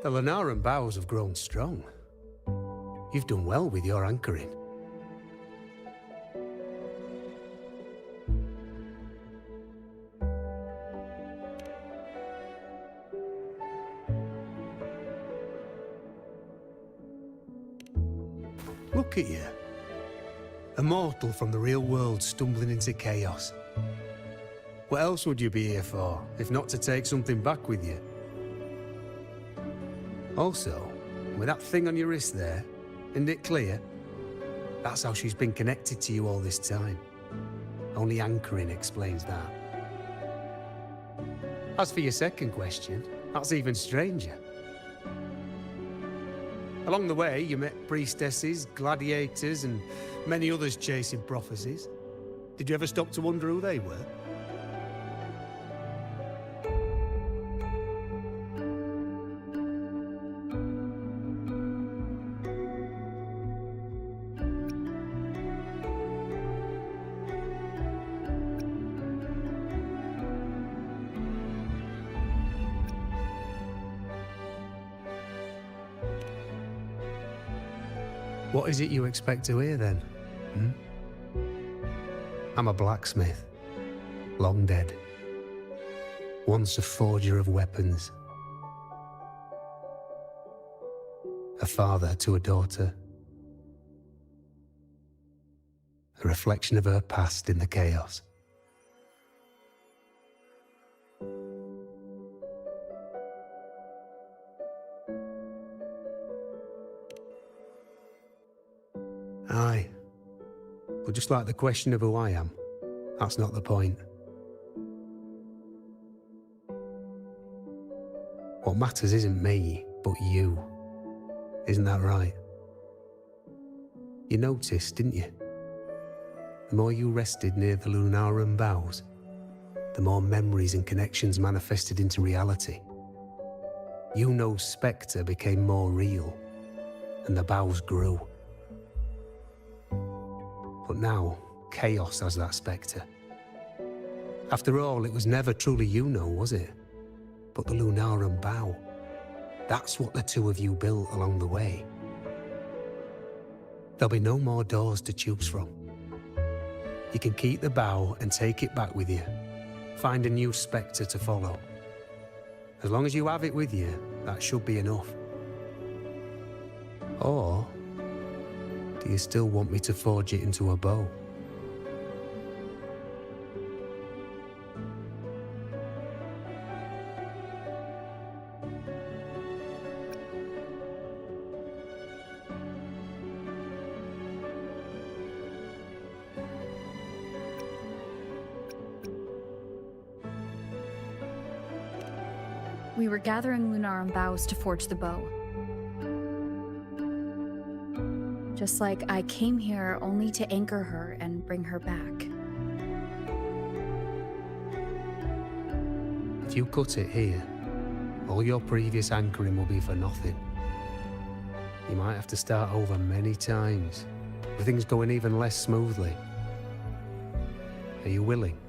The Lenaran bows have grown strong. You've done well with your anchoring. Look at you. A mortal from the real world stumbling into chaos. What else would you be here for, if not to take something back with you? Also, with that thing on your wrist there, isn't it clear? That's how she's been connected to you all this time. Only anchoring explains that. As for your second question, that's even stranger. Along the way, you met priestesses, gladiators, and many others chasing prophecies. Did you ever stop to wonder who they were? What is it you expect to hear, then? I'm a blacksmith, long dead. Once a forger of weapons. A father to a daughter. A reflection of her past in the chaos. Aye. But just like the question of who I am, that's not the point. What matters isn't me, but you. Isn't that right? You noticed, didn't you? The more you rested near the Lunaran bows, the more memories and connections manifested into reality. Yuno's spectre became more real, and the bows grew. But now, chaos has that spectre. After all, it was never truly Yuno, was it? but the Lunarum bow. That's what the two of you built along the way. There'll be no more doors to choose from. You can keep the bow and take it back with you. Find a new spectre to follow. As long as you have it with you, that should be enough. Or do you still want me to forge it into a bow? We were gathering Lunarum boughs to forge the bow. Just like I came here only to anchor her and bring her back. If you cut it here, all your previous anchoring will be for nothing. You might have to start over many times, with things going even less smoothly. Are you willing?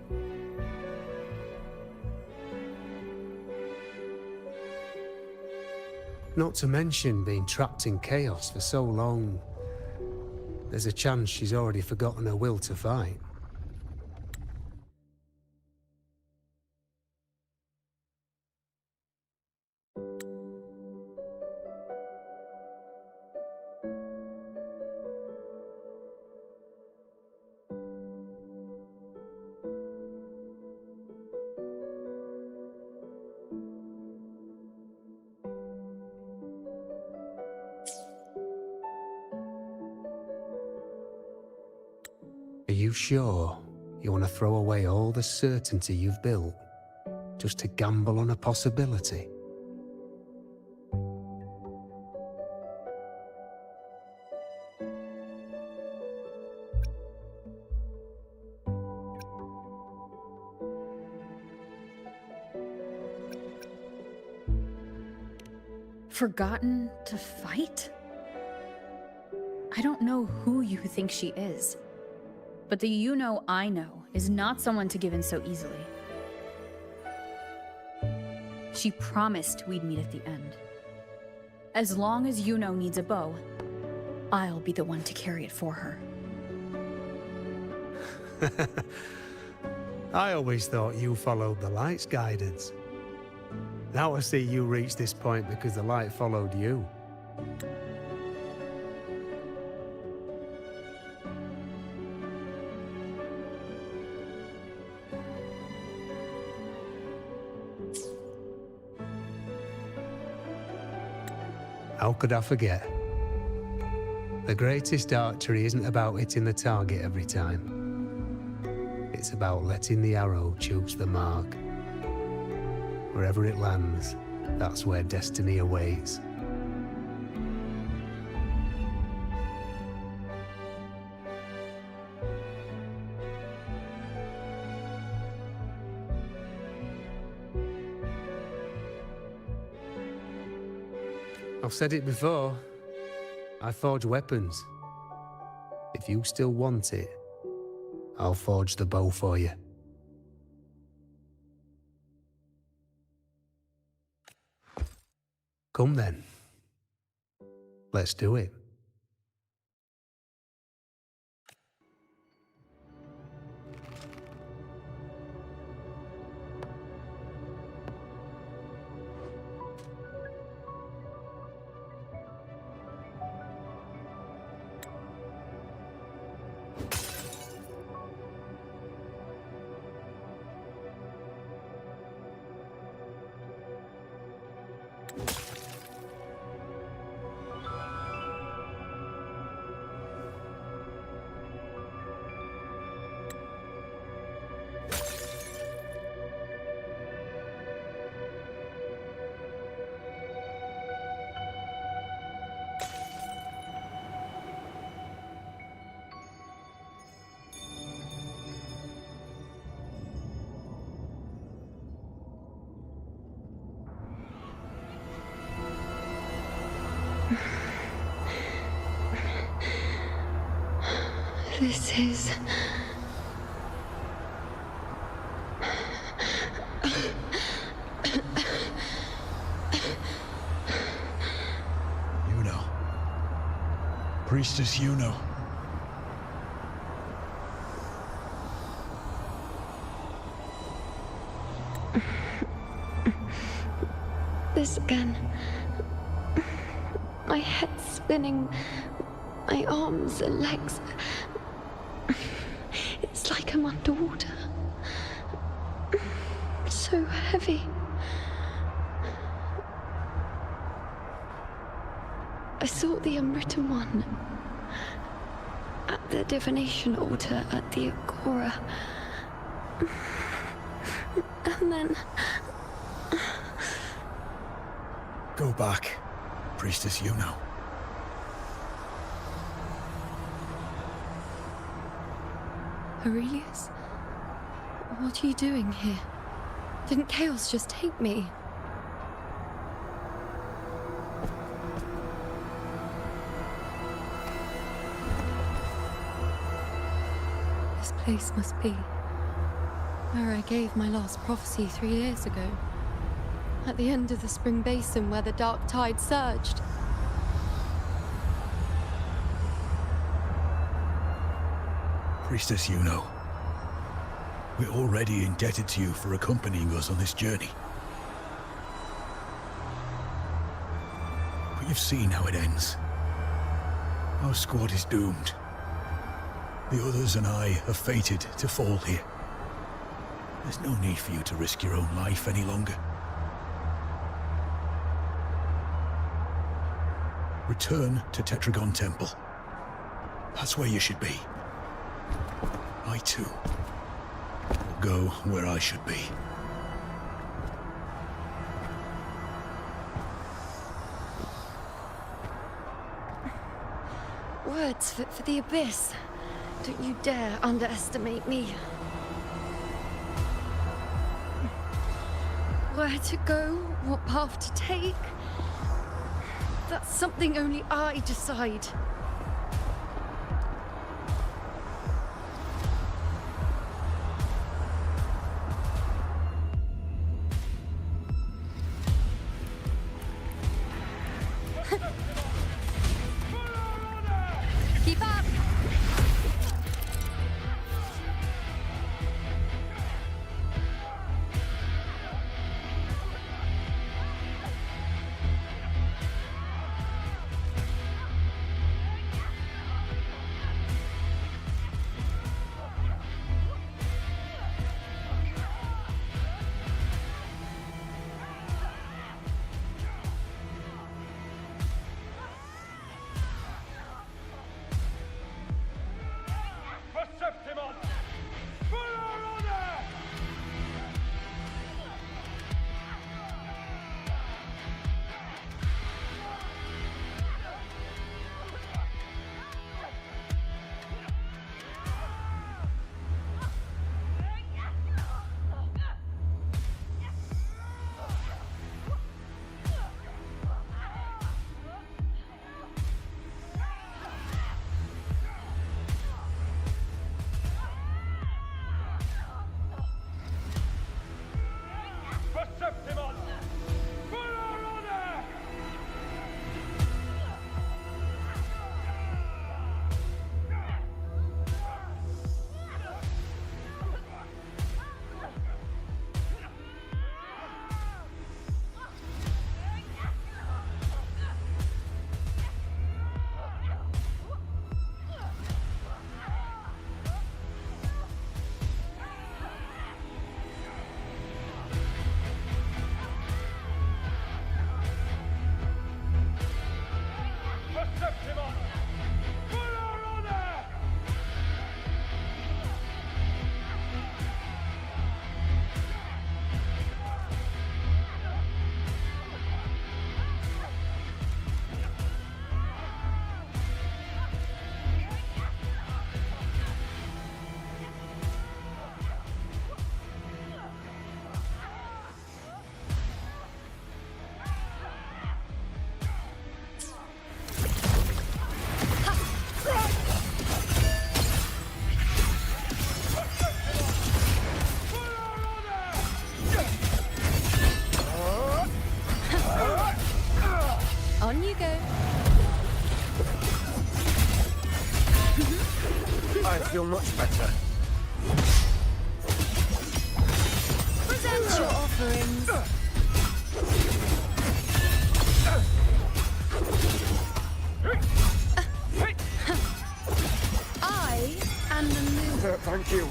Not to mention being trapped in chaos for so long. There's a chance she's already forgotten her will to fight. Are you sure you want to throw away all the certainty you've built just to gamble on a possibility? Forgotten to fight? I don't know who you think she is. But the you-know I know is not someone to give in so easily. She promised we'd meet at the end. As long as you-know needs a bow, I'll be the one to carry it for her. I always thought you followed the light's guidance. Now I see you reached this point because the light followed you. How could I forget? The greatest archery isn't about hitting the target every time. It's about letting the arrow choose the mark. Wherever it lands, that's where destiny awaits. I've said it before. I forge weapons. If you still want it, I'll forge the bow for you. Come then. Let's do it. This is... Priestess Yuno. This again. My head spinning, my arms and legs. It's like I'm underwater. So heavy. I sought the Unwritten One at the divination altar at the Agora. And then... Go back, Priestess Yuno. Aurelius? What are you doing here? Didn't Chaos just take me? This place must be where I gave my last prophecy 3 years ago. At the end of the spring basin where the dark tide surged. Priestess Yuno, we're already indebted to you for accompanying us on this journey. But you've seen how it ends. Our squad is doomed. The others and I are fated to fall here. There's no need for you to risk your own life any longer. Return to Tetragon Temple. That's where you should be. I too will go where I should be. Words for the Abyss. Don't you dare underestimate me. Where to go, what path to take. That's something only I decide. Keep up! feel much better. Present your offerings. I am the moon. Thank you.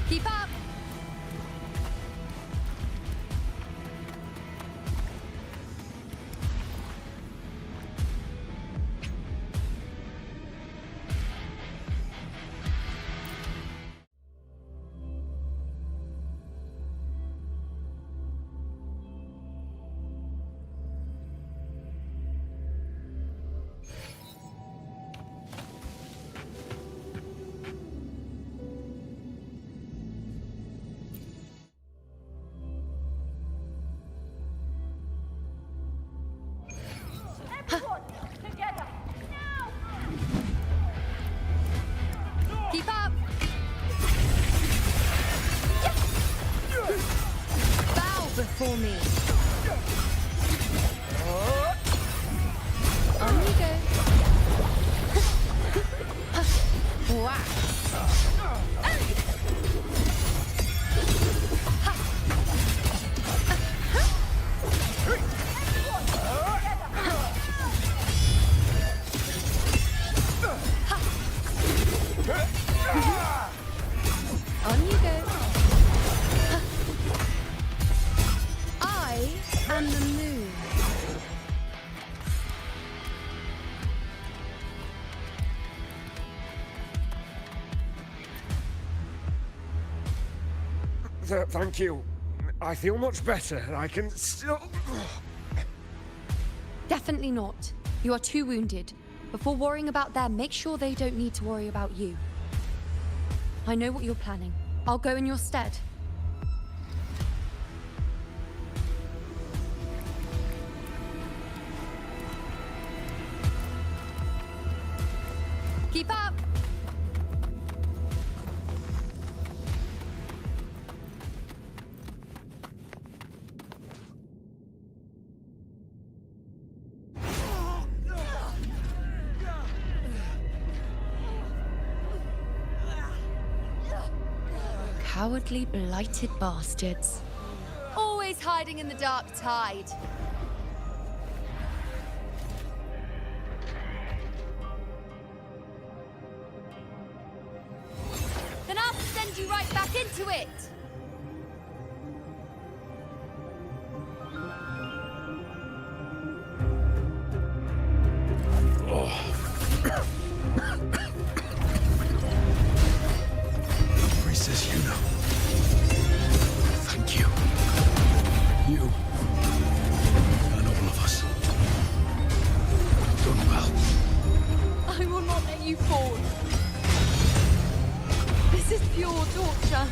Keep up. Keep up! Bow before me. On you go. Wow. On you go. I am the moon. Thank you. I feel much better. I can still... Definitely not. You are too wounded. Before worrying about them, make sure they don't need to worry about you. I know what you're planning. I'll go in your stead. Keep up! Cowardly, blighted bastards. Always hiding in the dark tide. Then I'll send you right back into it! Priestess Yuna. Thank you. You and all of us. Done well. I will not let you fall. This is pure torture.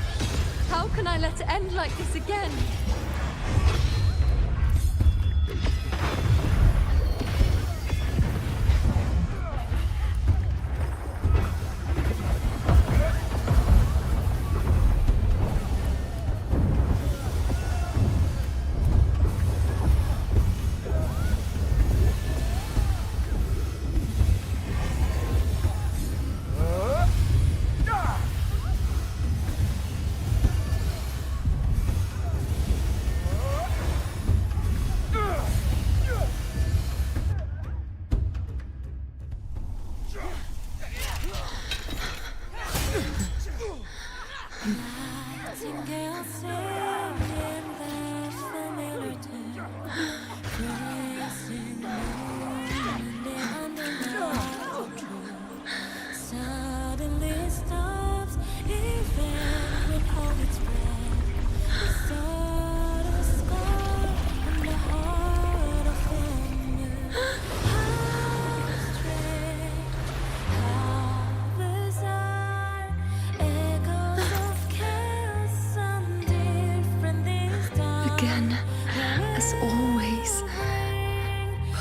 How can I let it end like this again? again, as always.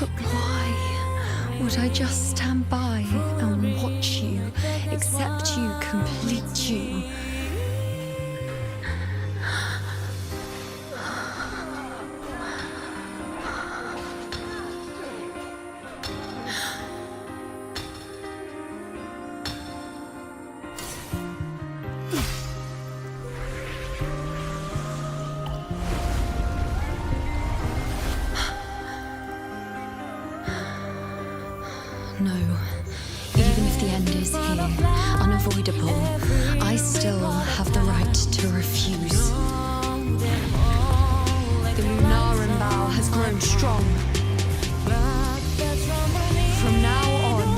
But why would I just stand by and watch you, accept you, complete you? No. Even if the end is here, unavoidable, I still have the right to refuse. The Lunaran bow has grown strong. From now on,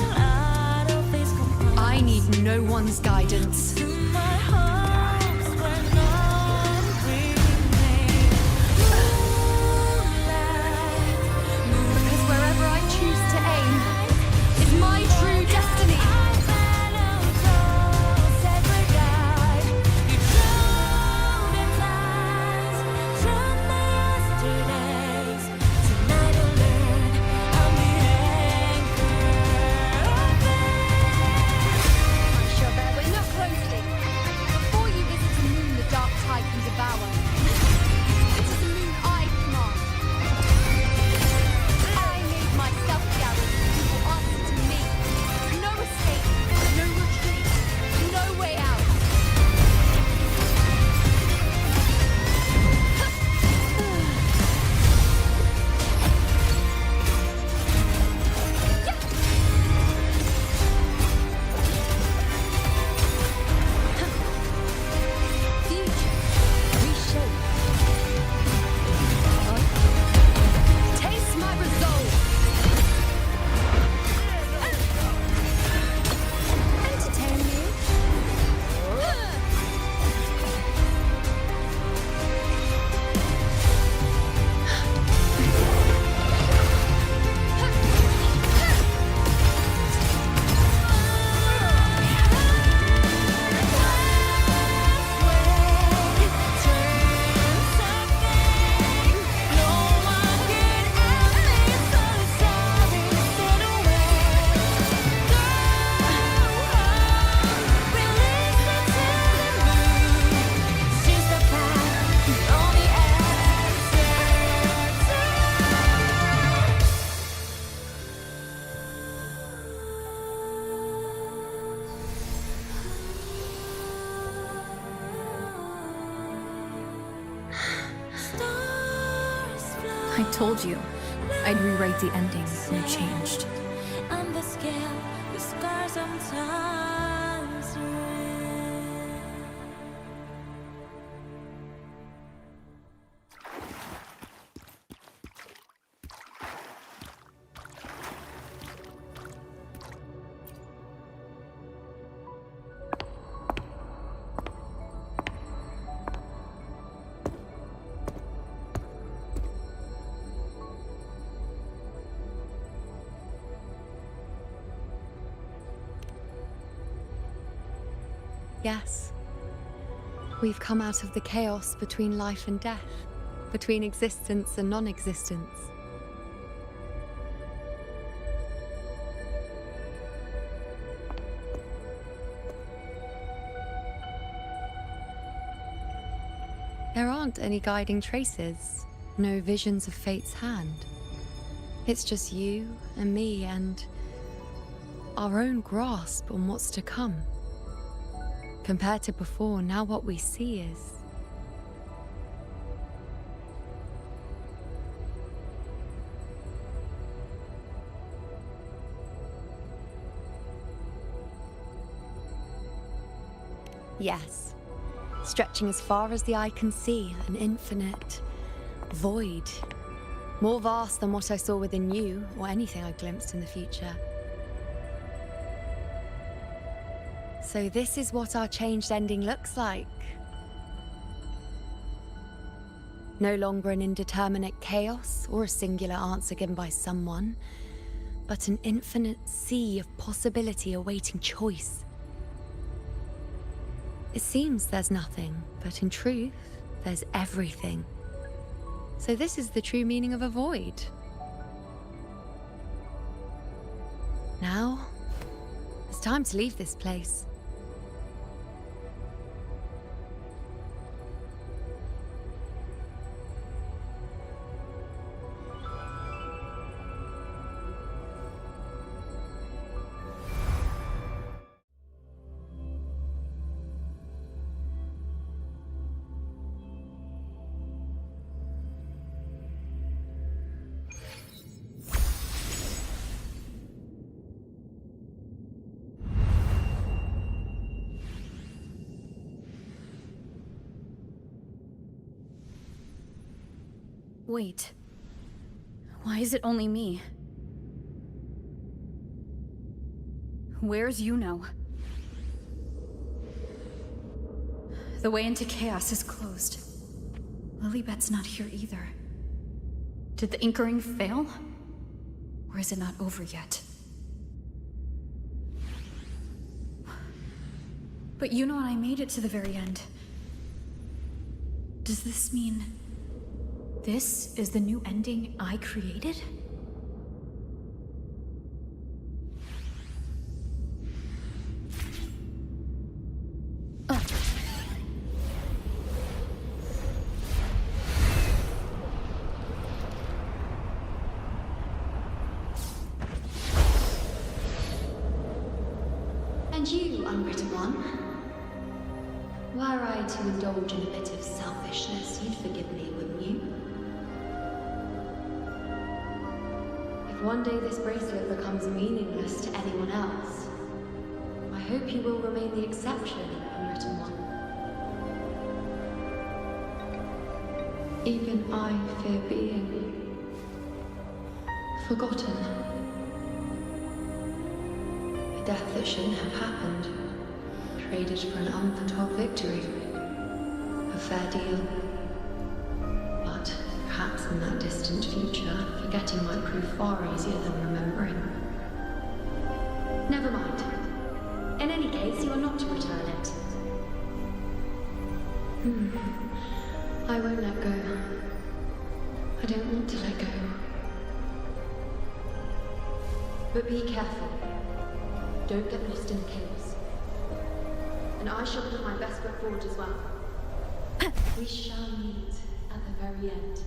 I need no one's guidance. Because wherever I choose to aim, my true destiny. Look closely. Before you visit a moon the dark tide can devour, it is a moon I command. I made myself gather people answer to me. No escape, no retreat, no way out. Future, reshape. Taste my resolve. Entertain me. I told you I'd rewrite the ending, and you changed. On the scale, the scars sometimes ring. Yes. We've come out of the chaos between life and death, between existence and non-existence. There aren't any guiding traces, no visions of fate's hand. It's just you and me and our own grasp on what's to come. Compared to before, now what we see is... yes. Stretching as far as the eye can see, an infinite void. More vast than what I saw within you, or anything I glimpsed in the future. So this is what our changed ending looks like. No longer an indeterminate chaos or a singular answer given by someone, but an infinite sea of possibility awaiting choice. It seems there's nothing, but in truth, there's everything. So this is the true meaning of a void. Now, it's time to leave this place. Wait. Why is it only me? Where's Yuno? The way into chaos is closed. Lilybet's not here either. Did the Inkering fail? Or is it not over yet? But Yuno and I made it to the very end. Does this mean this is the new ending I created? And you, unwritten one? Were I to indulge in a bit of selfishness, you'd forgive me, wouldn't you? If one day this bracelet becomes meaningless to anyone else, I hope you will remain the exception, unwritten one. Even I fear being forgotten. A death that shouldn't have happened, traded for an unforetold victory. A fair deal. But perhaps in that distant future, forgetting might prove far easier than remembering. Never mind. In any case, you are not to return it. I won't let go. I don't want to let go. But be careful. Don't get lost in the chaos. And I shall put my best foot forward as well. We shall meet at the very end.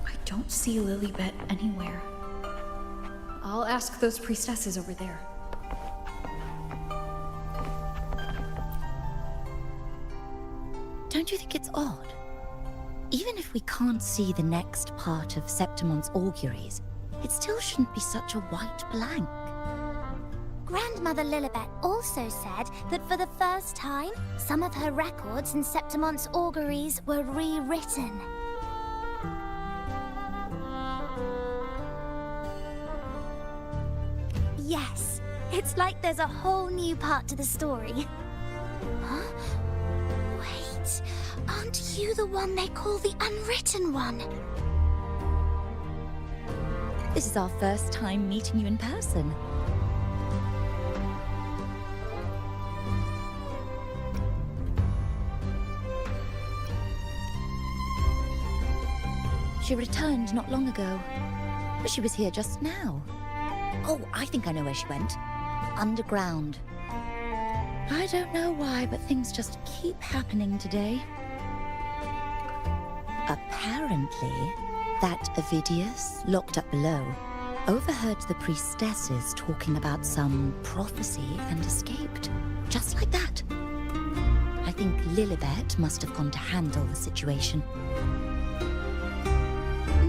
I don't see Lilybet anywhere. I'll ask those priestesses over there. Don't you think it's odd? Even if we can't see the next part of Septimon's auguries, it still shouldn't be such a white blank. Grandmother Lilybet also said that for the first time, some of her records in Septimon's auguries were rewritten. Yes, it's like there's a whole new part to the story. Huh? Wait, aren't you the one they call the Unwritten One? This is our first time meeting you in person. She returned not long ago, but she was here just now. Oh, I think I know where she went. Underground. I don't know why, but things just keep happening today. Apparently, that Avidius, locked up below, overheard the priestesses talking about some prophecy and escaped. Just like that. I think Lilybet must have gone to handle the situation.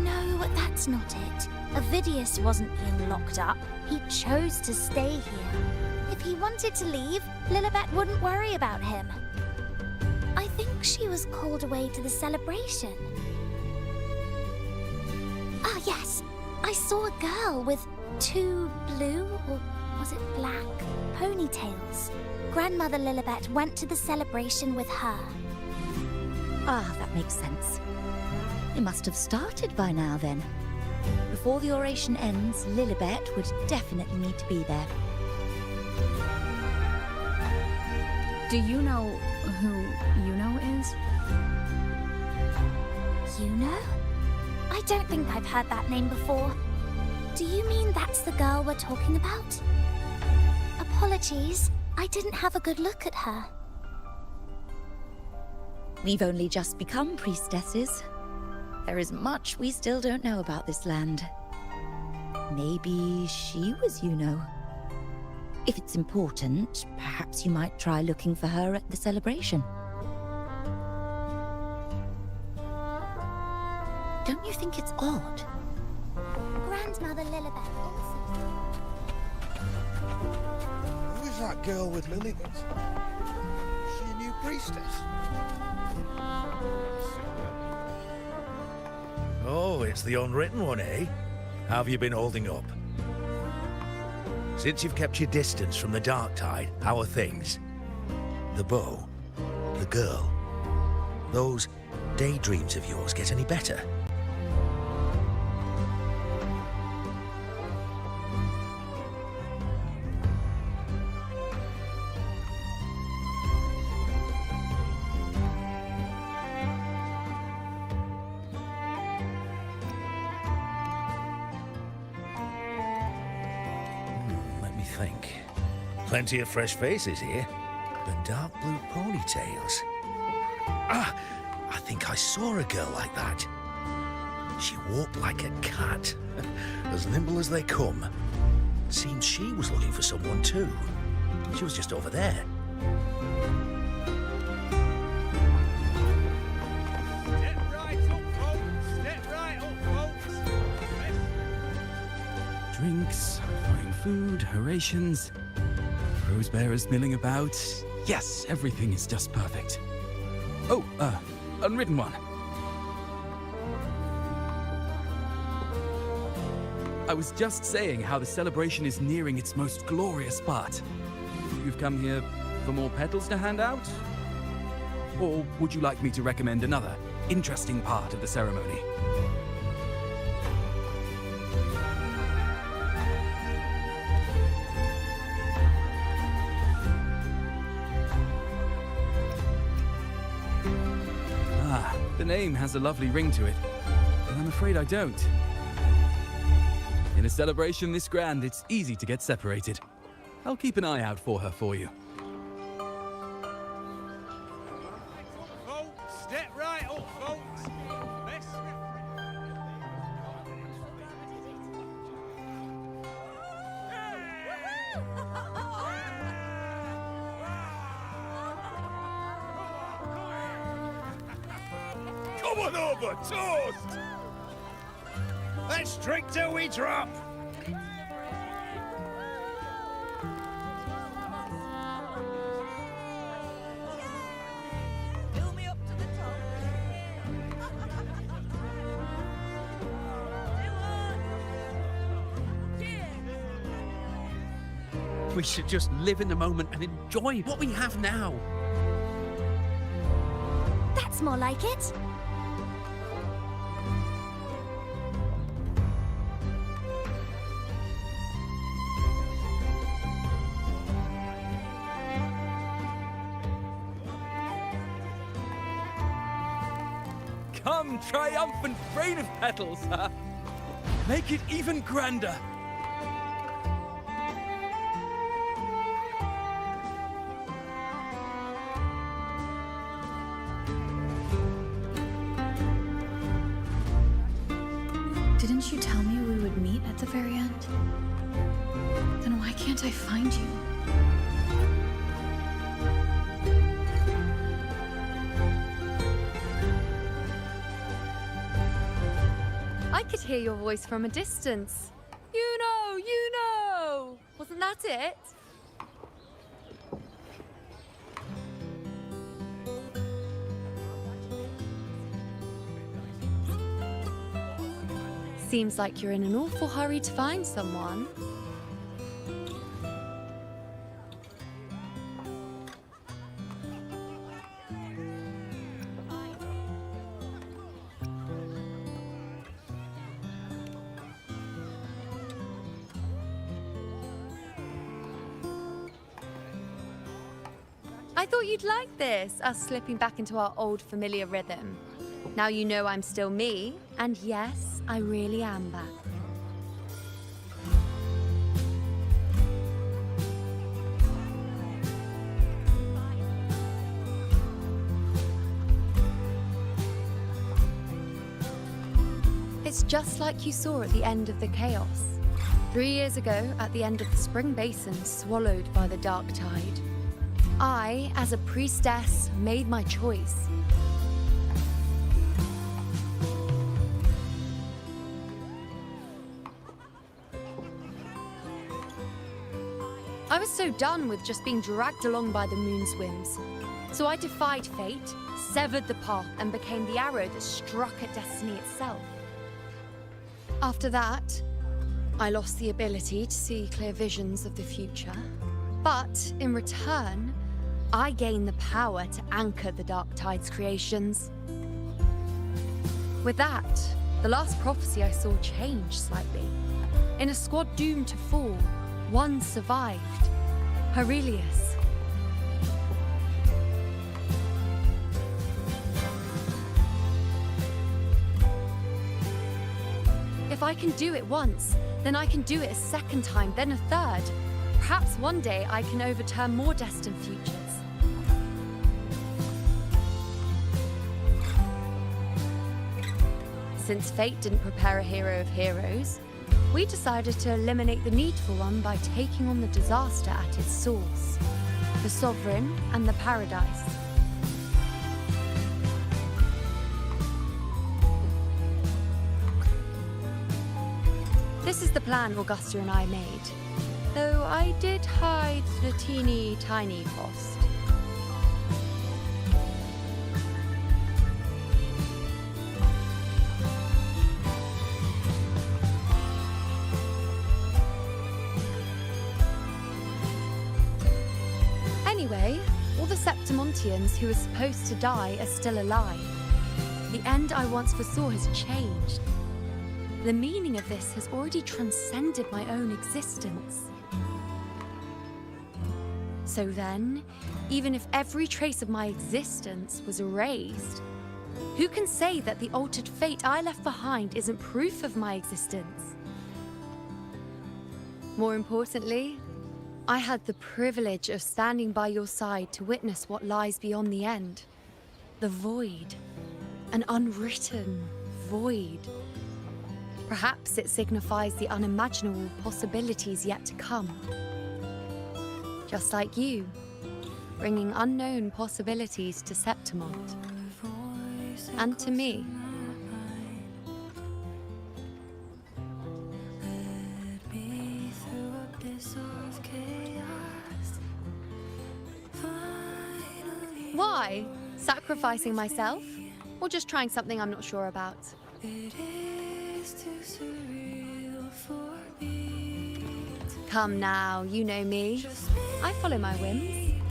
No, that's not it. Avidius wasn't being locked up. He chose to stay here. If he wanted to leave, Lilybet wouldn't worry about him. I think she was called away to the celebration. Ah, yes. I saw a girl with 2 blue, or was it black, ponytails. Grandmother Lilybet went to the celebration with her. Ah, that makes sense. It must have started by now, then. Before the oration ends, Lilibet would definitely need to be there. Do you know who Yuno is? Yuno? I don't think I've heard that name before. Do you mean that's the girl we're talking about? Apologies, I didn't have a good look at her. We've only just become priestesses. There is much we still don't know about this land. Maybe she was Yuno. If it's important, perhaps you might try looking for her at the celebration. Don't you think it's odd? Grandmother Lilibet also. Who is that girl with Lilibet? Is she a new priestess? Oh, it's the unwritten one, eh? How have you been holding up? Since you've kept your distance from the dark tide, how are things? The bow, the girl, those daydreams of yours get any better? Think. Plenty of fresh faces here, and dark blue ponytails. Ah, I think I saw a girl like that. She walked like a cat, as nimble as they come. Seems she was looking for someone too. She was just over there. Step right up, folks. Step right up, folks. Drinks, fine food, orations, rose bearers milling about. Yes, everything is just perfect. Oh, unwritten one. I was just saying how the celebration is nearing its most glorious part. You've come here for more petals to hand out? Or would you like me to recommend another interesting part of the ceremony? The name has a lovely ring to it, but I'm afraid I don't. In a celebration this grand, it's easy to get separated. I'll keep an eye out for her for you. Folks, step right up, folks. Come on over, toast! Let's drink till we drop. We should just live in the moment and enjoy what we have now. That's more like it. Come, triumphant rain of petals! Make it even grander! Didn't you tell me we would meet at the very end? Then why can't I find you? I could hear your voice from a distance. You know! Wasn't that it? Seems like you're in an awful hurry to find someone. I thought you'd like this, us slipping back into our old familiar rhythm. Now you know I'm still me, and yes, I really am back. It's just like you saw at the end of the chaos. 3 years ago, at the end of the spring basin swallowed by the dark tide, I, as a priestess, made my choice. I was so done with just being dragged along by the moon's whims. So I defied fate, severed the path, and became the arrow that struck at destiny itself. After that, I lost the ability to see clear visions of the future. But in return, I gained the power to anchor the Dark Tide's creations. With that, the last prophecy I saw changed slightly. In a squad doomed to fall, one survived. Aurelius. If I can do it once, then I can do it a second time, then a third. Perhaps one day I can overturn more destined futures. Since fate didn't prepare a hero of heroes, we decided to eliminate the need for one by taking on the disaster at its source, the Sovereign and the Paradise. This is the plan Augusta and I made, though I did hide the teeny tiny cost. Anyway, all the Septimontians who were supposed to die are still alive. The end I once foresaw has changed. The meaning of this has already transcended my own existence. So then, even if every trace of my existence was erased, who can say that the altered fate I left behind isn't proof of my existence? More importantly, I had the privilege of standing by your side to witness what lies beyond the end. The void. An unwritten void. Perhaps it signifies the unimaginable possibilities yet to come. Just like you, bringing unknown possibilities to Septimont. And to me. Why? Sacrificing myself? Or just trying something I'm not sure about? Come now, you know me. I follow my whims.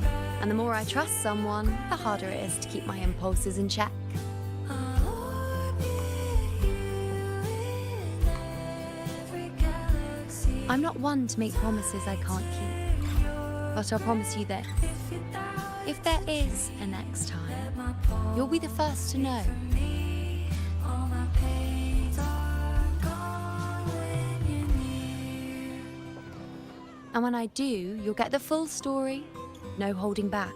And the more I trust someone, the harder it is to keep my impulses in check. I'm not one to make promises I can't keep. But I'll promise you this. If there is a next time, you'll be the first to know. And when I do, you'll get the full story, no holding back.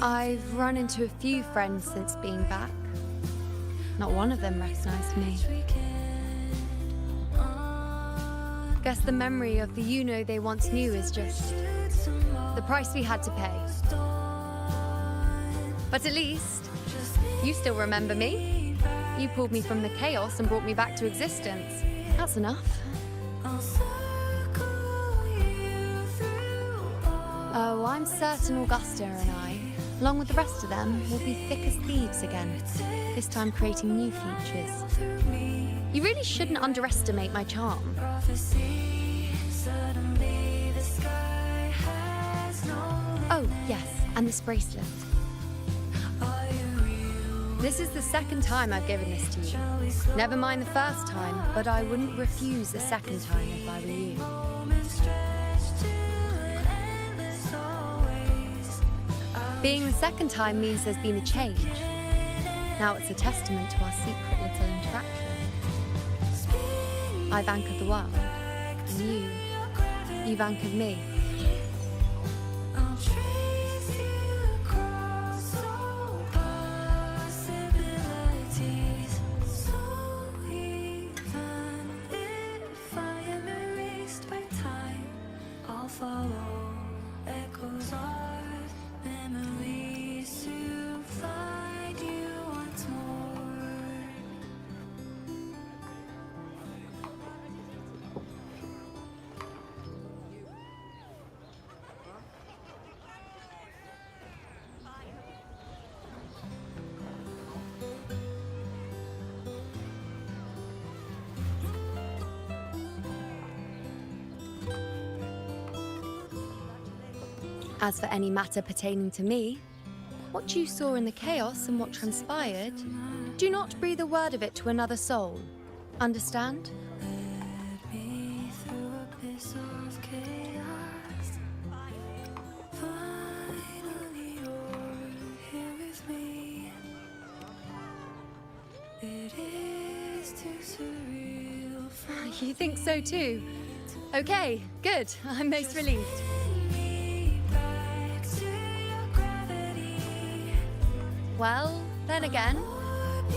I've run into a few friends since being back. Not one of them recognized me. Guess the memory of the you-know they once knew is just the price we had to pay. But at least, you still remember me. You pulled me from the chaos and brought me back to existence. That's enough. Oh, I'm certain Augusta and I, along with the rest of them, will be thick as thieves again, this time creating new features. You really shouldn't underestimate my charm. Oh, yes, and this bracelet. This is the second time I've given this to you. Never mind the first time, but I wouldn't refuse the second time if I were you. Being the second time means there's been a change. Now it's a testament to our secret little interaction. I've anchored the world, and you've anchored me. As for any matter pertaining to me, what you saw in the chaos and what transpired, do not breathe a word of it to another soul. Understand? You think so too? Okay, good. I'm most relieved. Well, then again,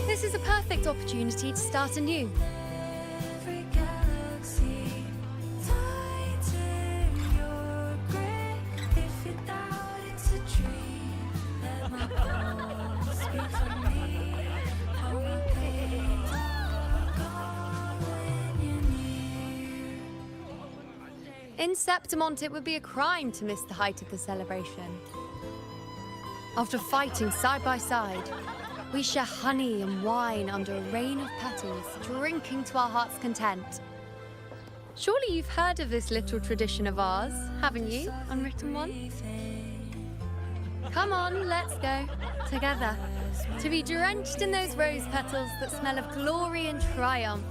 this is a perfect opportunity to start anew. In Septimont, it would be a crime to miss the height of the celebration. After fighting side by side, we share honey and wine under a rain of petals, drinking to our heart's content. Surely you've heard of this little tradition of ours, haven't you, unwritten one? Come on, let's go, together, to be drenched in those rose petals that smell of glory and triumph.